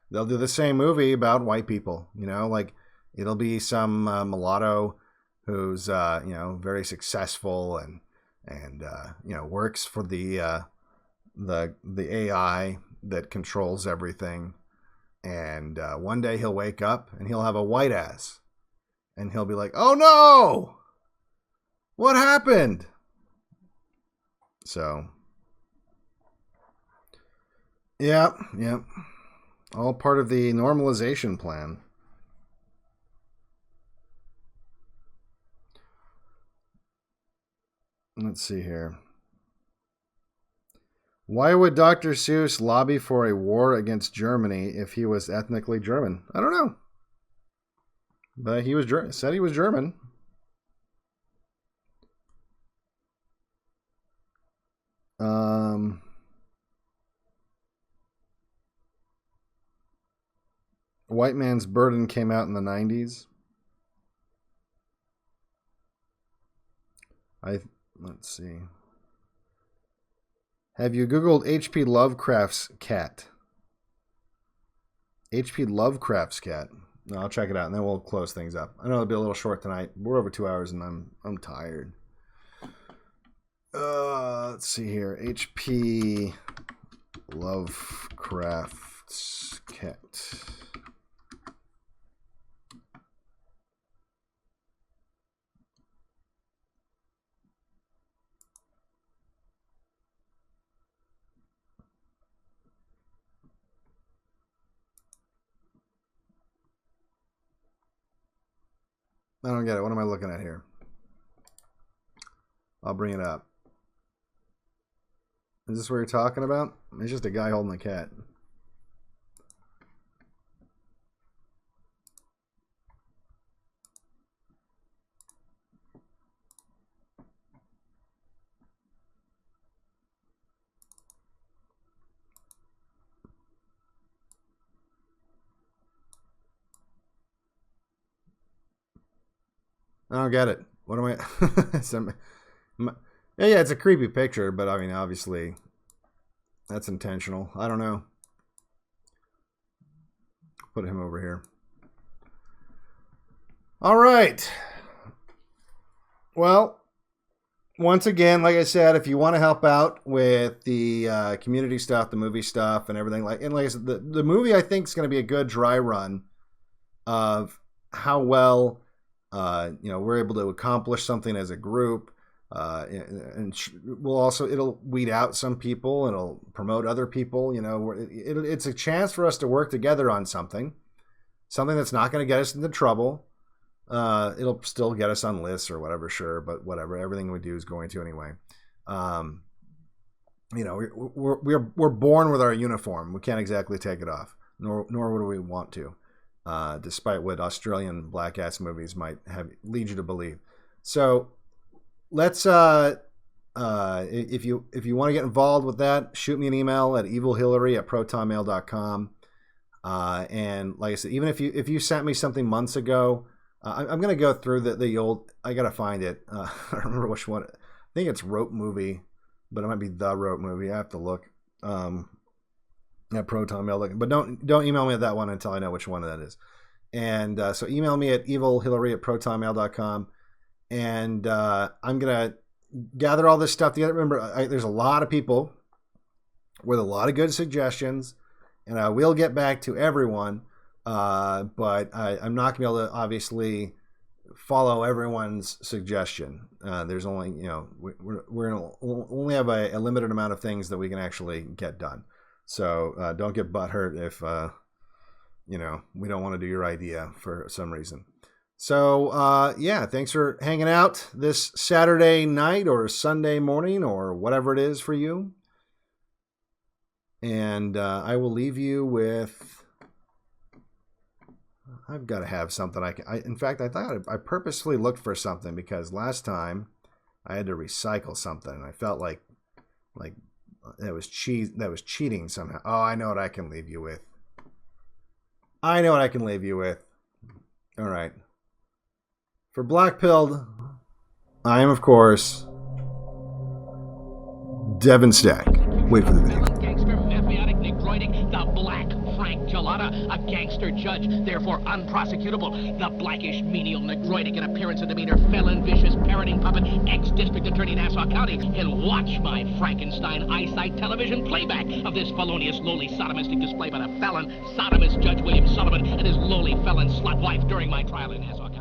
They'll do the same movie about white people, it'll be some mulatto who's, very successful and works for the AI that controls everything. And one day he'll wake up and he'll have a white ass and he'll be like, oh no, what happened? So, yeah. All part of the normalization plan. Let's see here. Why would Dr. Seuss lobby for a war against Germany if he was ethnically German? I don't know. But he was said he was German. White Man's Burden came out in the 90s. Let's see. Have you Googled H.P. Lovecraft's cat? H.P. Lovecraft's cat. No, I'll check it out and then we'll close things up. I know it'll be a little short tonight. We're over 2 hours and I'm tired. Let's see here. H.P. Lovecraft's cat. I don't get it. What am I looking at here? I'll bring it up. Is this what you're talking about? It's just a guy holding a cat. I don't get it. What am I? Yeah, it's a creepy picture, but I mean, obviously, that's intentional. I don't know. Put him over here. All right. Well, once again, like I said, if you want to help out with the community stuff, the movie stuff, and everything, like I said, the movie I think is going to be a good dry run of how well we're able to accomplish something as a group. And it'll weed out some people. It'll promote other people. It's a chance for us to work together on something that's not going to get us into trouble. It'll still get us on lists or whatever, sure, but whatever. Everything we do is going to anyway. You know, we're born with our uniform. We can't exactly take it off, nor would we want to, despite what Australian black ass movies might have lead you to believe. So let's if you want to get involved with that, shoot me an email at evilhillary@protonmail.com. And like I said, even if you sent me something months ago, I'm gonna go through the old. I gotta find it. I don't remember which one. I think it's Rope Movie, but it might be The Rope Movie. I have to look at Proton Mail. But don't email me at that one until I know which one that is. And so email me at evilhillary@protonmail.com. And I'm gonna gather all this stuff together. Remember, there's a lot of people with a lot of good suggestions, and I will get back to everyone. But I'm not gonna be able to obviously follow everyone's suggestion. There's only, you know, we're gonna only have a limited amount of things that we can actually get done. So don't get butthurt if you know, we don't want to do your idea for some reason. So yeah, thanks for hanging out this Saturday night or Sunday morning or whatever it is for you. And I will leave you with. I've got to have something in fact, I thought I purposely looked for something because last time I had to recycle something and I felt like that was cheating somehow. Oh, I know what I can leave you with. All right. For Blackpilled, I am, of course, Devin Stack. Wait for the video. Gangster, mafiotic, necroidic, the Black Frank Gelada, a gangster judge, therefore unprosecutable, the blackish, menial, necroidic in appearance and demeanor, felon, vicious, parroting puppet, ex-district attorney, Nassau County, and watch my Frankenstein eyesight television playback of this felonious, lowly, sodomistic display by the felon, sodomist Judge William Sullivan and his lowly felon slut wife during my trial in Nassau County.